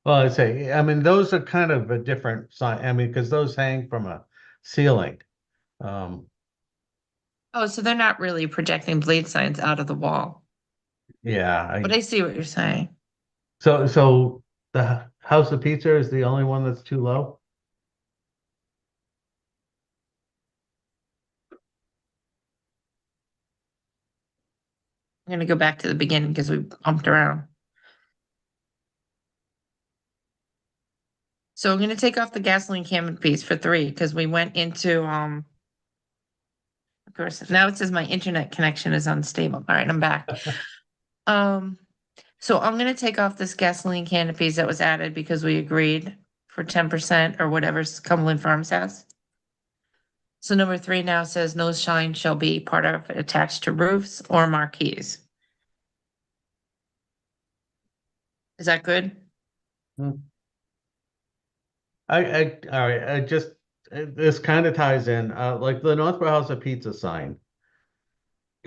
I say, I mean, those are kind of a different sign. I mean, because those hang from a ceiling. Um, Oh, so they're not really projecting blade signs out of the wall, yeah, but I see what you're saying. so the House of Pizza is the only one that's too low? I'm gonna go back to the beginning because we bumped around. So I'm gonna take off the gasoline can piece for 3 because we went into of course, now it says my internet connection is unstable. All right, I'm back. So I'm gonna take off this gasoline canopies that was added because we agreed for 10% or whatever Cumberland Farms has. So number 3 now says no sign shall be part of attached to roofs or marquees. Is that good? All right, I just, this kind of ties in, like the Northborough House of Pizza sign.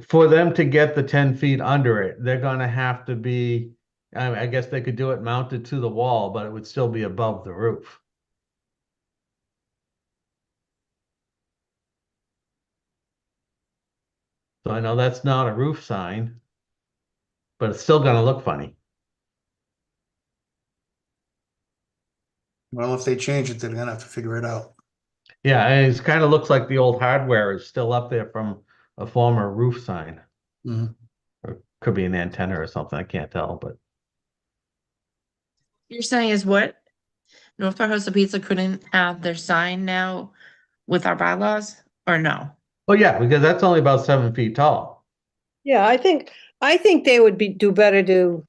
For them to get the 10 feet under it, they're gonna have to be, I guess they could do it mounted to the wall, but it would still be above the roof. So I know that's not a roof sign, but it's still gonna look funny. Well, if they change it, they're gonna have to figure it out. Yeah, and it kind of looks like the old hardware is still up there from a former roof sign. Mhm. Or could be an antenna or something, I can't tell, but You're saying is what? North Port House of Pizza couldn't have their sign now with our bylaws or no? Oh, yeah, because that's only about 7 feet tall. Yeah, I think they would do better to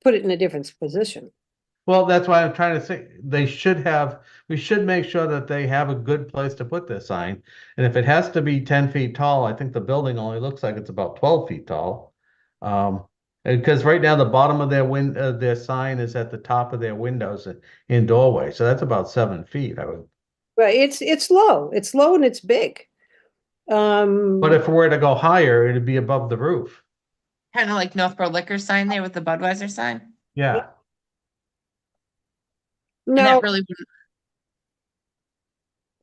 put it in a different position. Well, that's why I'm trying to say, we should make sure that they have a good place to put this sign. And if it has to be 10 feet tall, I think the building only looks like it's about 12 feet tall. Because right now the bottom of their sign is at the top of their windows in doorway, so that's about 7 feet, I would. Right, it's low. It's low and it's big. But if it were to go higher, it'd be above the roof. Kind of like Northborough Liquor sign there with the Budweiser sign. Yeah. And now, that really wouldn't,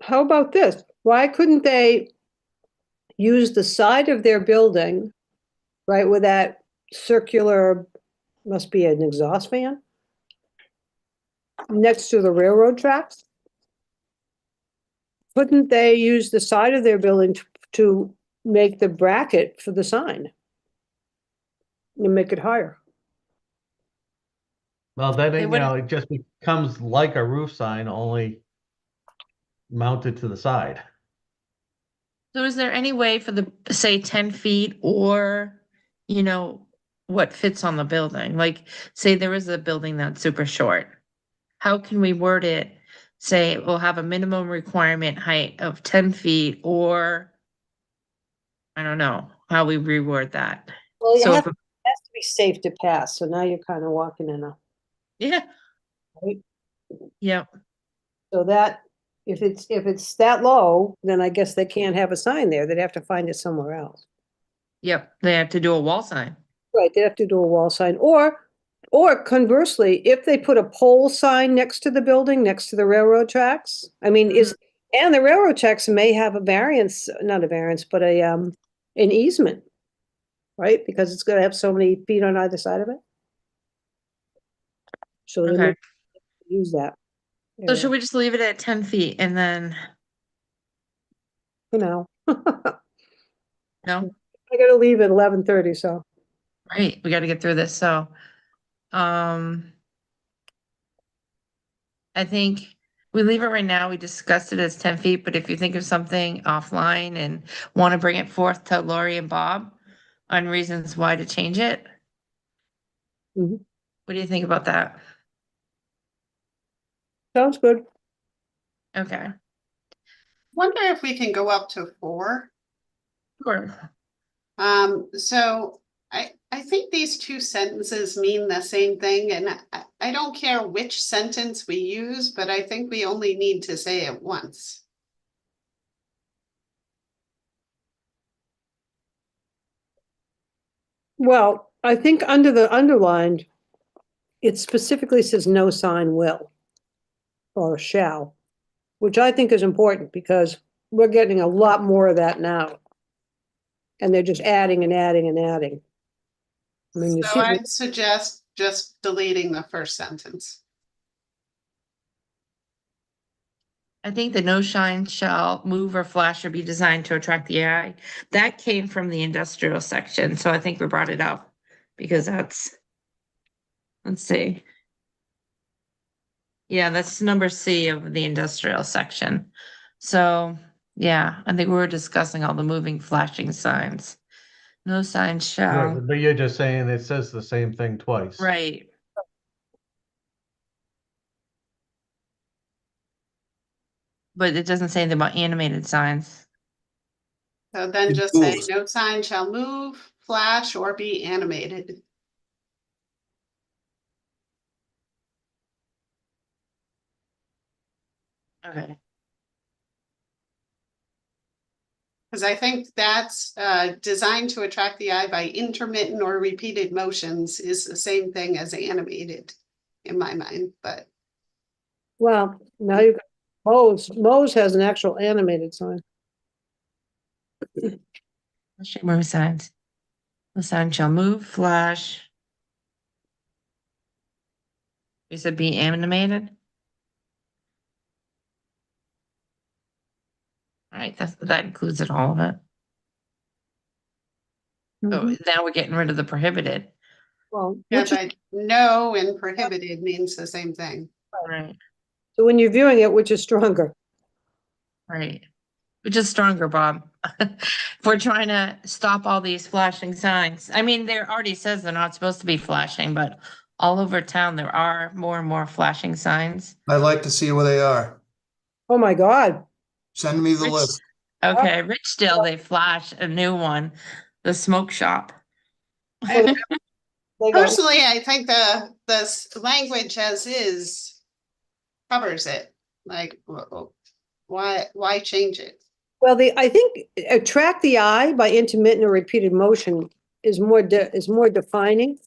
how about this? Why couldn't they use the side of their building, right, with that circular, must be an exhaust fan, next to the railroad tracks? Couldn't they use the side of their building to make the bracket for the sign? And make it higher? Well, then, They wouldn't- it just becomes like a roof sign, only mounted to the side. so is there any way for the, say, 10 feet or, what fits on the building? Like, say there is a building that's super short. How can we word it? Say we'll have a minimum requirement height of 10 feet or I don't know how we reword that. Well, So, it has to be safe to pass, so now you're kind of walking in a, yeah. Right. Yep. so that, if it's that low, then I guess they can't have a sign there. They'd have to find it somewhere else. Yep. They have to do a wall sign. Right, they'd have to do a wall sign, or conversely, if they put a pole sign next to the building, next to the railroad tracks, I mean, and the railroad tracks may have a variance, not a variance, but an easement, right? Because it's gonna have so many feet on either side of it. So they may Okay. use that. So area should we just leave it at 10 feet and then, for now. no? I gotta leave at 11:30, so. Right, we gotta get through this, so. I think we leave it right now. We discussed it as 10 feet, but if you think of something offline and want to bring it forth to Lori and Bob on reasons why to change it. Mhm. What do you think about that? Sounds good. Okay, Wonder if we can go up to 4. sure. So I think these two sentences mean the same thing, and I don't care which sentence we use, but I think we only need to say it once. Well, I think under the underlined, it specifically says no sign will or shall, which I think is important because we're getting a lot more of that now. And they're just adding and adding and adding. I mean, you So see, I'd suggest just deleting the first sentence. I think the no shine shall move or flash or be designed to attract the eye. That came from the industrial section, so I think we brought it up because that's, let's see. Yeah, that's number C of the industrial section. So, yeah, I think we were discussing all the moving flashing signs. No sign shall, But you're just saying it says the same thing twice. right. But it doesn't say anything about animated signs. So then It just say, moves. no sign shall move, flash, or be animated. Okay. Because I think that's designed to attract the eye by intermittent or repeated motions is the same thing as animated in my mind, but well, now you got Mo's has an actual animated sign. Let's check move signs. The sign shall move, flash. You said be animated? All right, that includes it, all of it. So Mhm. now we're getting rid of the prohibited. Well, yeah, which is, but no and prohibited means the same thing. Right, so when you're viewing it, which is stronger? right. Which is stronger, Bob? If we're trying to stop all these flashing signs. I mean, there already says they're not supposed to be flashing, but all over town, there are more and more flashing signs. I'd like to see where they are. Oh, my God. Send me the Rich- list. Okay, Richdale, they flash a new one, the smoke shop. They got- Personally, I think language as is covers it. Like, why change it? Well, I think attract the eye by intermittent or repeated motion is more defining.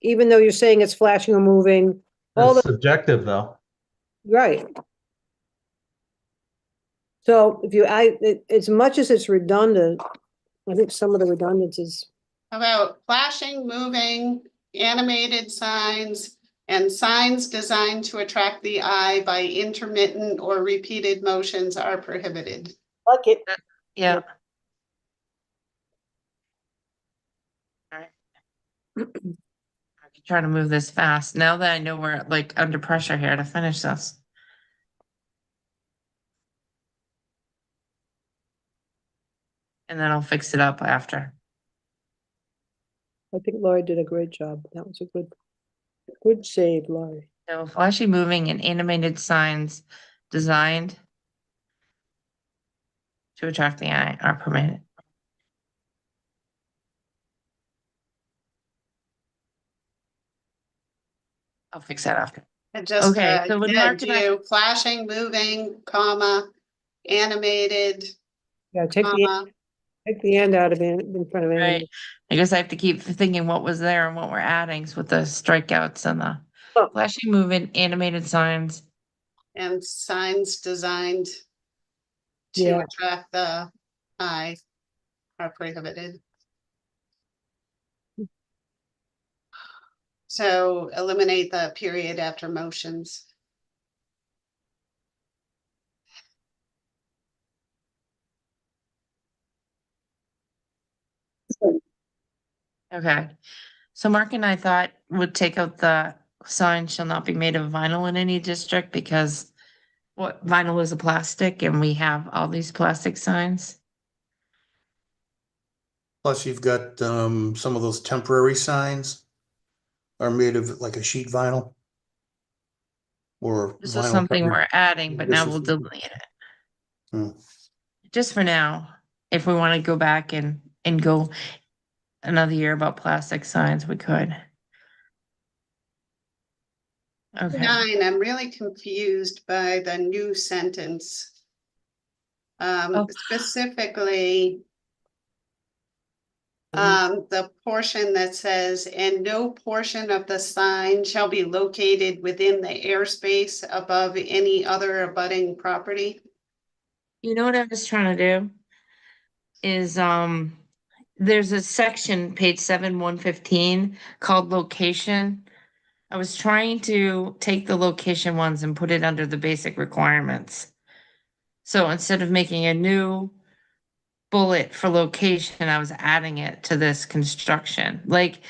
Even though you're saying it's flashing or moving, all It's the, subjective though. right. So if as much as it's redundant, I think some of the redundancies, How about flashing, moving, animated signs, and signs designed to attract the eye by intermittent or repeated motions are prohibited. like it. Yeah. Alright. I'm trying to move this fast, now that I know we're like under pressure here to finish this. And then I'll fix it up after. I think Laurie did a great job. That was a good save, Laurie. So flashy moving and animated signs designed to attract the eye are permitted. I'll fix that after. And just, Okay, so when Mark and I- do flashing, moving, comma, animated, Yeah, comma. take the end out of it in front of it. Right, I guess I have to keep thinking what was there and what we're adding with the strikeouts and the Oh. flashy moving, animated signs. And signs designed to Yeah. attract the eye are prohibited. So eliminate the period after motions. Okay, so Mark and I thought would take out the sign shall not be made of vinyl in any district because what vinyl is a plastic and we have all these plastic signs. Plus, you've got some of those temporary signs are made of like a sheet vinyl. Or This is vinyl something covered. we're adding, but This now is- we'll delete it. Hmm. Just for now, if we want to go back and go another year about plastic signs, we could. Okay, 9, I'm really confused by the new sentence. Oh. Specifically, the portion that says, and no portion of the sign shall be located within the airspace above any other abutting property. you know what I was trying to do? Is, there's a section, page 7, 115, called location. I was trying to take the location ones and put it under the basic requirements. So instead of making a new bullet for location, I was adding it to this construction. Like,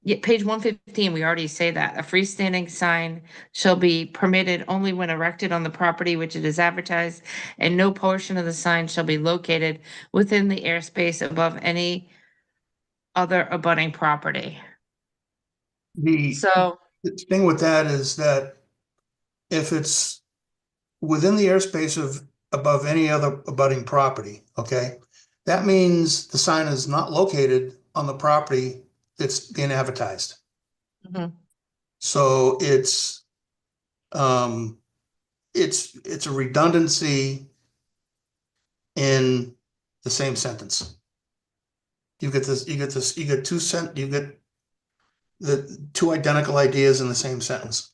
yeah, page 115, we already say that a freestanding sign shall be permitted only when erected on the property which it is advertised, and no portion of the sign shall be located within the airspace above any other abutting property. The So, thing with that is that if it's within the airspace of above any other abutting property, okay? That means the sign is not located on the property that's being advertised. mhm. So it's a redundancy in the same sentence. You get the two identical ideas in the same sentence.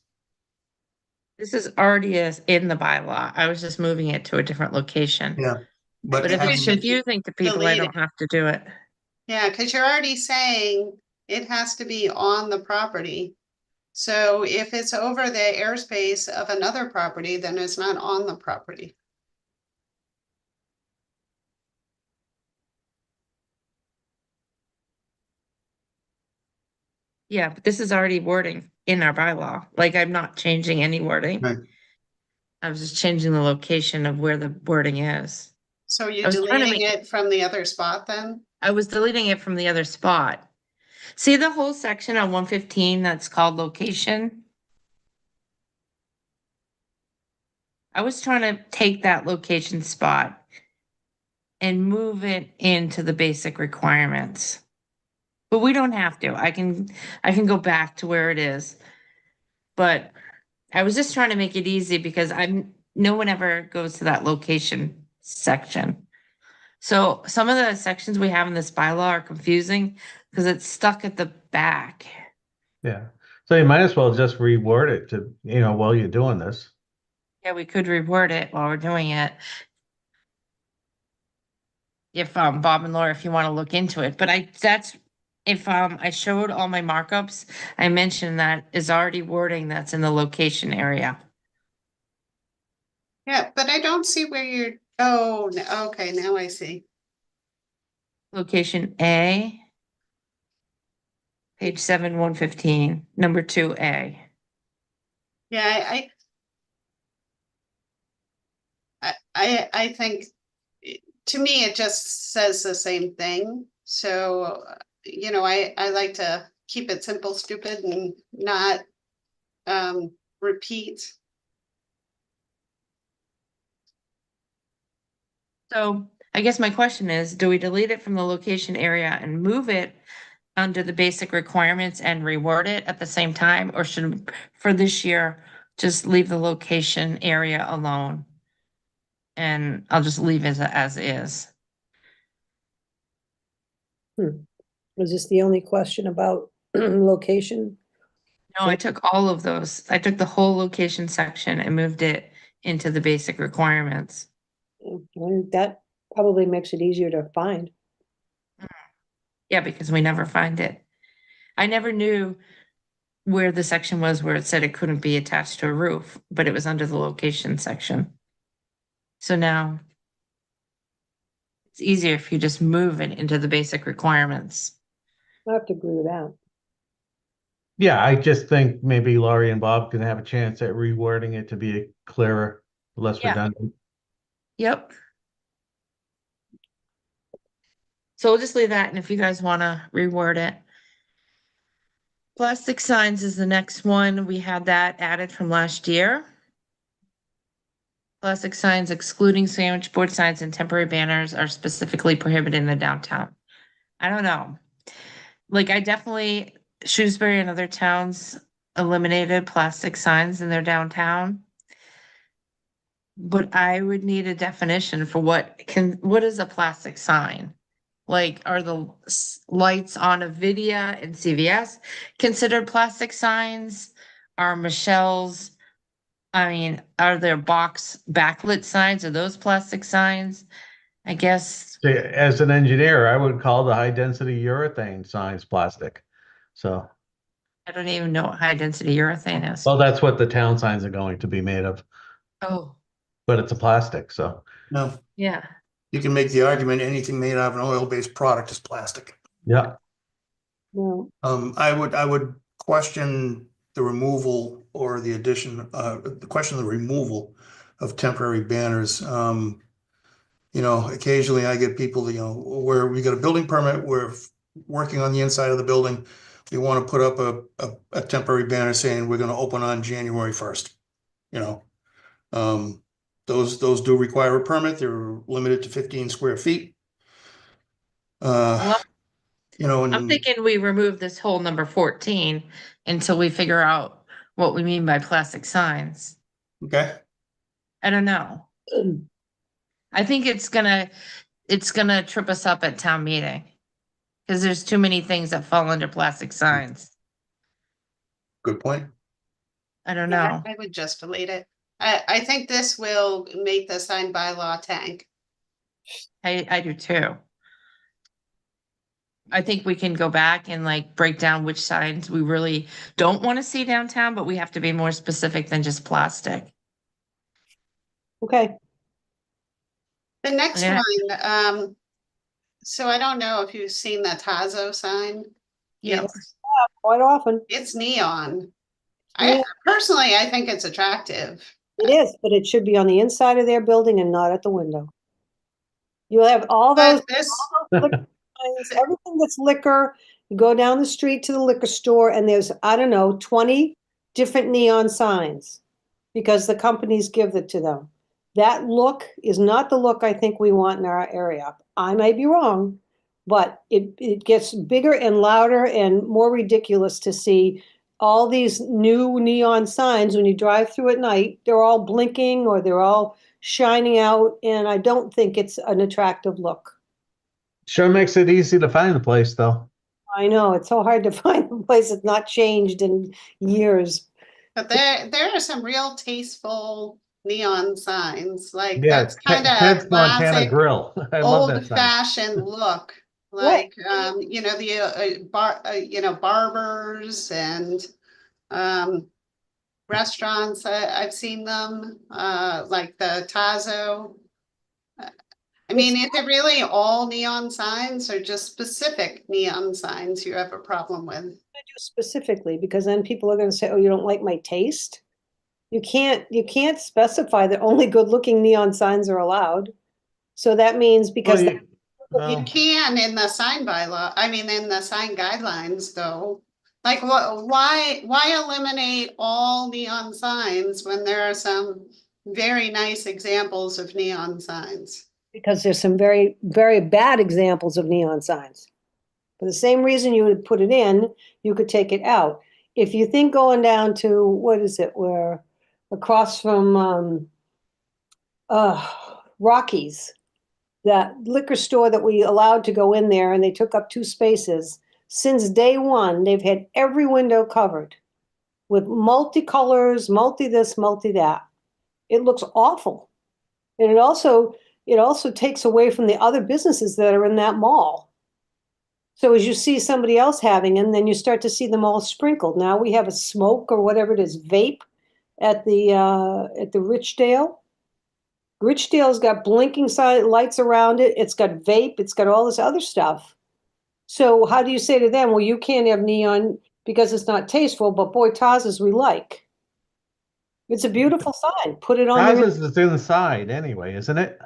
This is already in the bylaw. I was just moving it to a different location. Yeah. But But if we it's should confusing to people, I delete don't have to do it. Yeah, because you're already saying it has to be on the property. So if it's over the airspace of another property, then it's not on the property. Yeah, but this is already wording in our bylaw. Like, I'm not changing any wording. Right. I was just changing the location of where the wording is. So I you're was trying to deleting make it from the other spot then? I was deleting it from the other spot. See the whole section on 115 that's called location? I was trying to take that location spot and move it into the basic requirements. But we don't have to. I can go back to where it is. But I was just trying to make it easy because no one ever goes to that location section. So some of the sections we have in this bylaw are confusing because it's stuck at the back. Yeah. So you might as well just reword it to, while you're doing this. Yeah, we could reword it while we're doing it. If Bob and Laura, if you want to look into it, but if I showed all my markups, I mentioned that is already wording that's in the location area. Yeah, but I don't see where you're, oh, okay, now I see. Location A. Page 7, 115, number 2A. Yeah, I think, to me, it just says the same thing. So, I like to keep it simple, stupid, and not repeat. So I guess my question is, do we delete it from the location area and move it under the basic requirements and reword it at the same time? Or should, for this year, just leave the location area alone? And I'll just leave it as is. Was this the only question about location? No, I took all of those. I took the whole location section and moved it into the basic requirements. Well, that probably makes it easier to find. Yeah, because we never find it. I never knew where the section was where it said it couldn't be attached to a roof, but it was under the location section. So now it's easier if you just move it into the basic requirements. I have to agree with that. Yeah, I just think maybe Laurie and Bob can have a chance at rewording it to be clearer, less Yeah. redundant. Yep. So we'll just leave that, and if you guys want to reword it. Plastic signs is the next one. We had that added from last year. Plastic signs excluding sandwich board signs and temporary banners are specifically prohibited in the downtown. I don't know. Like, Shrewsbury and other towns eliminated plastic signs in their downtown. But I would need a definition for what is a plastic sign? Like, are the lights on a Vidya and CVS considered plastic signs? Are Michelle's, are there box backlit signs? Are those plastic signs? I guess, So, as an engineer, I would call the high density urethane signs plastic. So, I don't even know what high density urethane is. well, that's what the town signs are going to be made of, Oh, but it's a plastic, so. No, yeah. you can make the argument anything made out of an oil-based product is plastic. Yeah. No, I would question the removal or the addition, the question of the removal of temporary banners. Occasionally I get people, where we got a building permit, we're working on the inside of the building. We want to put up a temporary banner saying we're going to open on January 1st. Those do require a permit. They're limited to 15 square feet. Well, I'm And thinking we remove this whole number 14 until we figure out what we mean by plastic signs. okay, I don't know. I think it's gonna trip us up at town meeting. Cause there's too many things that fall under plastic signs. good point. I don't Yeah, know. I would just delete it. I think this will make the sign bylaw tank. I do too. I think we can go back and break down which signs we really don't want to see downtown, but we have to be more specific than just plastic. okay, The next Yeah. one, so I don't know if you've seen the Tazo sign. Yeah. quite often. It's neon. Yeah. Personally, I think it's attractive. It is, but it should be on the inside of their building and not at the window. You'll have all those, But this, liquor signs, everything that's liquor. You go down the street to the liquor store and there's, I don't know, 20 different neon signs because the companies give it to them. That look is not the look I think we want in our area. I may be wrong, but it gets bigger and louder and more ridiculous to see all these new neon signs when you drive through at night. They're all blinking or they're all shining out, and I don't think it's an attractive look. Sure makes it easy to find the place, though. I know, it's so hard to find a place that's not changed in years. but there are some real tasteful neon signs, like Yeah, that's kind Ted's of Montana classic, Grill. I love that sign. old-fashioned look. Like, you know, the barbers and restaurants, I've seen them, like the Tazo. I mean, is it really all neon signs or just specific neon signs you have a problem with? Do specifically, because then people are gonna say, oh, you don't like my taste? You can't specify that only good-looking neon signs are allowed. So that means because Well, You can in the sign bylaw, I mean, in the sign guidelines, though. Like, why eliminate all neon signs when there are some very nice examples of neon signs? because there's some very, very bad examples of neon signs. For the same reason you would put it in, you could take it out. If you think going down to, what is it, where across from Rockies, that liquor store that we allowed to go in there and they took up 2 spaces, since day one, they've had every window covered with multicolors, multi this, multi that. It looks awful. And it also takes away from the other businesses that are in that mall. So as you see somebody else having them, then you start to see them all sprinkled. Now we have a smoke or whatever it is, vape at the Richdale. Richdale's got blinking lights around it. It's got vape. It's got all this other stuff. So how do you say to them, well, you can't have neon because it's not tasteful, but boy, Taz's we like. It's a beautiful sign. Put it on Taz's is inside anyway, isn't it?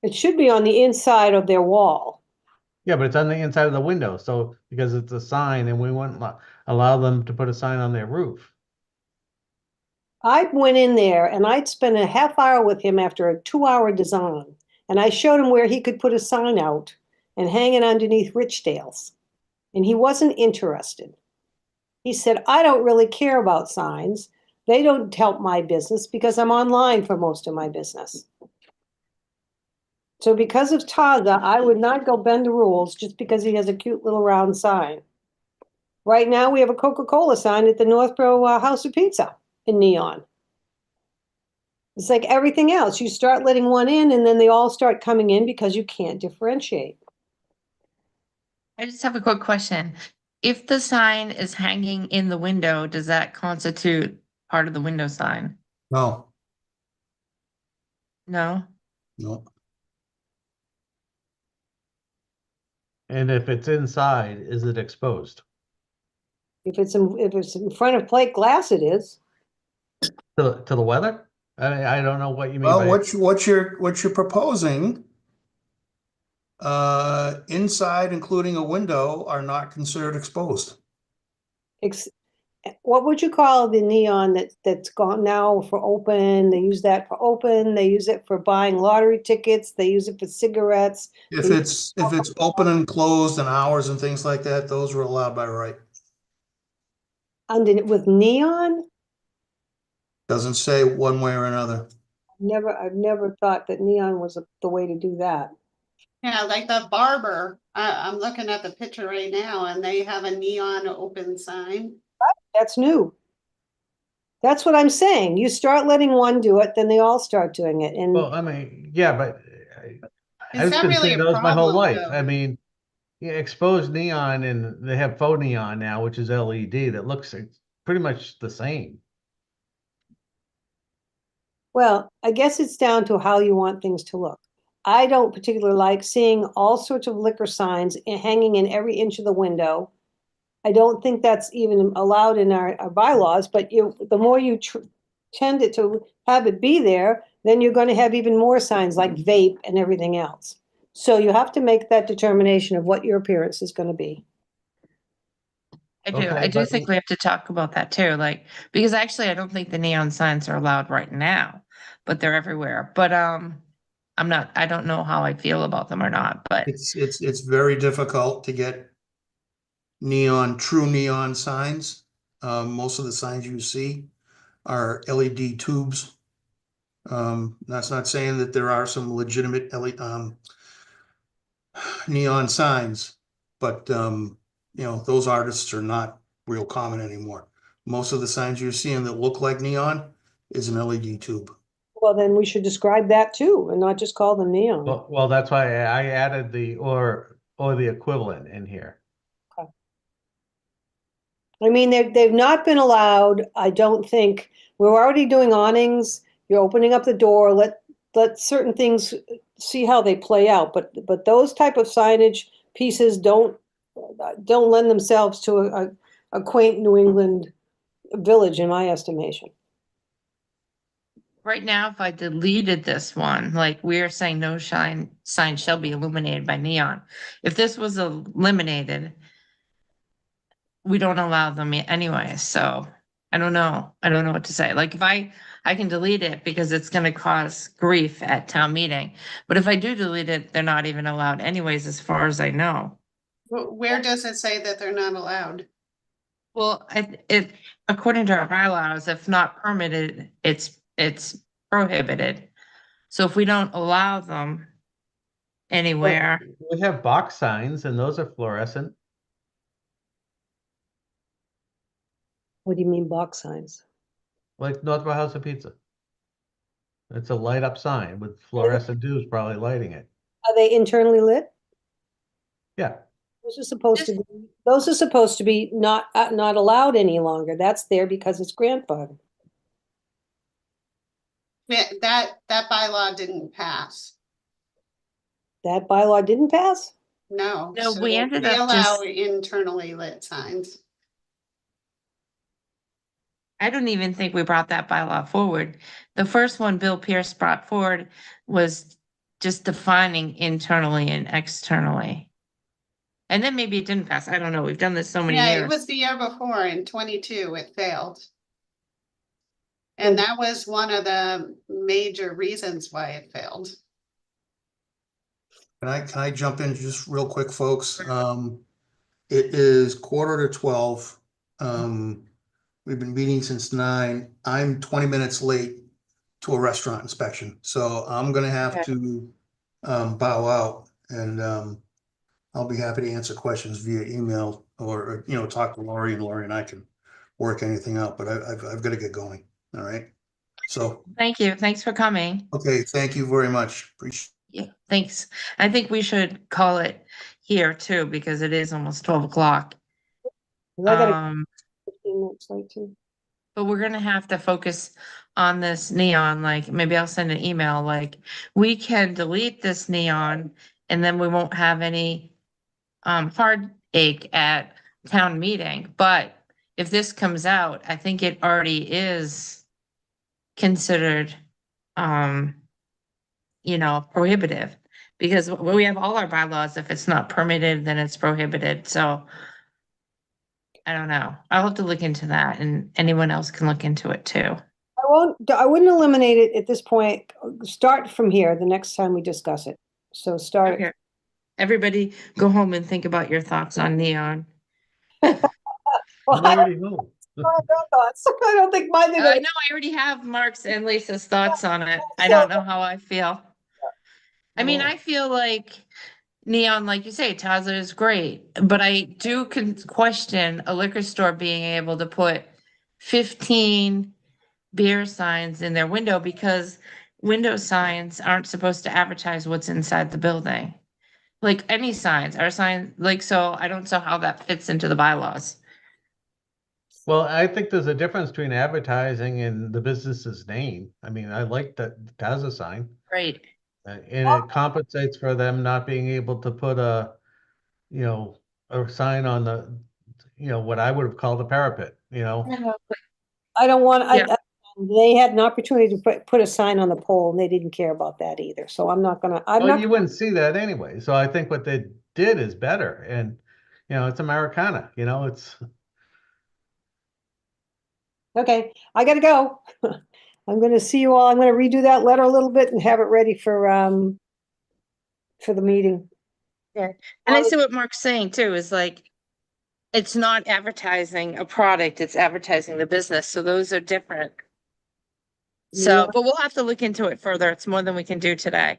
it should be on the inside of their wall. Yeah, but it's on the inside of the window. So because it's a sign, and we wouldn't allow them to put a sign on their roof. I went in there and I'd spent a half hour with him after a 2-hour design. And I showed him where he could put a sign out and hang it underneath Richdale's. And he wasn't interested. He said, I don't really care about signs. They don't help my business because I'm online for most of my business. So because of Taza, I would not go bend the rules just because he has a cute little round sign. Right now, we have a Coca-Cola sign at the Northborough House of Pizza in neon. It's like everything else. You start letting one in and then they all start coming in because you can't differentiate. I just have a quick question. If the sign is hanging in the window, does that constitute part of the window sign? No, No? no. And if it's inside, is it exposed If it's in front of plate glass, it is. to the weather? I don't know what you mean Well, by what you're proposing, inside, including a window, are not considered exposed. What would you call the neon that's gone now for open? They use that for open. They use it for buying lottery tickets. They use it for cigarettes. If it's open and closed and hours and things like that, those are allowed by right. With neon? Doesn't say one way or another. I've never thought that neon was the way to do that. Yeah, like the barber, I'm looking at the picture right now and they have a neon open sign. That's new. That's what I'm saying. You start letting one do it, then they all start doing it. And Well, I mean, yeah, but I've that been really seeing a those my whole problem, life. though? I mean, yeah, exposed neon, and they have faux neon now, which is LED, that looks pretty much the same. well, I guess it's down to how you want things to look. I don't particularly like seeing all sorts of liquor signs hanging in every inch of the window. I don't think that's even allowed in our bylaws, but the more you tend it to have it be there, then you're gonna have even more signs like vape and everything else. So you have to make that determination of what your appearance is gonna be. I do. Okay, I do but- think we have to talk about that too, like, because actually I don't think the neon signs are allowed right now, but they're everywhere. But I don't know how I feel about them or not, but It's very difficult to get true neon signs. Most of the signs you see are LED tubes. That's not saying that there are some legitimate neon signs, but those artists are not real common anymore. Most of the signs you're seeing that look like neon is an LED tube. Well, then we should describe that too, and not just call them neon. Well, that's why I added the or the equivalent in here. I mean, they've not been allowed, I don't think, we're already doing awnings, you're opening up the door, let certain things see how they play out, but those type of signage pieces don't lend themselves to a quaint New England village, in my estimation. right now, if I deleted this one, like we're saying no sign shall be illuminated by neon. If this was eliminated, we don't allow them anyway, so I don't know. I don't know what to say. Like if I can delete it because it's gonna cause grief at town meeting. But if I do delete it, they're not even allowed anyways, as far as I know. Where does it say that they're not allowed? Well, according to our bylaws, if not permitted, it's prohibited. So if we don't allow them anywhere, We have box signs and those are fluorescent. What do you mean box signs? Like Northwell House of Pizza. It's a light up sign with fluorescent tubes probably lighting it. Are they internally lit? Yeah, Those are supposed to be not allowed any longer. That's there because it's grandfathered. Yeah, that bylaw didn't pass. That bylaw didn't pass? No. No, so we ended up allow just- internally lit signs. I don't even think we brought that bylaw forward. The first one Bill Pierce brought forward was just defining internally and externally. And then maybe it didn't pass. I don't know. We've done this so many Yeah, it years. was the year before in 22, it failed. And that was one of the major reasons why it failed. Can I jump in just real quick, folks? It is 11:45. We've been meeting since 9. I'm 20 minutes late to a restaurant inspection, so I'm gonna have Okay. to bow out, and I'll be happy to answer questions via email or talk to Lori, and Lori and I can work anything out, but I've got to get going. All right. So, Thank you. Thanks for coming. okay, thank you very much. Appreciate. Yeah, thanks. I think we should call it here too, because it is almost 12 o'clock. 'Cause I got Um, 15 minutes late too. but we're gonna have to focus on this neon, like maybe I'll send an email, like we can delete this neon and then we won't have any heartache at town meeting, but if this comes out, I think it already is considered prohibitive. Because we have all our bylaws, if it's not permitted, then it's prohibited, so. I don't know. I'll have to look into that and anyone else can look into it too. I wouldn't eliminate it at this point. Start from here the next time we discuss it. So start. Okay. Everybody go home and think about your thoughts on neon. Well, I'm I already home. don't have no thoughts. I don't think mine are I know I already have Mark's and Lisa's thoughts on it. I don't know how I feel. I mean, I feel like neon, like you say, Taza is great, but I do question a liquor store being able to put 15 beer signs in their window because window signs aren't supposed to advertise what's inside the building. Like any signs, our sign, like, so I don't know how that fits into the bylaws. Well, I think there's a difference between advertising and the business's name. I mean, I like that Taza sign. Right. And it compensates for them not being able to put a sign on the, what I would have called a parapet, I don't want, Yeah. They had an opportunity to put a sign on the pole and they didn't care about that either. So I'm not Well, not, you wouldn't see that anyway. So I think what they did is better. And, it's Americana, it's, okay, I gotta go. I'm gonna see you all. I'm gonna redo that letter a little bit and have it ready for the meeting. And I see what Mark's saying too, is like, it's not advertising a product, it's advertising the business. So those are different. So, Yeah. but we'll have to look into it further. It's more than we can do today.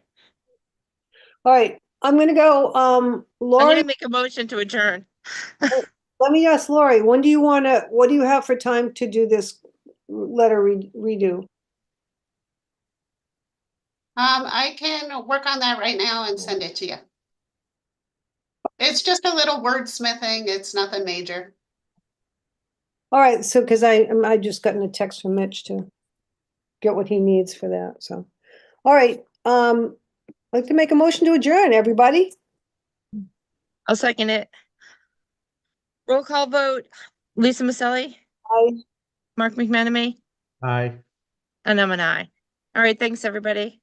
All right, I'm gonna go. I'm Lori, gonna make a motion to adjourn. let me ask Lori, what do you have for time to do this letter redo? I can work on that right now and send it to you. It's just a little wordsmithing. It's nothing major. All right, so, because I just gotten a text from Mitch to get what he needs for that, so. All right, I'd like to make a motion to adjourn, everybody. I'll second it. Roll call vote. Lisa Maselli, Aye. Mark McManamy, I. and I'm an aye. All right, thanks, everybody.